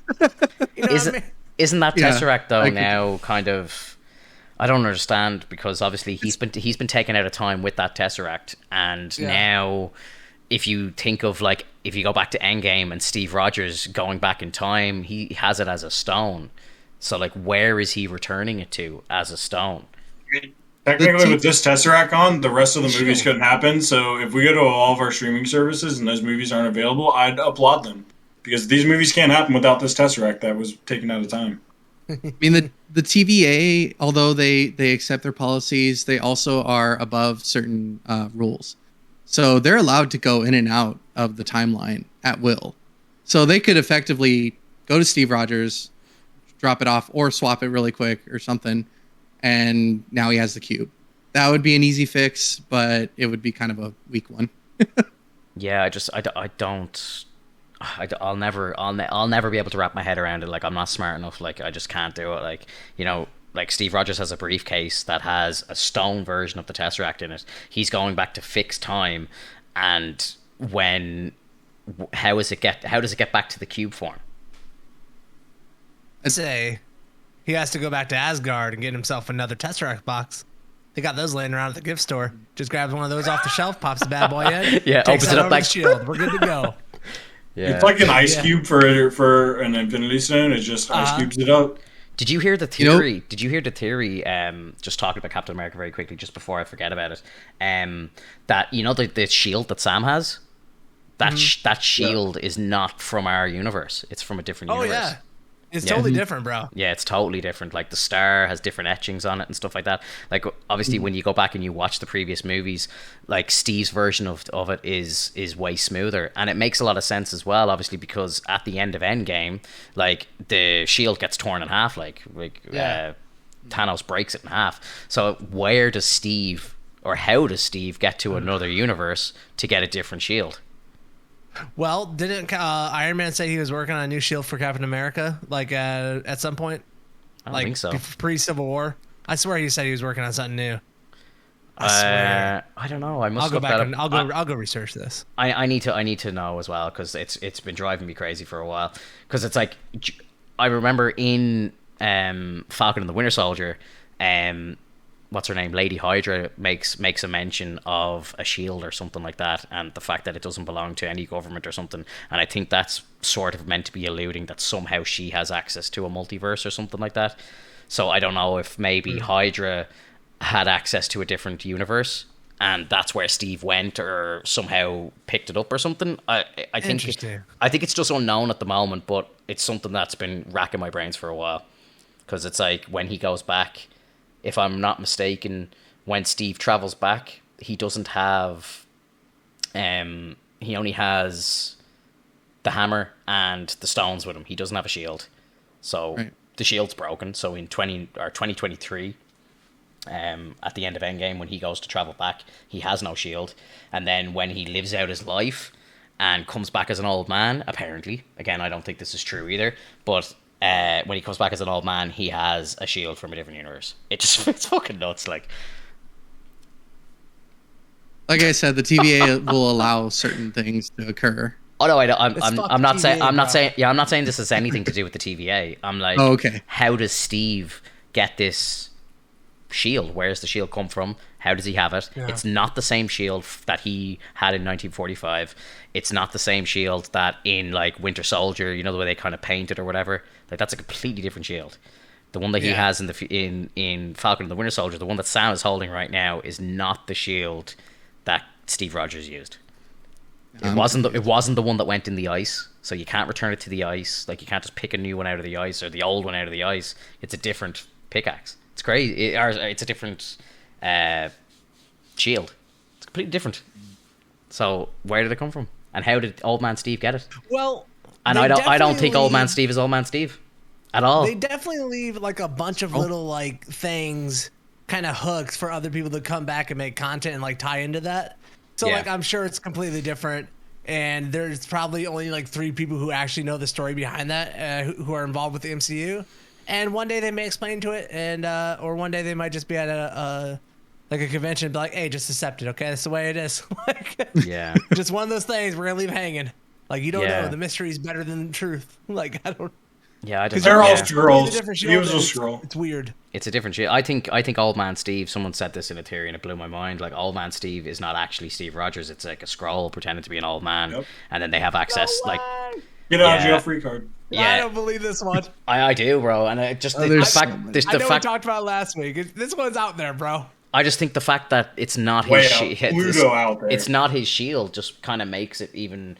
S2: You know what I mean?
S1: isn't that
S4: Yeah,
S1: Tesseract though
S4: I could-
S1: now kind of? I don't understand, because obviously he's been taken out of time with that Tesseract, and
S2: Yeah.
S1: now if you think of, like, if you go back to Endgame and Steve Rogers going back in time, he has it as a stone. So like, where is he returning it to as a stone?
S3: Technically, with this Tesseract on, the rest of the movies
S2: Shield.
S3: couldn't happen. So if we go to all of our streaming services and those movies aren't available, I'd applaud them, because these movies can't happen without this Tesseract that was taken out of time.
S4: I mean, the TVA, although they accept their policies, they also are above certain rules. So they're allowed to go in and out of the timeline at will. So they could effectively go to Steve Rogers, drop it off, or swap it really quick or something, and now he has the cube. That would be an easy fix, but it would be kind of a weak one.
S1: Yeah, I'll never be able to wrap my head around it. Like, I'm not smart enough. Like, I just can't do it. Like, you know, like Steve Rogers has a briefcase that has a stone version of the Tesseract in it. He's going back to fix time, and how does it get back to the cube form?
S2: I'd say he has to go back to Asgard and get himself another Tesseract box. They got those laying around at the gift store. Just grabs one of those off the shelf, pops the bad boy in.
S1: Yeah,
S2: takes
S1: opens
S2: that
S1: it up
S2: over
S1: like-
S2: the shield. We're good to go.
S1: Yeah.
S3: It's like an ice
S2: Yeah.
S3: cube for an Infinity Stone. It just ice cubes it up.
S1: Did you hear the
S4: You know-
S1: theory? Did you hear the theory? Just talking about Captain America very quickly, just before I forget about it. That, you know, the shield that Sam has. That that shield is not from our universe. It's from a different
S2: Oh
S1: universe.
S2: yeah, it's
S1: Yeah.
S2: totally different, bro.
S1: Yeah, it's totally different. Like, the star has different etchings on it and stuff like that. Like, obviously, when you go back and you watch the previous movies, like, Steve's version of it is way smoother, and it makes a lot of sense as well. Obviously, because at the end of Endgame, like, the shield gets torn in half.
S2: Yeah.
S1: Thanos breaks it in half. So how does Steve get to another universe to get a different shield?
S2: Well, didn't Iron Man say he was working on a new shield for Captain America, like at some point,
S1: I don't
S2: like
S1: think so.
S2: pre-Civil War? I swear he said he was working on something new. I swear.
S1: I don't know. I must
S2: I'll go
S1: look
S2: back
S1: that
S2: and
S1: up.
S2: I'll go research this.
S1: I need to know as well, because it's been driving me crazy for a while. Because it's like, I remember in Falcon and the Winter Soldier, what's her name, Lady Hydra makes a mention of a shield or something like that, and the fact that it doesn't belong to any government or something. And I think that's sort of meant to be alluding that somehow she has access to a multiverse or something like that. So I don't know if maybe Hydra had access to a different universe, and that's where Steve went, or somehow picked it up or something. I think
S2: Interesting.
S1: I think it's just unknown at the moment, but it's something that's been racking my brains for a while. Because it's like, when he goes back, if I'm not mistaken, when Steve travels back, he doesn't have he only has the hammer and the stones with him. He doesn't have a shield. So
S4: Right.
S1: the shield's broken. So in 2023, at the end of Endgame when he goes to travel back. He has no shield. And then when he lives out his life and comes back as an old man, apparently, again, I don't think this is true either, but when he comes back as an old man, he has a shield from a different universe. It's fucking nuts. Like
S4: I said, the TVA will allow certain things to occur.
S1: Oh no, I don't, I'm not saying
S2: TVA,
S1: I'm not
S2: bro.
S1: saying yeah I'm not saying this has anything to do with the TVA. I'm like,
S4: Oh, okay.
S1: How does Steve get this shield? Where does the shield come from? How does he have it?
S2: Yeah.
S1: It's not the same shield that he had in 1945. It's not the same shield that in like Winter Soldier, you know, the way they kind of paint it or whatever. Like that's a completely different shield. The one that he has in in Falcon and the Winter Soldier, the one that Sam is holding right now, is not the shield that Steve Rogers used. It wasn't the one that went in the ice, so you can't return it to the ice. Like you can't just pick a new one out of the ice or the old one out of the ice. It's a different pickaxe. It's crazy. It's a different shield. It's completely different. So where did it come from? And how did Old Man Steve get it?
S2: Well,
S1: And I don't think Old Man Steve is Old Man Steve at all.
S2: They definitely leave like a bunch of little like things, kind of hooks for other people to come back and make content and like tie into that. So
S1: Yeah.
S2: like I'm sure it's completely different, and there's probably only like 3 people who actually know the story behind that, who are involved with the MCU. And one day they may explain to it, and or one day they might just be at a convention and be like, "Hey, just accept it, okay? That's the way it is." Like,
S1: Yeah.
S2: just one of those things we're gonna leave hanging. Like you don't
S1: Yeah.
S2: know, the mystery is better than the truth. Like I don't.
S1: Yeah, I don't
S2: Because
S1: know.
S3: They're all
S1: Yeah.
S3: Skrulls. He was a Skrull.
S2: It's weird.
S1: It's a different shit. I think Old Man Steve. Someone said this in a theory and it blew my mind. Like Old Man Steve is not actually Steve Rogers. It's like a Skrull pretending to be an old man,
S3: Yep.
S1: and then they have access. Like
S3: Get out of
S1: Yeah.
S3: jail free card.
S2: I
S1: yeah,
S2: don't believe this one.
S1: I do, bro. And I just the
S4: there's
S1: fact,
S4: so many.
S1: this,
S2: I
S1: the
S2: know
S1: fact.
S2: we talked about it last week. This one's out there, bro.
S1: I just think the fact that it's not
S3: Way
S1: his
S3: out. Pluto out there.
S1: it's not his shield, just kind of makes it even.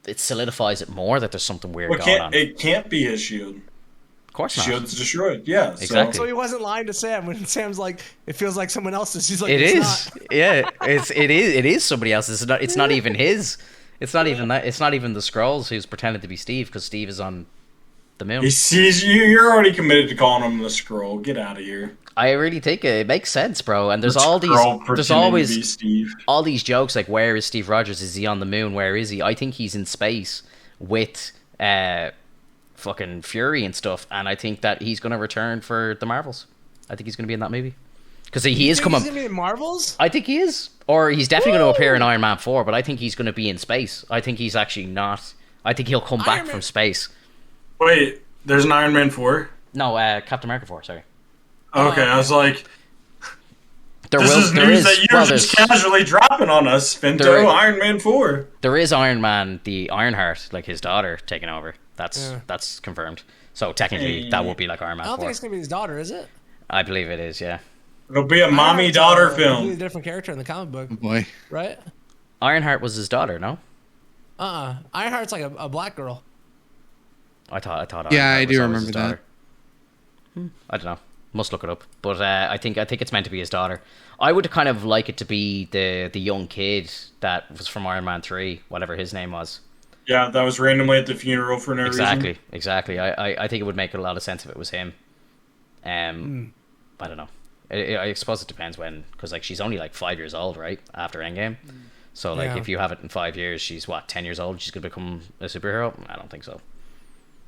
S1: It solidifies it more that there's something weird
S3: Well,
S1: going on.
S3: it can't be his shield.
S1: Of course not.
S3: Shield's destroyed. Yeah.
S1: Exactly.
S2: So he wasn't lying to Sam when Sam's like, it feels like someone else's. He's like,
S1: It
S2: it's
S1: is.
S2: not.
S1: Yeah, it is somebody else's. It's not even his. It's not even that. It's not even the Skrulls who's pretending to be Steve because Steve is on the moon.
S3: He sees you. You're already committed to calling him the Skrull. Get out of here.
S1: I really think it makes sense, bro. And there's
S3: The
S1: all these.
S3: Skrull
S1: There's
S3: pretending to be
S1: always
S3: Steve.
S1: all these jokes like, where is Steve Rogers? Is he on the moon? Where is he? I think he's in space with fucking Fury and stuff, and I think that he's gonna return for the Marvels. I think he's gonna be in that movie because he is
S2: Think
S1: coming.
S2: He's gonna be in Marvels.
S1: I think he is, or he's definitely going to appear in Iron Man 4. But I think he's going to be in space. I think he's actually not. I think he'll come back
S2: Iron Man-
S1: from space.
S3: Wait, there's an Iron Man 4?
S1: No, Captain America 4. Sorry.
S3: Okay, I was like,
S1: There
S3: this is news that you're
S1: well,
S3: just
S1: there's-
S3: casually dropping on us, Finto.
S1: There is-
S3: Iron Man 4.
S1: there is Iron Man, the Ironheart, like his daughter taking over.
S2: Yeah.
S1: That's confirmed. So technically, that would be like Iron
S2: I
S1: Man
S2: don't
S1: 4.
S2: think it's gonna be his daughter, is it?
S1: I believe it is. Yeah.
S3: It'll be a mommy-daughter
S2: Ironheart's a completely
S3: film.
S2: different character in the comic book,
S4: Oh boy.
S2: right?
S1: Ironheart was his daughter. No,
S2: Ironheart's like a black girl.
S1: I thought.
S4: Yeah,
S1: Ironheart
S4: I
S1: was
S4: do
S1: always his
S4: remember
S1: daughter. I don't know. Must look it up. But I think it's meant to be his daughter. I would kind of like it to be the young kid that was from Iron Man 3, whatever his name was.
S3: Yeah, that was randomly at the funeral for no reason.
S1: Exactly. I think it would make a lot of sense if it was him. I don't know. I suppose it depends when, because like she's only like 5 years old, right? After Endgame. So like
S2: Yeah.
S1: if you have it in 5 years, she's what, 10 years old? She's gonna become a superhero? I don't think so.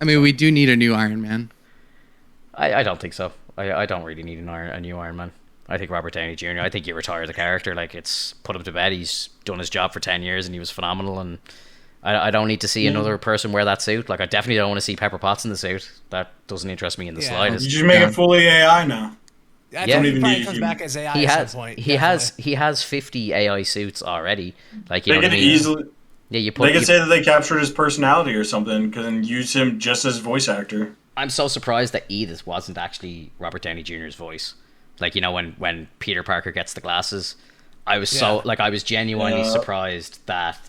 S4: I mean, we do need a new Iron Man.
S1: I don't think so. I don't really need a new Iron Man. I think Robert Downey Jr. I think you retire the character. Like it's put him to bed. He's done his job for 10 years and he was phenomenal. And I don't need to see another person wear that suit. Like I definitely don't want to see Pepper Potts in the suit. That doesn't interest me in the
S2: Yeah.
S1: slightest.
S3: You just make it fully AI now.
S2: I
S1: Yeah.
S2: think he
S3: Don't
S2: probably
S3: even
S2: comes
S3: need
S2: back as AI
S1: He
S2: at
S1: has
S2: some point.
S1: he has 50 AI suits already. Like you
S3: They
S1: know what
S3: could
S1: I mean?
S3: easily.
S1: Yeah, you
S3: They
S1: put.
S3: could say that they captured his personality or something, and use him just as voice actor.
S1: I'm so surprised that Edith wasn't actually Robert Downey Jr.'s voice. Like you know when Peter Parker gets the glasses, I was I was genuinely
S3: Yeah.
S1: surprised that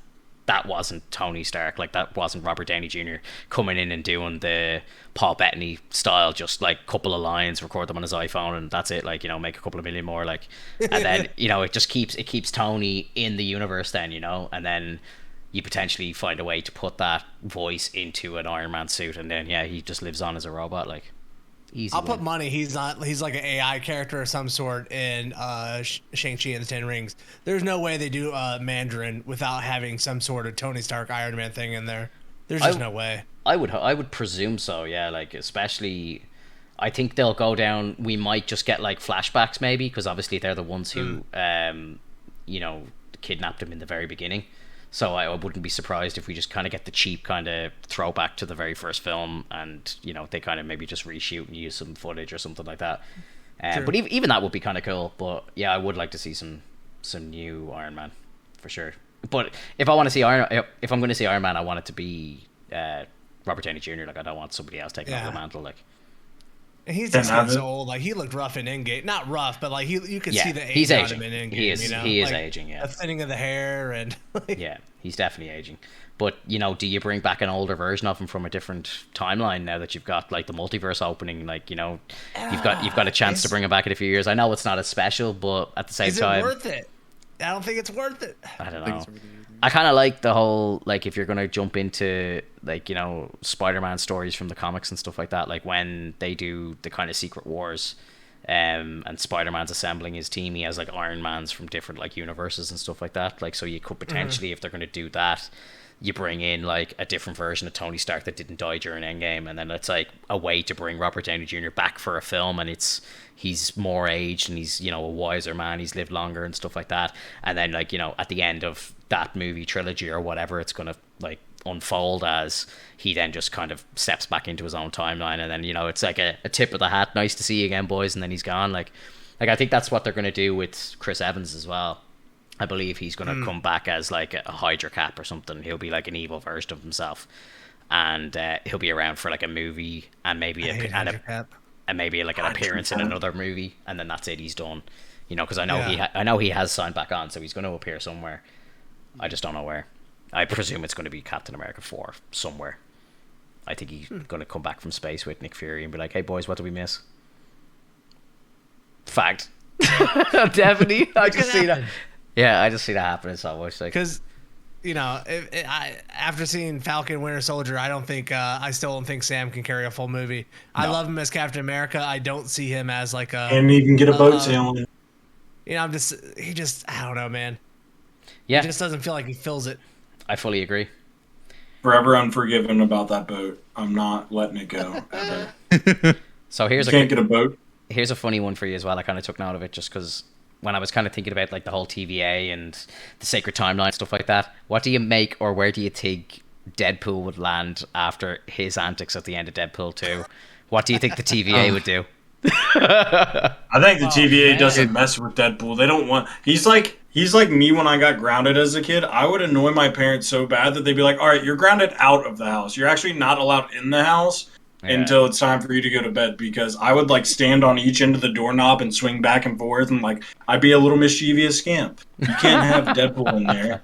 S1: wasn't Tony Stark. Like that wasn't Robert Downey Jr. coming in and doing the Paul Bettany style, just like couple of lines, record them on his iPhone, and that's it. Like you know, make a couple of million more. Like, and then you know it keeps Tony in the universe. Then you know, and then you potentially find a way to put that voice into an Iron Man suit, and then yeah, he just lives on as a robot. Like, Easy
S2: I'll put
S1: win.
S2: money he's not. He's like an AI character of some sort in Shang-Chi and the Ten Rings. There's no way they do Mandarin without having some sort of Tony Stark Iron Man thing in there. There's just
S1: I
S2: no way.
S1: I would presume so. Yeah, like especially. I think they'll go down. We might just get like flashbacks, maybe, because obviously they're the ones who, you know, kidnapped him in the very beginning. So I wouldn't be surprised if we just kind of get the cheap kind of throwback to the very first film, and you know they kind of maybe just reshoot and use some footage or something like that.
S2: Sure.
S1: But even that would be kind of cool. But yeah, I would like to see some new Iron Man for sure. But if I'm going to see Iron Man, I want it to be Robert Downey Jr. Like I don't want somebody else taking over the mantle. Like
S2: And he's just getting so old. Like he looked rough in Endgame. Not rough, but like you could see the age
S1: he's
S2: on
S1: aging.
S2: him in Endgame.
S1: He is.
S2: You know?
S1: He is
S2: like,
S1: aging. Yeah.
S2: the thinning of the hair and. Like,
S1: Yeah, he's definitely aging. But you know, do you bring back an older version of him from a different timeline now that you've got like the multiverse opening? Like you know, you've got a chance to bring him back in a few years. I know it's not as special, but at the same time,
S2: is it worth it? I don't think it's worth it.
S1: I don't know. I kind of like the whole like if you're gonna jump into like you know Spider-Man stories from the comics and stuff like that, like when they do the kind of Secret Wars, and Spider-Man's assembling his team, he has like Iron Mans from different like universes and stuff like that. Like so you could potentially if they're gonna do that, you bring in like a different version of Tony Stark that didn't die during Endgame, and then it's like a way to bring Robert Downey Jr. back for a film, and he's more aged and he's you know a wiser man, he's lived longer and stuff like that, and then like you know at the end of that movie trilogy or whatever it's gonna like unfold as, he then just kind of steps back into his own timeline, and then you know it's like a tip of the hat, nice to see you again boys, and then he's gone. Like I think that's what they're gonna do with Chris Evans as well. I believe he's going to come back as like a Hydra Cap or something. He'll be like an evil version of himself, and he'll be around for like a movie and maybe and maybe like an appearance in another movie, and then that's it. He's done. You know, because I know I know he has signed back on, so he's going to appear somewhere. I just don't know where. I presume it's going to be Captain America 4 somewhere. I think he's going to come back from space with Nick Fury and be like, "Hey boys, what did we miss?" Fact. Definitely. I just see that. Yeah, I just see that happening so much. Like,
S2: because, you know, after seeing Falcon Winter Soldier, I still don't think Sam can carry a full movie. No. I love him as Captain America. I don't see him as like a.
S3: Can't even get a boat sailing.
S2: You know, I don't know, man.
S1: Yeah,
S2: he just doesn't feel like he fills it.
S1: I fully agree.
S3: Forever unforgiven about that boat. I'm not letting it go ever.
S1: So
S3: can't get a boat.
S1: Here's a funny one for you as well. I kind of took note of it just because. When I was kind of thinking about like the whole TVA and the sacred timeline stuff like that, what do you make or where do you think Deadpool would land after his antics at the end of Deadpool 2? What do you think the TVA would do?
S3: I think the TVA doesn't mess with Deadpool. They don't want. He's like me when I got grounded as a kid. I would annoy my parents so bad that they'd be like, "All right, you're grounded out of the house. You're actually not allowed in the house." Until it's time for you to go to bed, because I would like stand on each end of the doorknob and swing back and forth, and like I'd be a little mischievous scamp. You can't have Deadpool in there.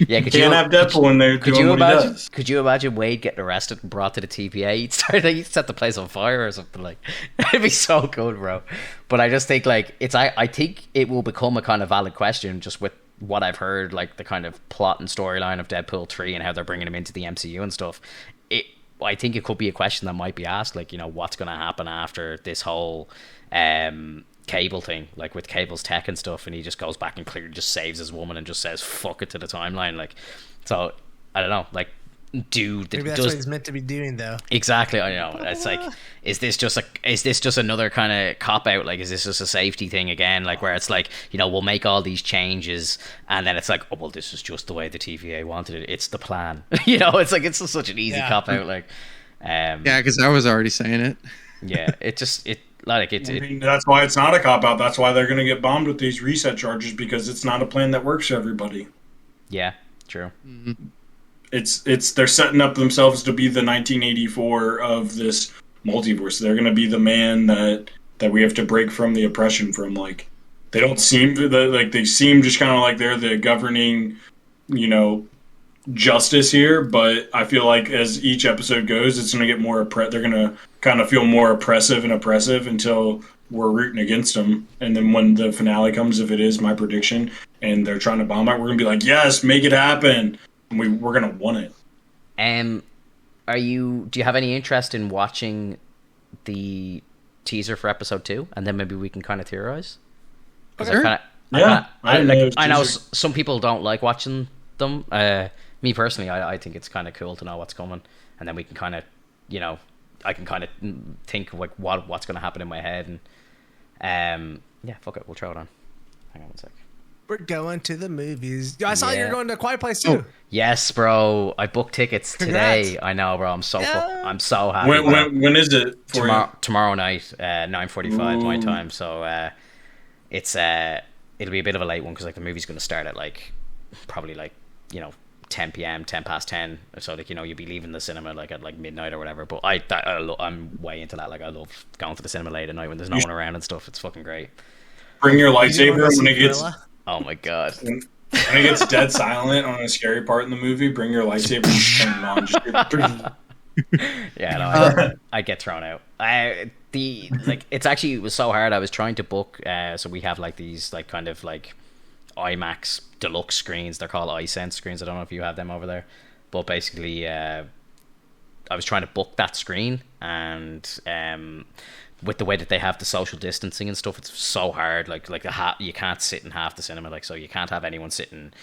S1: Yeah,
S3: you can't have Deadpool in there doing what he does.
S1: Could you imagine Wade getting arrested and brought to the TVA? He'd set the place on fire or something. Like it'd be so good, bro. But I just think like I think it will become a kind of valid question just with what I've heard, like the kind of plot and storyline of Deadpool 3 and how they're bringing him into the MCU and stuff. I think it could be a question that might be asked, like, you know, what's going to happen after this whole Cable thing, like with Cable's tech and stuff, and he just goes back and clearly just saves his woman and just says fuck it to the timeline. Like, so I don't know, like,
S2: maybe that's what he's meant to be doing, though.
S1: Exactly. I know. It's like, is this just another kind of cop out? Like, is this just a safety thing again? Like, where it's like, you know, we'll make all these changes, and then it's like, oh well, this is just the way the TVA wanted it. It's the plan. You know, it's like it's just such an easy cop out. Like,
S4: yeah, because I was already saying it.
S1: Yeah,
S3: that's why it's not a cop out. That's why they're going to get bombed with these reset charges, because it's not a plan that works for everybody.
S1: Yeah, true.
S4: Mm-hmm.
S3: They're setting up themselves to be the 1984 of this multiverse. They're going to be the man that we have to break from the oppression from. Like, they don't seem they seem just kind of like they're the governing, you know, justice here. But I feel like as each episode goes, it's going to get more they're going to kind of feel more oppressive until we're rooting against them. And then when the finale comes, if it is my prediction, and they're trying to bomb it, we're going to be like, yes, make it happen. We're gonna want it.
S1: Do you have any interest in watching the teaser for episode 2, and then maybe we can kind of theorize.
S4: Sure.
S1: I know some people don't like watching them. Me personally, I think it's kind of cool to know what's coming, and then we can kind of, I can kind of think like what's going to happen in my head, and yeah, fuck it, we'll throw it on. Hang on one sec.
S2: We're going to the movies. I saw you're going to Quiet Place too.
S4: Oh.
S1: Yes, bro. I booked tickets today. I know, bro. I'm so happy.
S3: When is it for
S1: tomorrow night, 9:45 my time. So it'll be a bit of a late one because like the movie's going to start at like probably like 10 p.m. 10 past 10. So like you'll be leaving the cinema like at like midnight or whatever. But I'm way into that. Like I love going to the cinema late at night when there's no one around and stuff. It's fucking great.
S3: Bring your lightsaber when it gets.
S1: Oh my god.
S3: When it gets dead silent on a scary part in the movie, bring your lightsaber and just turn it on.
S1: Yeah, no, I get thrown out. It was so hard. I was trying to book. So we have like these like kind of like IMAX deluxe screens. They're called iSense screens. I don't know if you have them over there, but basically, I was trying to book that screen, and with the way that they have the social distancing and stuff, it's so hard. Like you can't sit in half the cinema, like so you can't have anyone sitting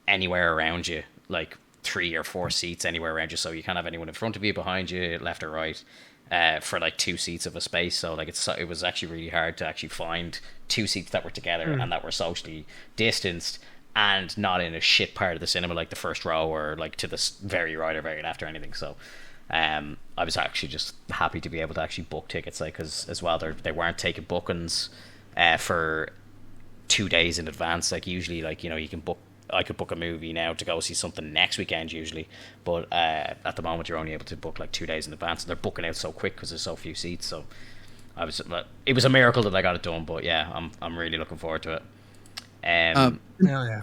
S1: anywhere around you, like 3 or 4 seats anywhere around you. So you can't have anyone in front of you, behind you, left or right, for like 2 seats of a space. So like it was actually really hard to actually find 2 seats that were together and that were socially distanced and not in a shit part of the cinema, like the first row or like to the very right or very left or anything. So I was actually just happy to be able to actually book tickets, like, because as well they weren't taking bookings for 2 days in advance. Like usually, like you can book. I could book a movie now to go see something next weekend usually, but at the moment you're only able to book like 2 days in advance, and they're booking out so quick because there's so few seats. So it was a miracle that I got it done. But yeah, I'm really looking forward to it.
S2: Hell yeah.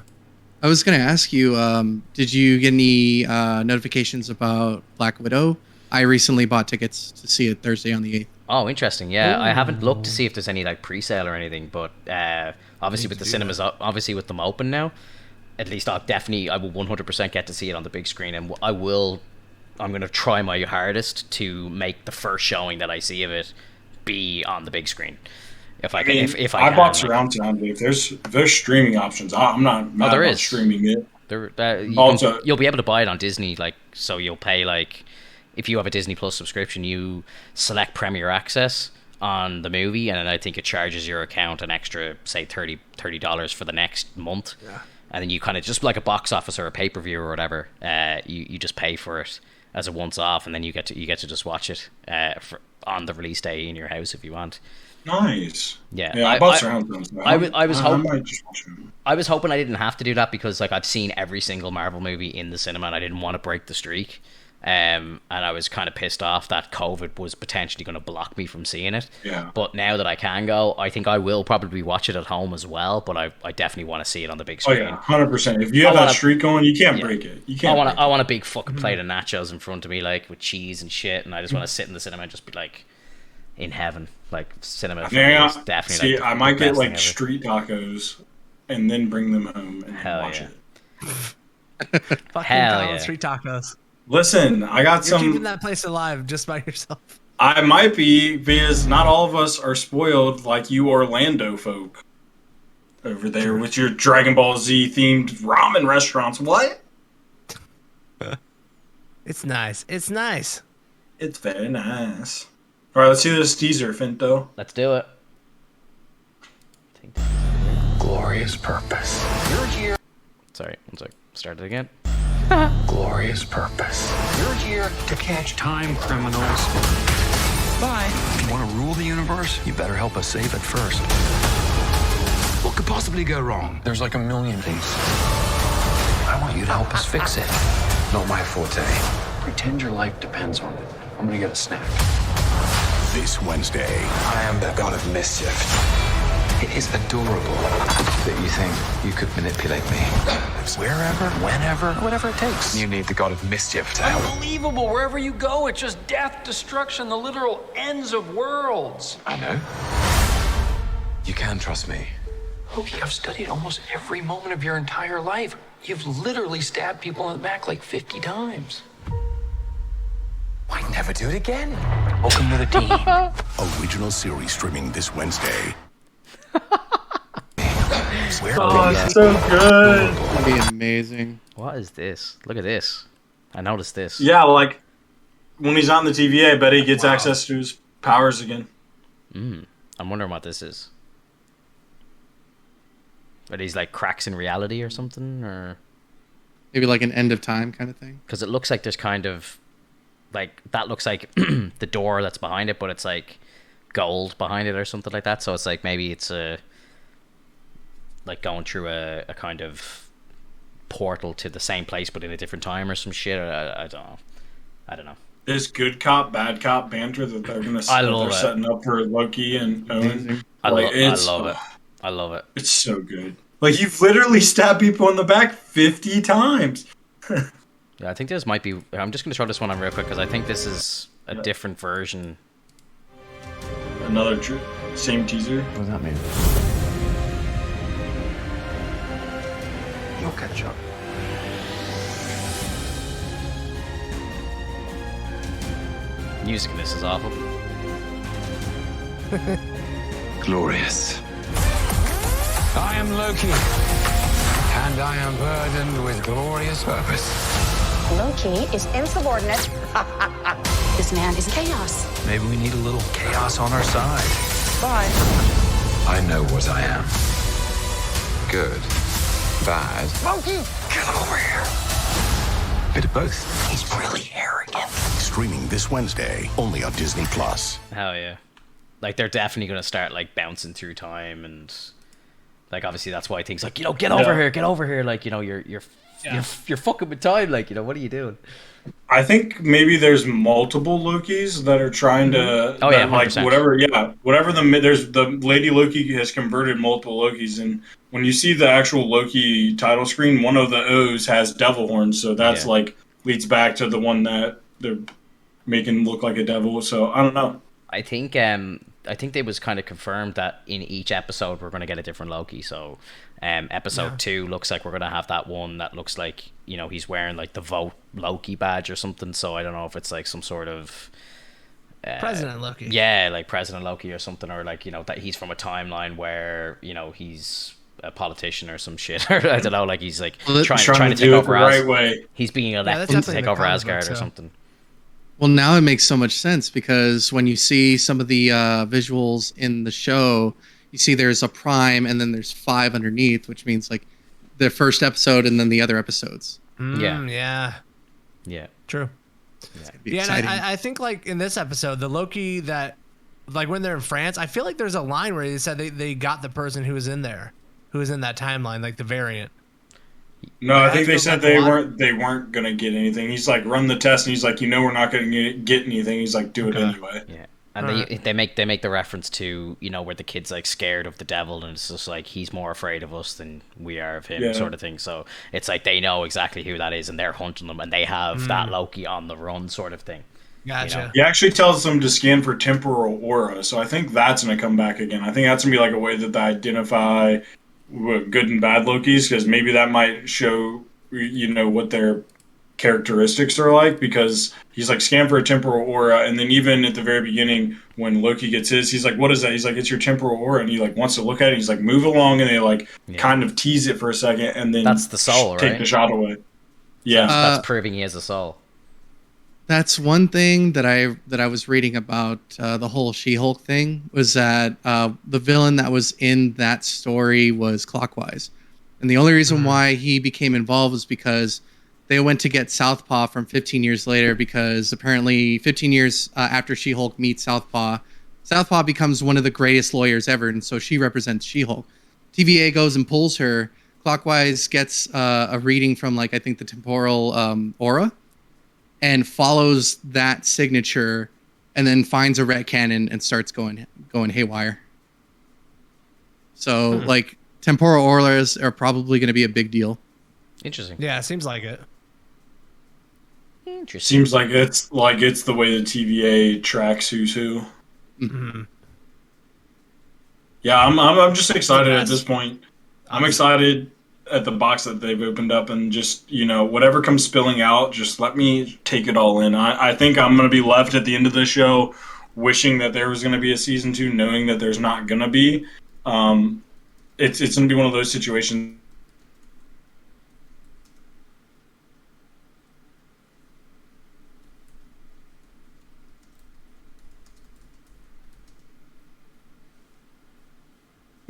S4: I was going to ask you, did you get any notifications about Black Widow? I recently bought tickets to see it Thursday on the 8th.
S1: Oh, interesting. Yeah, I haven't looked to see if there's any like pre-sale or anything, but obviously with the cinemas, obviously with them open now, at least I will 100% get to see it on the big screen, and I'm going to try my hardest to make the first showing that I see of it be on the big screen. If I can, if I can.
S3: bought surround sound, Dave. There's streaming options. I'm not mad about streaming it.
S1: You'll be able to buy it on Disney, like, so you'll pay, like, if you have a Disney Plus subscription, you select Premier Access on the movie, and I think it charges your account an extra, say, $30 for the next month.
S2: Yeah.
S1: And then you kind of, just like a box office or a pay-per-view or whatever, you just pay for it as a once-off, and then you get to just watch it on the release day in your house if you want.
S3: Nice.
S1: Yeah,
S3: I bought surround sound.
S1: I was hoping I didn't have to do that, because like I've seen every single Marvel movie in the cinema and I didn't want to break the streak. And I was kind of pissed off that COVID was potentially going to block me from seeing it.
S3: Yeah.
S1: But now that I can go, I think I will probably watch it at home as well. But I definitely want to see it on the big screen.
S3: Oh yeah, 100%. If you have that streak going, you can't break it. You can't.
S1: I want a big fucking plate of nachos in front of me, like with cheese and shit, and I just want to sit in the cinema and just be like in heaven. Like cinema for me is definitely.
S3: See, I might get like street tacos and then bring them home and watch it.
S2: Fucking street tacos.
S3: Listen, I got
S2: You're
S3: some.
S2: keeping that place alive just by yourself.
S3: I might be, because not all of us are spoiled like you Orlando folk over there with your Dragon Ball Z themed ramen restaurants. What?
S2: It's nice. It's nice.
S3: It's very nice. All right, let's see this teaser, Finto.
S1: Let's do it.
S5: Glorious purpose. You're here.
S1: Sorry, one sec. Start it again.
S5: Glorious purpose. You're here to catch time criminals. But if you want to rule the universe, you better help us save it first. What could possibly go wrong? There's like a million things. I want you to help us fix it. Not my forte. Pretend your life depends on it. I'm gonna get a snack.
S6: This Wednesday,
S5: I am the god of mischief. It is adorable that you think you could manipulate me. Wherever, whenever, whatever it takes.
S6: you need the god of mischief to help.
S7: Unbelievable. Wherever you go, it's just death, destruction, the literal ends of worlds.
S5: I know. You can trust me.
S7: Loki, I've studied almost every moment of your entire life. You've literally stabbed people in the back like 50 times.
S5: Why Never do it again. Welcome to the team.
S6: Original series streaming this Wednesday.
S3: Oh, it's so good.
S4: That'd be amazing.
S1: What is this? Look at this. I noticed this.
S3: Yeah, like when he's on the TVA, I bet he gets access to his powers again.
S1: I'm wondering what this is. Are these like cracks in reality or something, or
S4: Maybe like an end of time kind of thing.
S1: because it looks like there's kind of like that looks like the door that's behind it, but it's like gold behind it or something like that. So it's like maybe it's a like going through a kind of portal to the same place but in a different time or some shit. I don't know. I don't know.
S3: This good cop, bad cop banter that they're gonna
S1: I love
S3: they're
S1: it.
S3: setting up for Loki and Owen.
S4: Amazing.
S1: I
S3: Like,
S1: love it. I love it.
S3: It's so good. Like you've literally stabbed people in the back 50 times.
S1: Yeah, I think this might be. I'm just gonna throw this one on real quick because I think this is a different version.
S3: Another same teaser.
S5: What does that mean? You'll catch up.
S1: Music in this is awful.
S5: Glorious. I am Loki, and I am burdened with glorious purpose.
S8: Loki is insubordinate. This man is chaos.
S5: Maybe we need a little chaos on our side. Bye. I know what I am. Good. Bad. Loki, get over here. Bit of both. He's really arrogant.
S6: Streaming this Wednesday, only on Disney Plus.
S1: Hell yeah! Like they're definitely gonna start like bouncing through time and like obviously that's why things like get over here. Like you're fucking with time. Like what are you doing?
S3: I think maybe there's multiple Lokis that are trying to
S1: Oh, yeah,
S3: like
S1: 100%.
S3: whatever there's the Lady Loki has converted multiple Lokis, and when you see the actual Loki title screen, one of the O's has devil horns, so that's
S1: Yeah.
S3: like leads back to the one that they're making look like a devil. So I don't know.
S1: I think they was kind of confirmed that in each episode we're gonna get a different Loki. So episode 2 looks like we're gonna have that one that looks like he's wearing like the Vote Loki badge or something. So I don't know if it's like some sort of
S2: President Loki.
S1: yeah, like President Loki or something, or like that he's from a timeline where he's a politician or some shit. Or I don't know, like he's like
S4: Well,
S1: trying
S3: Trying
S1: to
S3: to
S1: take
S3: do it
S1: over
S3: the right way.
S1: He's being
S2: that's
S1: elected to
S2: definitely
S1: take
S2: the
S1: over
S2: comic
S1: Asgard
S2: book,
S1: or
S2: so.
S1: something.
S4: Well, now it makes so much sense because when you see some of the visuals in the show, you see there's a prime and then there's 5 underneath, which means like the first episode and then the other episodes.
S2: Yeah.
S1: Yeah.
S2: True.
S4: It'd be
S2: Yeah, and
S4: exciting.
S2: I think like in this episode, the Loki that like when they're in France, I feel like there's a line where they said they got the person who was in there, who was in that timeline, like the variant.
S3: No, I
S2: Yeah,
S3: think
S2: I
S3: they
S2: feel
S3: said
S2: like
S3: they
S2: a lot-
S3: weren't gonna get anything. He's like, run the test, and he's like, we're not gonna get anything. He's like, do it anyway.
S1: Yeah. And they make the reference to where the kid's like scared of the devil, and it's just like he's more afraid of us than we are of him,
S3: Yeah.
S1: sort of thing. So it's like they know exactly who that is, and they're hunting them, and they have that Loki on the run, sort of thing.
S2: Gotcha.
S3: He actually tells them to scan for temporal aura, so I think that's gonna come back again. I think that's gonna be like a way that they identify good and bad Lokis, because maybe that might show what their characteristics are like, because he's like scan for a temporal aura, and then even at the very beginning when Loki gets his, he's like, what is that? He's like, it's your temporal aura, and he like wants to look at it. He's like, move along, and they like kind of tease it for a second, and then
S1: That's the soul,
S3: take
S1: right?
S3: the shot away. Yeah.
S1: That's proving he has a soul.
S4: That's one thing that I was reading about the whole She-Hulk thing, was that the villain that was in that story was Clockwise, and the only reason why he became involved was because they went to get Southpaw from 15 years later, because apparently 15 years after She-Hulk meets Southpaw, Southpaw becomes one of the greatest lawyers ever, and so she represents She-Hulk. TVA goes and pulls her. Clockwise gets a reading from like I think the temporal aura, and follows that signature, and then finds a ret cannon and starts going haywire. So like temporal auras are probably going to be a big deal.
S1: Interesting.
S2: Yeah, it seems like it.
S1: Interesting.
S3: Seems like it's the way the TVA tracks who's who. Yeah, I'm just excited at this point. I'm excited. at the box that they've opened up, and just, whatever comes spilling out, just let me take it all in. I think I'm going to be left at the end of the show wishing that there was going to be a season 2, knowing that there's not going to be. It's going to be one of those situations.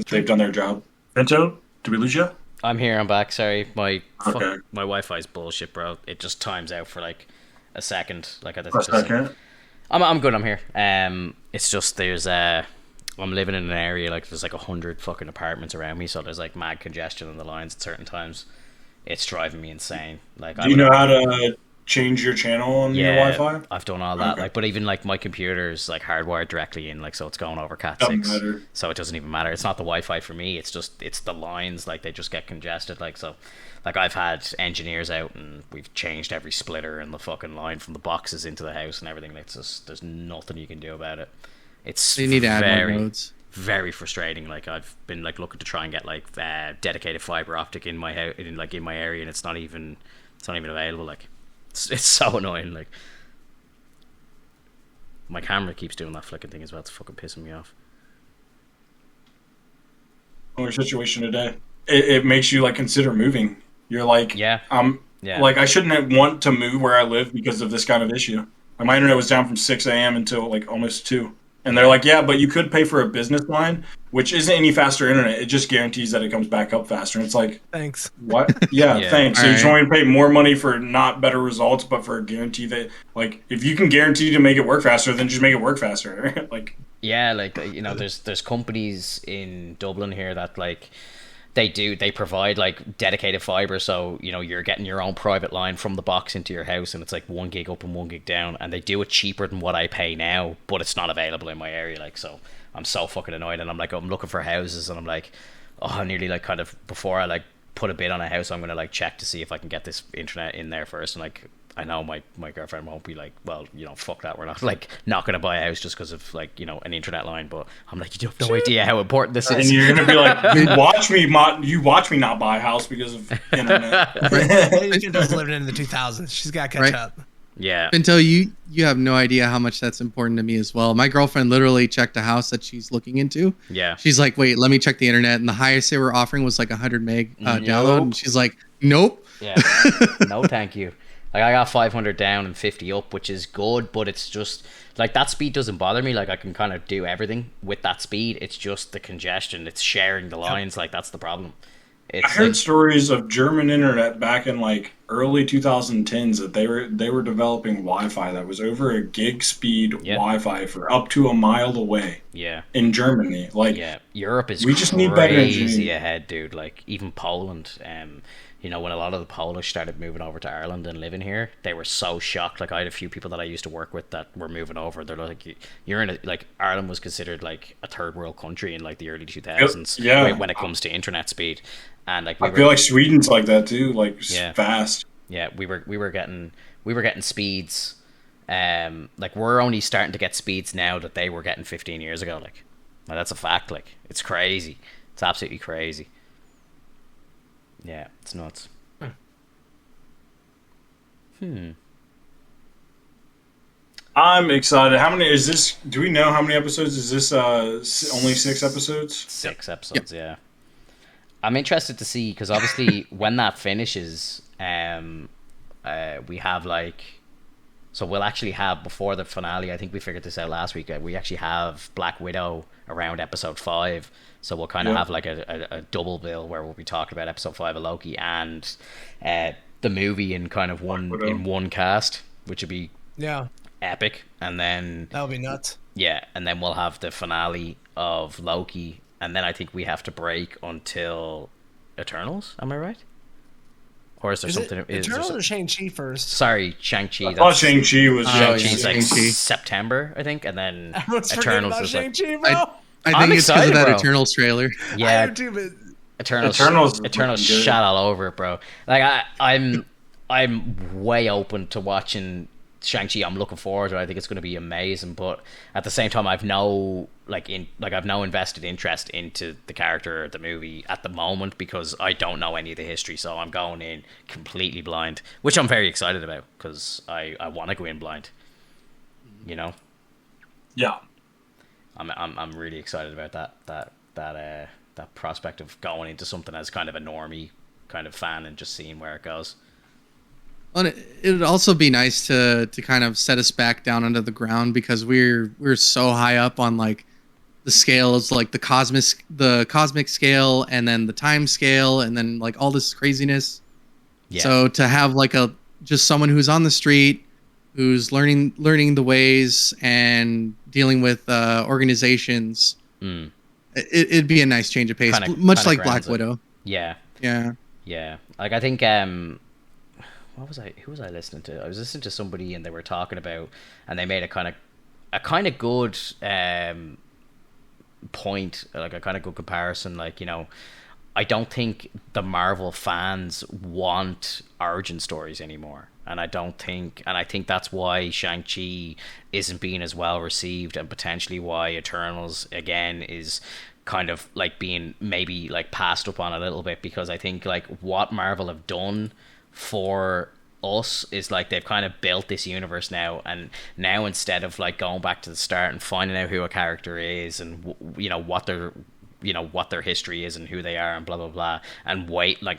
S3: They've done their job. Finto, did we lose you?
S1: I'm here. I'm back. Sorry, my
S3: Okay.
S1: my Wi-Fi's bullshit, bro. It just times out for like a second. Like
S3: A second.
S1: I'm good. I'm here. It's just there's I'm living in an area like there's like 100 fucking apartments around me, so there's like mad congestion on the lines at certain times. It's driving me insane. Like,
S3: Do you know how to change your channel on your Wi-Fi?
S1: I've done all that.
S3: Okay.
S1: Like, but even like my computer is like hardwired directly in, like, so it's going over Cat
S3: Doesn't
S1: 6.
S3: matter.
S1: So it doesn't even matter. It's not the Wi-Fi for me. It's the lines. Like, they just get congested. Like, so, like, I've had engineers out and we've changed every splitter in the fucking line from the boxes into the house and everything. Like, there's nothing you can do about it. It's
S4: They need to add more nodes.
S1: Very frustrating. Like, I've been like looking to try and get like dedicated fiber optic in my house, in my area, and it's not even available. Like, it's so annoying. Like, my camera keeps doing that flicking thing as well. It's fucking pissing me off.
S3: Your situation today, it makes you like consider moving. You're like,
S1: Yeah.
S3: Like, I shouldn't want to move where I live because of this kind of issue. Like, my internet was down from 6 a.m. until like almost 2. And they're like, yeah, but you could pay for a business line, which isn't any faster internet. It just guarantees that it comes back up faster. And it's like,
S2: Thanks.
S3: what? Yeah,
S1: Yeah.
S3: thanks. So
S4: All
S3: you just want me to pay more money for not better results, but for a guarantee that, like, if you can guarantee to make it work faster, then just make it work faster. Like,
S1: Yeah, like, you know, there's companies in Dublin here that like they provide like dedicated fiber, so you know you're getting your own private line from the box into your house, and it's like 1 gig up and 1 gig down, and they do it cheaper than what I pay now, but it's not available in my area. Like, so I'm so fucking annoyed, and I'm looking for houses, and I'm like, oh, I nearly like kind of before I like put a bid on a house, I'm gonna like check to see if I can get this internet in there first, and like, I know my girlfriend won't be like, well, you know, fuck that, we're not going to buy a house just because of like, you know, an internet line. But I'm like, you have no idea how important this
S3: and
S1: is.
S3: you're gonna be like, you watch me not buy a house because of internet.
S2: Finto's living in the 2000s. She's got to catch up.
S1: Yeah.
S4: Finto, you have no idea how much that's important to me as well. My girlfriend literally checked a house that she's looking into.
S1: Yeah.
S4: She's like, wait, let me check the internet. And the highest they were offering was like 100 meg download. And she's like, nope.
S1: Yeah. No, thank you. Like, I got 500 down and 50 up, which is good, but it's just like that speed doesn't bother me. Like, I can kind of do everything with that speed. It's just the congestion. It's sharing the lines. Like, that's the problem.
S3: I heard stories of German internet back in like early 2010s that they were developing Wi-Fi that was over a gig speed Wi-Fi for up to a mile away.
S1: Yeah.
S3: In Germany, like,
S1: yeah, Europe is
S3: we just need better
S1: crazy
S3: engineering.
S1: ahead, dude. Like, even Poland. You know, when a lot of the Polish started moving over to Ireland and living here, they were so shocked. Like, I had a few people that I used to work with that were moving over. They're like, you're in a, like, Ireland was considered like a third world country in like the early 2000s.
S3: Yeah.
S1: When it comes to internet speed. And like,
S3: I feel like Sweden's like that too, like, fast.
S1: Yeah, we were getting speeds. Like, we're only starting to get speeds now that they were getting 15 years ago. Like, that's a fact. Like, it's crazy. It's absolutely crazy. Yeah, it's nuts.
S3: I'm excited. How many is this? Do we know how many episodes is this? Only 6 episodes.
S1: 6 episodes. Yep. Yeah. I'm interested to see, because obviously when that finishes, we have like, so we'll actually have, before the finale, I think we figured this out last week, we actually have Black Widow around episode 5, so we'll kind of have like a double bill where we'll be talking about episode 5 of Loki and the movie in kind of one cast, which would be epic. And then
S2: that would be nuts.
S1: Yeah, and then we'll have the finale of Loki, and then I think we have to break until Eternals. Am I right? Or is there something?
S2: Eternals or Shang-Chi first?
S1: Sorry, Shang-Chi.
S3: I thought Shang-Chi was
S1: Shang-Chi's like September, I think, and then Eternals is like.
S2: Shang-Chi, bro.
S4: I think it's because of that Eternals trailer.
S1: Yeah, Eternals shot all over it, bro. Like, I'm way open to watching Shang-Chi, I'm looking forward to it. I think it's going to be amazing, but at the same time, I've no invested interest into the character or the movie at the moment because I don't know any of the history, so I'm going in completely blind, which I'm very excited about because I want to go in blind. You know?
S3: Yeah.
S1: I'm really excited about that prospect of going into something as kind of a normie kind of fan and just seeing where it goes.
S4: Well, it would also be nice to kind of set us back down under the ground because we're so high up on like the scales, like the cosmic scale, and then the time scale, and then like all this craziness. Yeah. So to have like just someone who's on the street, who's learning the ways and dealing with organizations, it'd be a nice change of pace, much like Black Widow.
S1: Yeah.
S4: Yeah.
S1: Yeah. Like I think who was I listening to? I was listening to somebody and they were talking about, and they made a kind of good point, like a kind of good comparison. Like, you know, I don't think the Marvel fans want origin stories anymore. And I think that's why Shang-Chi isn't being as well received, and potentially why Eternals again is kind of like being maybe like passed up on a little bit, because I think like what Marvel have done for us is like they've kind of built this universe now, and now instead of like going back to the start and finding out who a character is and what their history is and who they are and blah blah blah, and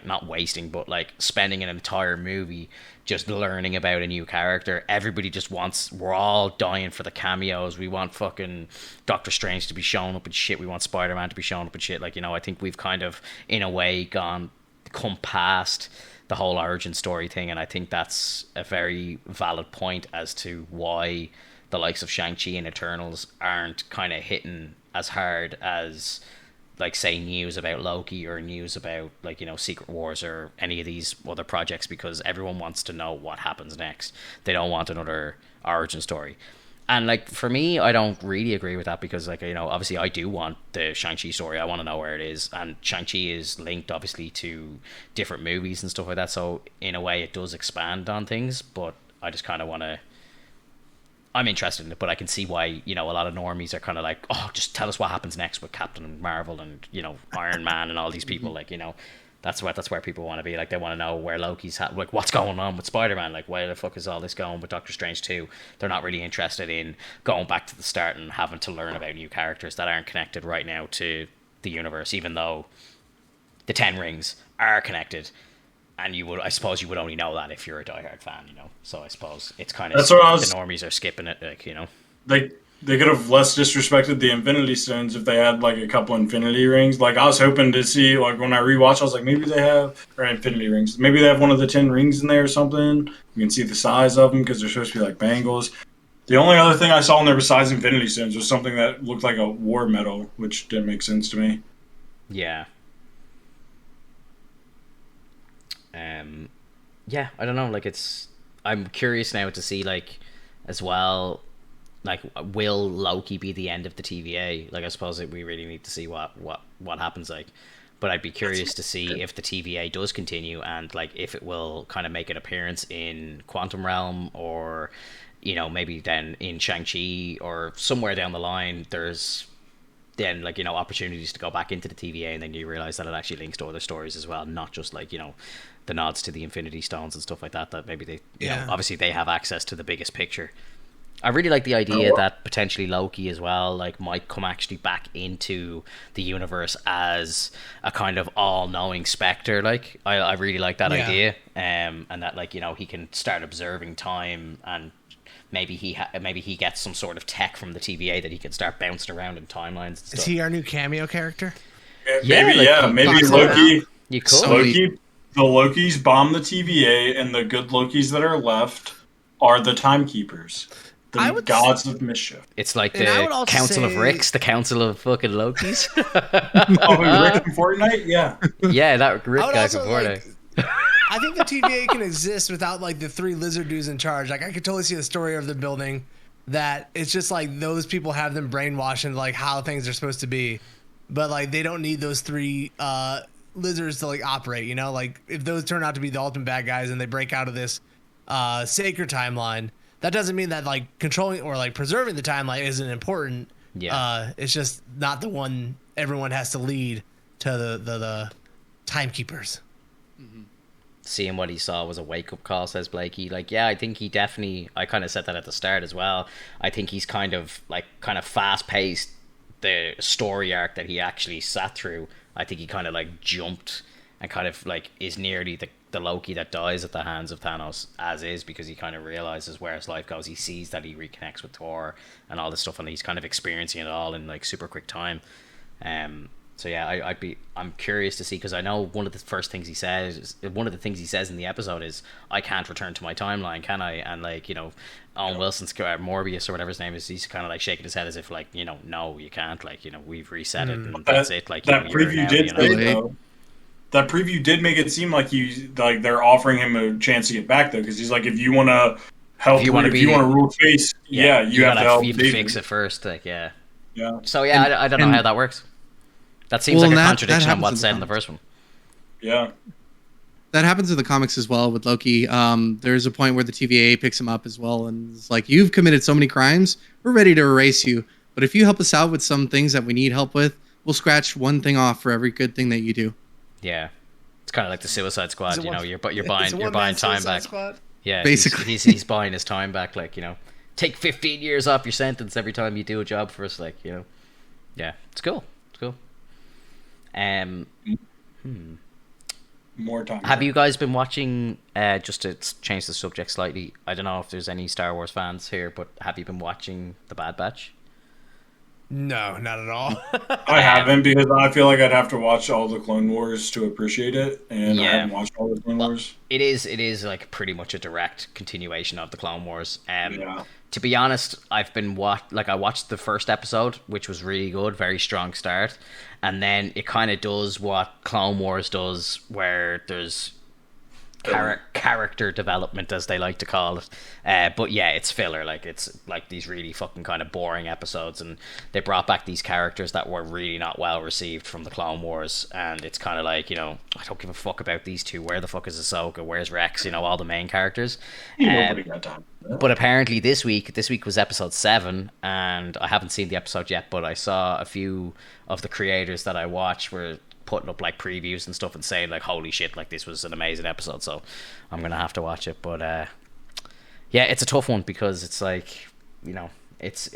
S1: not wasting but like spending an entire movie just learning about a new character, everybody just we're all dying for the cameos. We want fucking Doctor Strange to be shown up and shit, we want Spider-Man to be shown up and shit. Like, you know, I think we've kind of in a way come past the whole origin story thing, and I think that's a very valid point as to why the likes of Shang-Chi and Eternals aren't kind of hitting as hard as, like, say, news about Loki or news about, like, you know, Secret Wars or any of these other projects, because everyone wants to know what happens next. They don't want another origin story. And, like, for me, I don't really agree with that because, like, you know, obviously I do want the Shang-Chi story. I want to know where it is. And Shang-Chi is linked, obviously, to different movies and stuff like that. So, in a way, it does expand on things. But I just kind of want to... I'm interested in it, but I can see why, you know, a lot of normies are kind of like, oh, just tell us what happens next with Captain Marvel and, you know, Iron Man and all these people. Like, you know, that's where people want to be. Like, they want to know where Loki's like, what's going on with Spider-Man? Like, where the fuck is all this going with Doctor Strange 2? They're not really interested in going back to the start and having to learn about new characters that aren't connected right now to the universe, even though the 10 rings are connected. And I suppose you would only know that if you're a diehard fan, you know. So I suppose it's kind of the normies are skipping it, like, you know.
S3: They could have less disrespected the Infinity Stones if they had like a couple Infinity Rings. Like, I was hoping to see, like, when I rewatched, I was like, maybe they have Infinity Rings. Maybe they have one of the 10 rings in there or something. You can see the size of them because they're supposed to be like bangles. The only other thing I saw in there besides Infinity Stones was something that looked like a war medal, which didn't make sense to me.
S1: Yeah. Yeah, I don't know, like, I'm curious now to see, like, as well, like, will Loki be the end of the TVA? Like, I suppose we really need to see what happens, like, but I'd be curious to see if the TVA does continue, and, like, if it will kind of make an appearance in Quantum Realm, or, you know, maybe then in Shang-Chi, or somewhere down the line there's then, like, you know, opportunities to go back into the TVA, and then you realize that it actually links to other stories as well, not just, like, you know, the nods to the Infinity Stones and stuff like that, that maybe they, you know, obviously they have access to the biggest picture. I really like the idea that potentially Loki as well, like, might come actually back into the universe as a kind of all-knowing specter. Like, I really like that idea, and that, like, you know, he can start observing time, and maybe he gets some sort of tech from the TVA that he can start bouncing around in timelines and stuff.
S2: Is he our new cameo character?
S3: Maybe Loki.
S1: You could.
S3: The Lokis bomb the TVA, and the good Lokis that are left are the timekeepers, the gods of mischief.
S1: It's like the Council of Ricks, the Council of fucking Lokis.
S3: Rick in Fortnite? Yeah.
S1: Yeah, that Rick guy from Fortnite.
S2: I think the TVA can exist without, like, the 3 lizard dudes in charge. Like, I could totally see the story of the building that it's just like those people have them brainwashed into, like, how things are supposed to be, but, like, they don't need those 3 lizards to, like, operate, you know? Like, if those turn out to be the ultimate bad guys and they break out of this sacred timeline, that doesn't mean that like controlling or like preserving the timeline isn't important.
S1: Yeah.
S2: It's just not the one everyone has to lead to the timekeepers.
S1: Seeing what he saw was a wake-up call, says Blakey. Like, yeah, I think he definitely, I kind of said that at the start as well, I think he's kind of fast-paced the story arc that he actually sat through. I think he kind of like jumped and kind of like is nearly the Loki that dies at the hands of Thanos as is, because he kind of realizes where his life goes. He sees that he reconnects with Thor and all this stuff, and he's kind of experiencing it all in like super quick time. So yeah, I'm curious to see, because I know one of the things he says in the episode is, I can't return to my timeline, can I? And like, you know, Owen Wilson's Morbius or whatever his name is, he's kind of like shaking his head as if like, you know, no, you can't, like, you know, we've reset it and that's it. Like,
S3: that preview did say though. That preview did make it seem like they're offering him a chance to get back though, because he's like, if you want to help, if you want to rule face, you have to help.
S1: You have to fix it first, like, yeah. So yeah, I don't know how that works. That seems like a contradiction on what's said in the first one.
S3: Yeah.
S4: That happens in the comics as well with Loki. There's a point where the TVA picks him up as well, and it's like, you've committed so many crimes, we're ready to erase you. But if you help us out with some things that we need help with, we'll scratch one thing off for every good thing that you do.
S1: Yeah. It's kind of like the Suicide Squad, you know, you're buying time back.
S2: Squad?
S1: Yeah,
S4: basically.
S1: He's buying his time back, like, you know, take 15 years off your sentence every time you do a job for us, like, you know. Yeah, it's cool.
S3: More time.
S1: Have you guys been watching, just to change the subject slightly, I don't know if there's any Star Wars fans here, but have you been watching The Bad Batch?
S2: No, not at all.
S3: I haven't, because I feel like I'd have to watch all the Clone Wars to appreciate it, and I haven't watched all the Clone Wars.
S1: It is like pretty much a direct continuation of the Clone Wars. To be honest, I watched the first episode, which was really good, very strong start, and then it kind of does what Clone Wars does, where there's character development, as they like to call it, but yeah, it's filler. Like, it's like these really fucking kind of boring episodes, and they brought back these characters that were really not well received from the Clone Wars, and it's kind of like, you know, I don't give a fuck about these two. Where the fuck is Ahsoka? Where's Rex? You know, all the main characters.
S3: Nobody got time.
S1: But apparently this week was episode 7, and I haven't seen the episode yet, but I saw a few of the creators that I watch were putting up like previews and stuff and saying like, holy shit, like, this was an amazing episode, so I'm gonna have to watch it. But yeah, it's a tough one, because it's like, you know, it's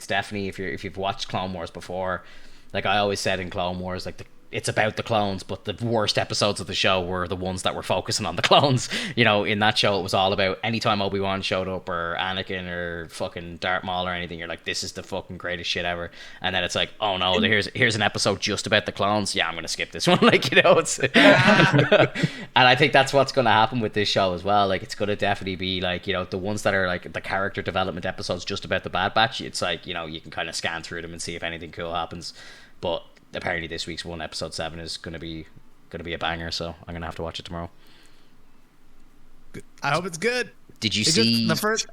S1: definitely, if you've watched Clone Wars before, like I always said in Clone Wars, like it's about the clones, but the worst episodes of the show were the ones that were focusing on the clones. You know, in that show, it was all about anytime Obi-Wan showed up, or Anakin, or fucking Darth Maul, or anything, you're like, this is the fucking greatest shit ever. And then it's like, oh no, here's an episode just about the clones. Yeah, I'm gonna skip this one. Like, you know, it's and I think that's what's gonna happen with this show as well. Like, it's gonna definitely be like, you know, the ones that are like the character development episodes just about the Bad Batch. It's like, you know, you can kind of scan through them and see if anything cool happens. But apparently this week's one, episode 7, is gonna be a banger, so I'm gonna have to watch it tomorrow.
S2: I hope it's good.
S1: Did you see
S2: the first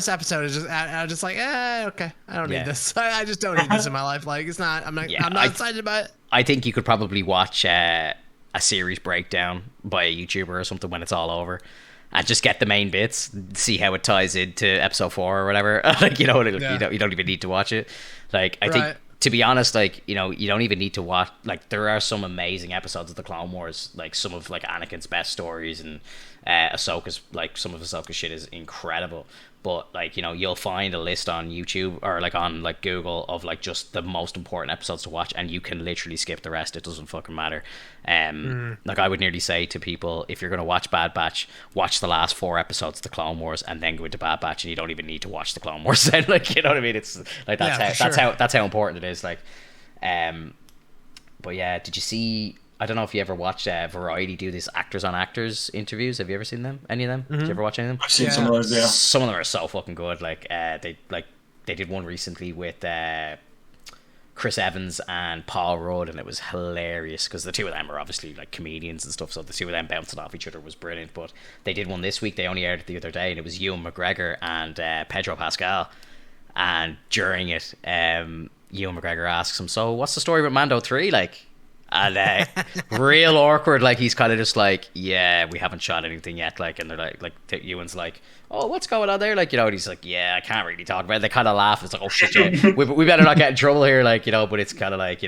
S2: episode? Is just I was just like, okay, I don't need this. I just don't need this in my life. Like, it's not. I'm not excited about it.
S1: I think you could probably watch a series breakdown by a YouTuber or something when it's all over, and just get the main bits, see how it ties into episode 4 or whatever. Like, you know, you don't even need to watch it. Like, I think, to be honest, like, you know, you don't even need to watch, like, there are some amazing episodes of the Clone Wars, like some of like Anakin's best stories, and Ahsoka's, like, some of Ahsoka's shit is incredible. But, like, you know, you'll find a list on YouTube or like on like Google of like just the most important episodes to watch, and you can literally skip the rest. It doesn't fucking matter. Like, I would nearly say to people, if you're gonna watch Bad Batch, watch the last 4 episodes of the Clone Wars and then go into Bad Batch, and you don't even need to watch the Clone Wars then. Like, you know what I mean? It's like, that's how important it is. Like, but yeah, did you see? I don't know if you ever watched Variety do these actors on actors interviews. Have you ever seen them? Any of them? Did you ever watch any of them?
S3: I've seen some of those. Yeah,
S1: some of them are so fucking good. Like, they did one recently with Chris Evans and Paul Rudd, and it was hilarious, because the two of them are obviously like comedians and stuff, so the two of them bouncing off each other was brilliant. But they did one this week. They only aired it the other day, and it was Ewan McGregor and Pedro Pascal. And during it, Ewan McGregor asks him, "So, what's the story with Mando 3? Like?" And real awkward. Like he's kind of just like, yeah, we haven't shot anything yet. Like, and they're like Ewan's like, oh, what's going on there? Like, and he's like, yeah, I can't really talk about it. They kind of laugh. It's like, oh shit, yeah, we better not get in trouble here. Like, but it's kind of like,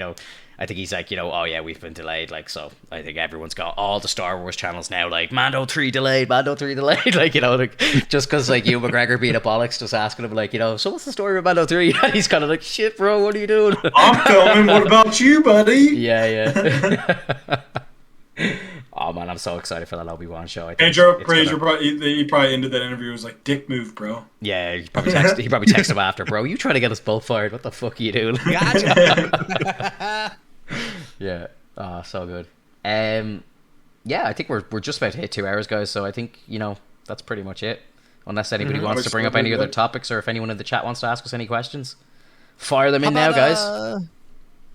S1: I think he's like, oh yeah, we've been delayed. Like, so I think everyone's got all the Star Wars channels now, like Mando 3 delayed, Mando 3 delayed. Like, like just because like Ewan McGregor being a bollocks, just asking him like, so what's the story of Mando 3? And he's kind of like, shit, bro, what are you doing?
S3: I'm coming. What about you, buddy?
S1: Yeah. Oh man, I'm so excited for that Obi-Wan show.
S3: Pedro he probably ended that interview. Was like, dick move, bro.
S1: Yeah, he probably texted him after, bro. You trying to get us both fired? What the fuck are you doing?
S2: Gotcha.
S1: Yeah. Oh, so good. Yeah, I think we're just about to hit 2 hours, guys. So I think that's pretty much it. Unless anybody wants to bring up any other topics, or if anyone in the chat wants to ask us any questions, fire them in now, guys.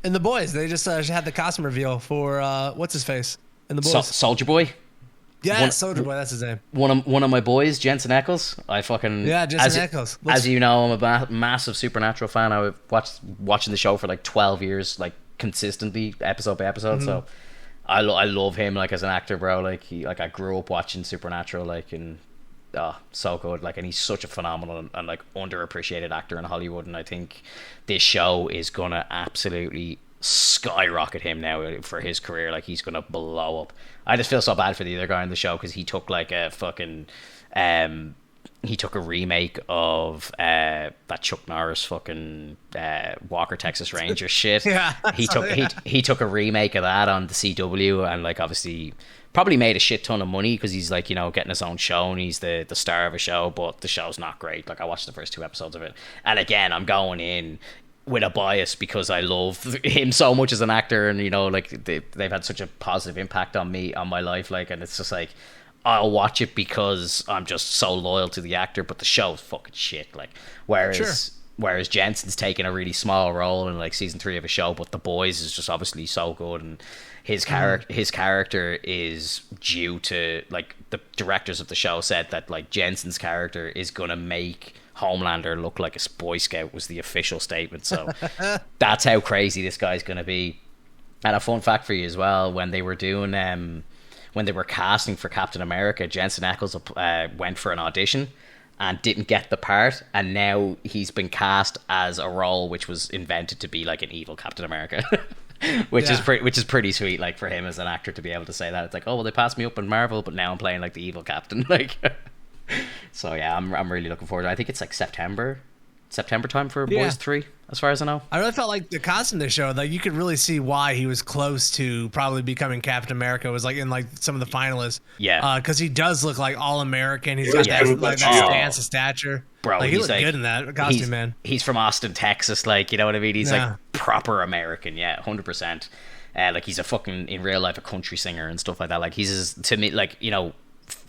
S2: And the boys, they just had the costume reveal for what's his face and the boys.
S1: Soldier Boy.
S2: Yeah, Soldier Boy, that's his name.
S1: One of my boys, Jensen Ackles.
S2: Jensen Ackles.
S1: As you know, I'm a massive Supernatural fan. I watching the show for like 12 years, like consistently, episode by episode. Mm-hmm. So I love him like as an actor, bro. Like I grew up watching Supernatural, like, and so good. Like, and he's such a phenomenal and like underappreciated actor in Hollywood. And I think this show is gonna absolutely skyrocket him now for his career. Like, he's gonna blow up. I just feel so bad for the other guy in the show because he took like a fucking he took a remake of that Chuck Norris fucking Walker Texas Ranger shit.
S2: Yeah,
S1: he took a remake of that on the CW, and like obviously probably made a shit ton of money because he's like getting his own show and he's the star of a show, but the show's not great. Like, I watched the first 2 episodes of it, and again, I'm going in with a bias because I love him so much as an actor, and like they've had such a positive impact on me, on my life, like, and it's just like I'll watch it because I'm just so loyal to the actor, but the show's fucking shit. Like, whereas Jensen's taking a really small role in like season 3 of a show, but The Boys is just obviously so good, and his character is due to, like, the directors of the show said that like Jensen's character is gonna make Homelander look like a Boy Scout, was the official statement. So that's how crazy this guy's gonna be. And a fun fact for you as well, when they were doing when they were casting for Captain America, Jensen Ackles went for an audition and didn't get the part, and now he's been cast as a role which was invented to be like an evil Captain America. which is pretty sweet, like, for him as an actor to be able to say that. It's like, oh well, they passed me up in Marvel, but now I'm playing like the evil Captain. Like, so yeah, I'm really looking forward to it. I think it's like September time for Boys 3, as far as I know.
S2: I really felt like the costume they showed, like, you could really see why he was close to probably becoming Captain America. It was like in like some of the finalists.
S1: Yeah.
S2: Because he does look like all American. He's got that stance of stature.
S1: Bro,
S2: like, he looked good in that costume, man.
S1: He's from Austin, Texas. Like, you know what I mean? He's like proper American. Yeah, 100%. Like, he's a fucking, in real life, a country singer and stuff like that. Like, he's, to me, like,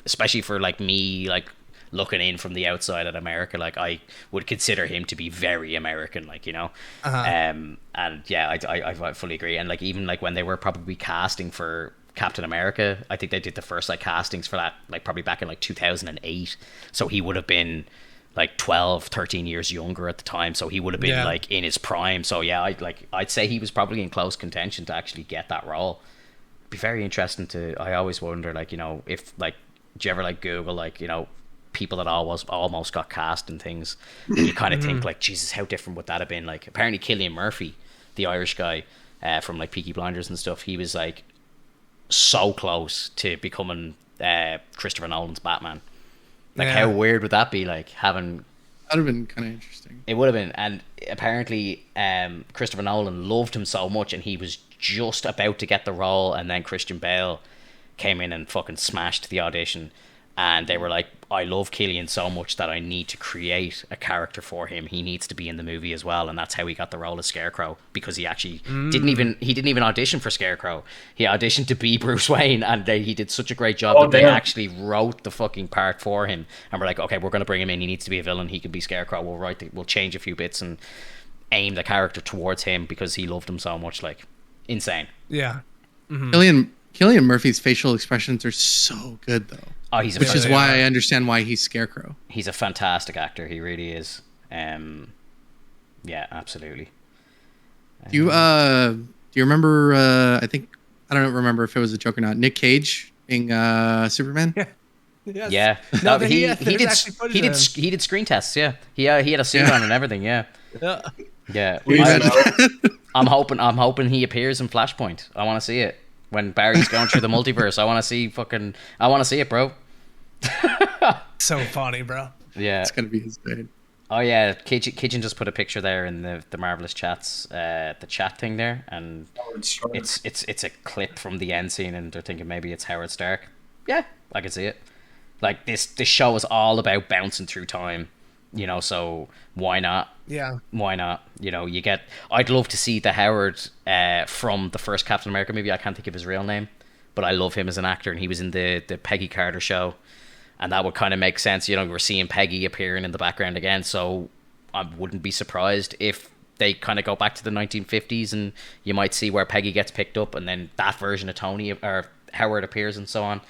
S1: especially for like me, like, looking in from the outside at America, like, I would consider him to be very American, like, and yeah, I fully agree. And like, even like when they were probably casting for Captain America, I think they did the first like castings for that like probably back in like 2008, so he would have been like 13 years younger at the time, so he would have been like in his prime. So yeah, I'd say he was probably in close contention to actually get that role. Be very interesting to, I always wonder, like, if like, do you ever like Google like, people that almost got cast and things, and you kind of think like, Jesus, how different would that have been? Like, apparently Cillian Murphy, the Irish guy from like Peaky Blinders and stuff, he was like so close to becoming Christopher Nolan's Batman. Like, how weird would that be? Like, having,
S4: that'd have been kind of interesting.
S1: It would have been. And apparently Christopher Nolan loved him so much, and he was just about to get the role, and then Christian Bale came in and fucking smashed the audition. And they were like, I love Cillian so much that I need to create a character for him. He needs to be in the movie as well. And that's how he got the role of Scarecrow, because he actually didn't even audition for Scarecrow. He auditioned to be Bruce Wayne, and he did such a great job that they actually wrote the fucking part for him. And we're like, okay, we're going to bring him in. He needs to be a villain. He can be Scarecrow. We'll change a few bits and aim the character towards him because he loved him so much. Like, insane.
S2: Yeah.
S4: Mm-hmm. Cillian Murphy's facial expressions are so good, though.
S1: Oh,
S4: which is why I understand why he's Scarecrow.
S1: He's a fantastic actor. He really is. Yeah, absolutely.
S4: Do you remember? I don't remember if it was a joke or not. Nick Cage being Superman.
S2: Yes.
S1: Yeah,
S2: No,
S1: no, he did screen tests. Yeah, he had a suit on and everything. Yeah, yeah. I'm hoping he appears in Flashpoint. I want to see it when Barry's going through the multiverse. I want to see it, bro.
S2: So funny, bro.
S1: Yeah,
S4: it's gonna be insane.
S1: Oh yeah, Kitchen just put a picture there in the Marvelous Chats, the chat thing there, and it's a clip from the end scene, and they're thinking maybe it's Howard Stark. Yeah, I can see it. Like this show is all about bouncing through time, you know. So why not?
S2: Yeah.
S1: Why not? You know, I'd love to see the Howard from the first Captain America movie. I can't think of his real name, but I love him as an actor, and he was in the Peggy Carter show. And that would kind of make sense. You know, we're seeing Peggy appearing in the background again. So I wouldn't be surprised if they kind of go back to the 1950s and you might see where Peggy gets picked up and then that version of Tony or Howard appears and so on.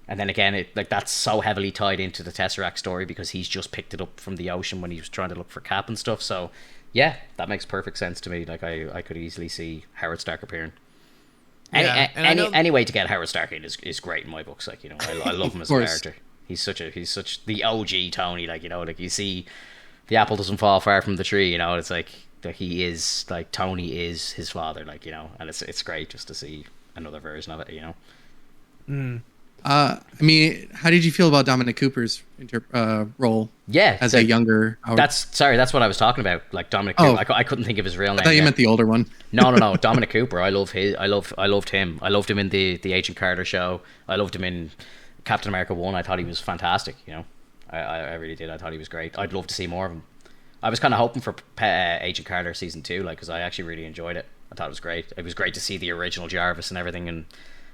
S1: And then again, that's so heavily tied into the Tesseract story because he's just picked it up from the ocean when he was trying to look for Cap and stuff. So yeah, that makes perfect sense to me. Like I could easily see Howard Stark appearing. Any way to get Howard Stark in is great in my books. Like, you know, I love him as a character. He's such the OG Tony. Like, you know, like you see, the apple doesn't fall far from the tree. You know, it's like that he is like Tony is his father. Like, you know, and it's great just to see another version of it. You know.
S4: I mean, how did you feel about Dominic Cooper's role?
S1: Yeah,
S4: as a younger. Howard?
S1: That's what I was talking about. Like Dominic Cooper. I couldn't think of his real name.
S4: I thought you meant the older one.
S1: No. Dominic Cooper. I loved him. I loved him in the Agent Carter show. I loved him in Captain America 1. I thought he was fantastic. You know, I really did. I thought he was great. I'd love to see more of him. I was kind of hoping for Agent Carter season 2, like, because I actually really enjoyed it. I thought it was great. It was great to see the original Jarvis and everything, and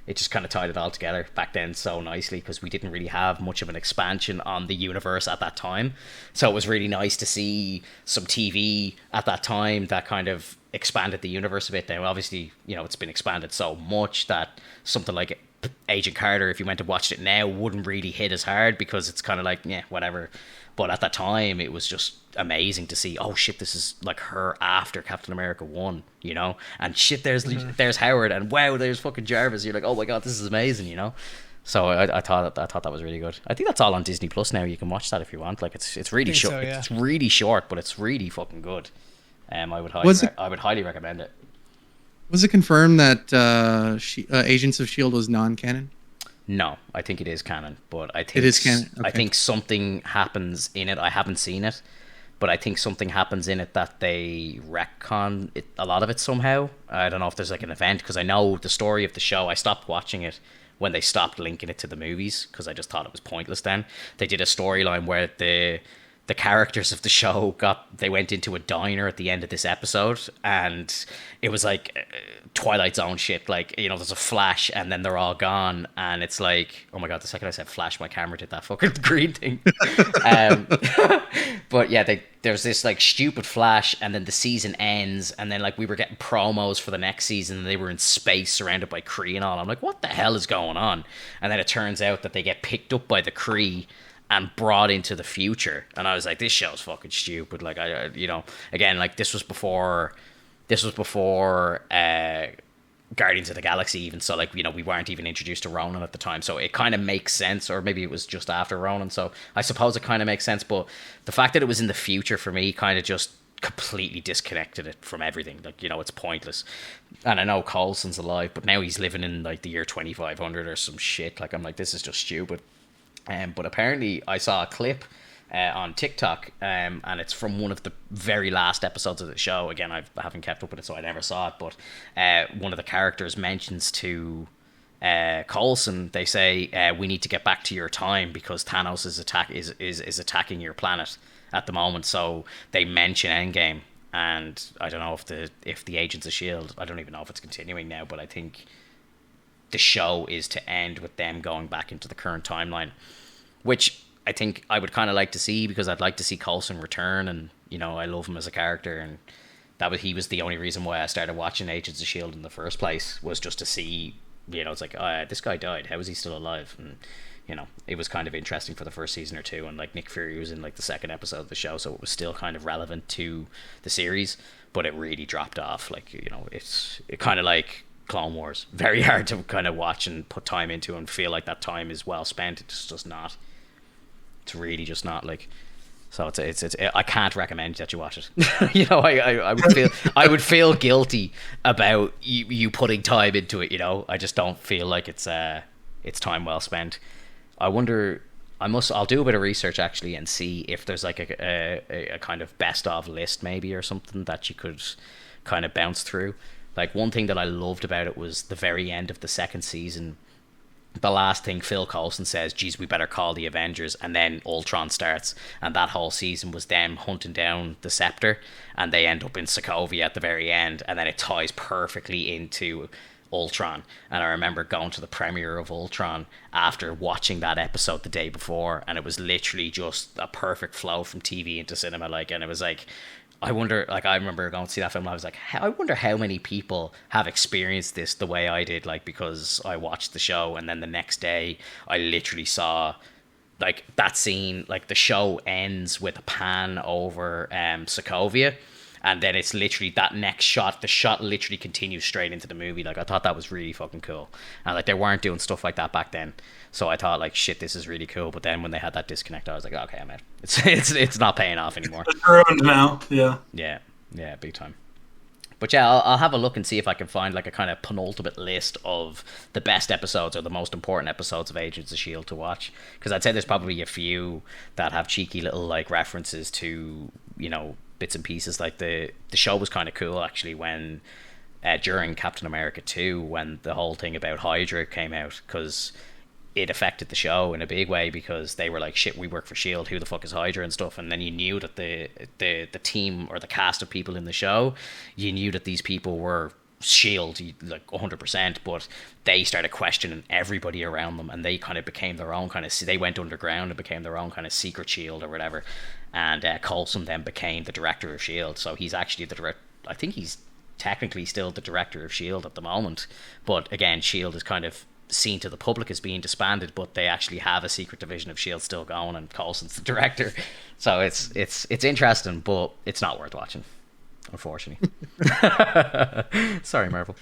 S1: it just kind of tied it all together back then so nicely because we didn't really have much of an expansion on the universe at that time. So it was really nice to see some TV at that time that kind of expanded the universe a bit. Now, obviously, you know, it's been expanded so much that something like Agent Carter, if you went to watch it now, wouldn't really hit as hard because it's kind of like, yeah, whatever. But at that time, it was just amazing to see, oh shit, this is like her after Captain America 1, you know? And shit, there's Howard, and wow, there's fucking Jarvis. You're like, oh my god, this is amazing, you know? So I thought that was really good. I think that's all on Disney Plus now. You can watch that if you want. Like, it's really short. So, yeah. It's really short, but it's really fucking good. I would highly recommend it.
S4: Was it confirmed that Agents of S.H.I.E.L.D. was non-canon?
S1: No, I think it is canon, but I think
S4: it is canon. Okay.
S1: I think something happens in it. I haven't seen it, but I think something happens in it that they retcon it, a lot of it somehow. I don't know if there's like an event, because I know the story of the show. I stopped watching it when they stopped linking it to the movies because I just thought it was pointless. Then they did a storyline where the characters of the show they went into a diner at the end of this episode, and it was like Twilight Zone shit. Like, you know, there's a flash and then they're all gone, and it's like, oh my god, the second I said flash, my camera did that fucking green thing. But yeah, there's this like stupid flash, and then the season ends, and then like we were getting promos for the next season, and they were in space surrounded by Kree and all. I'm like, what the hell is going on? And then it turns out that they get picked up by the Kree and brought into the future, and I was like, this show's fucking stupid. Like, I you know, again, like this was before Guardians of the Galaxy even, so like, you know, we weren't even introduced to Ronan at the time, so it kind of makes sense. Or maybe it was just after Ronan, so I suppose it kind of makes sense. But the fact that it was in the future for me kind of just completely disconnected it from everything. Like, you know, it's pointless. And I know Coulson's alive, but now he's living in like the year 2500 or some shit. Like, I'm like, this is just stupid. But apparently I saw a clip on TikTok, and it's from one of the very last episodes of the show. Again, I haven't kept up with it, so I never saw it. But one of the characters mentions to Coulson, they say, we need to get back to your time because Thanos is attacking your planet at the moment. So they mention Endgame, and I don't know if the Agents of S.H.I.E.L.D., I don't even know if it's continuing now, but I think the show is to end with them going back into the current timeline, which I think I would kind of like to see, because I'd like to see Coulson return, and, you know, I love him as a character, and he was the only reason why I started watching Agents of S.H.I.E.L.D. in the first place, was just to see, you know, it's like, oh, this guy died, how is he still alive? And, you know, it was kind of interesting for the first season or two, and like Nick Fury was in like the second episode of the show, so it was still kind of relevant to the series, but it really dropped off. Like, you know, it kind of like Clone Wars, very hard to kind of watch and put time into and feel like that time is well spent. It just does not. It's really just not, like. So it's I can't recommend that you watch it. You know, I would feel guilty about you putting time into it. You know, I just don't feel like it's time well spent. I wonder. I'll do a bit of research actually and see if there's like a kind of best of list maybe or something that you could kind of bounce through. Like, one thing that I loved about it was the very end of the second season. The last thing Phil Coulson says, geez, we better call the Avengers, and then Ultron starts, and that whole season was them hunting down the scepter, and they end up in Sokovia at the very end, and then it ties perfectly into Ultron. And I remember going to the premiere of Ultron after watching that episode the day before, and it was literally just a perfect flow from TV into cinema, like, and it was like, I wonder, like, I remember going to see that film and I was like, I wonder how many people have experienced this the way I did, like, because I watched the show and then the next day I literally saw, like, that scene, like, the show ends with a pan over Sokovia, and then it's literally that next shot, the shot literally continues straight into the movie. Like, I thought that was really fucking cool. And, like, they weren't doing stuff like that back then. So I thought, like, shit, this is really cool. But then when they had that disconnect, I was like, okay, I'm out. It's not paying off anymore.
S3: It's ruined now. Yeah.
S1: Yeah, big time. But yeah, I'll have a look and see if I can find like a kind of penultimate list of the best episodes or the most important episodes of Agents of S.H.I.E.L.D. to watch. Because I'd say there's probably a few that have cheeky little like references to, you know, bits and pieces. Like the show was kind of cool actually when during Captain America 2, when the whole thing about Hydra came out, because it affected the show in a big way, because they were like, shit, we work for S.H.I.E.L.D., who the fuck is Hydra and stuff. And then you knew that the team or the cast of people in the show, you knew that these people were S.H.I.E.L.D. like 100%, but they started questioning everybody around them, and they kind of became their own kind of, they went underground and became their own kind of secret S.H.I.E.L.D. or whatever. And Coulson then became the director of S.H.I.E.L.D. So he's actually the director, I think he's technically still the director of S.H.I.E.L.D. at the moment. But again, S.H.I.E.L.D. is kind of seen to the public as being disbanded, but they actually have a secret division of S.H.I.E.L.D. still going, and Coulson's the director. So it's interesting, but it's not worth watching, unfortunately. Sorry, Marvel.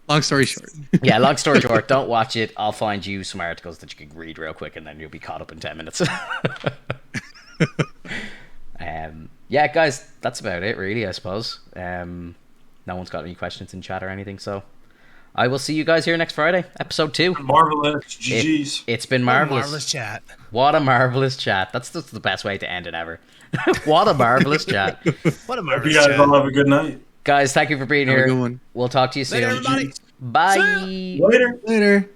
S4: Long story short.
S1: Yeah, long story short, don't watch it. I'll find you some articles that you can read real quick, and then you'll be caught up in 10 minutes. Yeah, guys, that's about it, really, I suppose. No one's got any questions in chat or anything, so I will see you guys here next Friday, episode 2.
S3: Marvelous. GG's.
S1: It's been marvelous.
S2: Marvelous chat.
S1: What a marvelous chat. That's the best way to end it ever. What a marvelous chat.
S2: What a
S3: Hope
S2: marvelous
S3: you guys
S2: chat.
S3: all have a good night.
S1: Guys, thank you for being
S4: Have a
S1: here.
S4: good one.
S1: We'll talk to you soon.
S2: Later, everybody.
S1: Bye.
S3: Later.
S4: Later.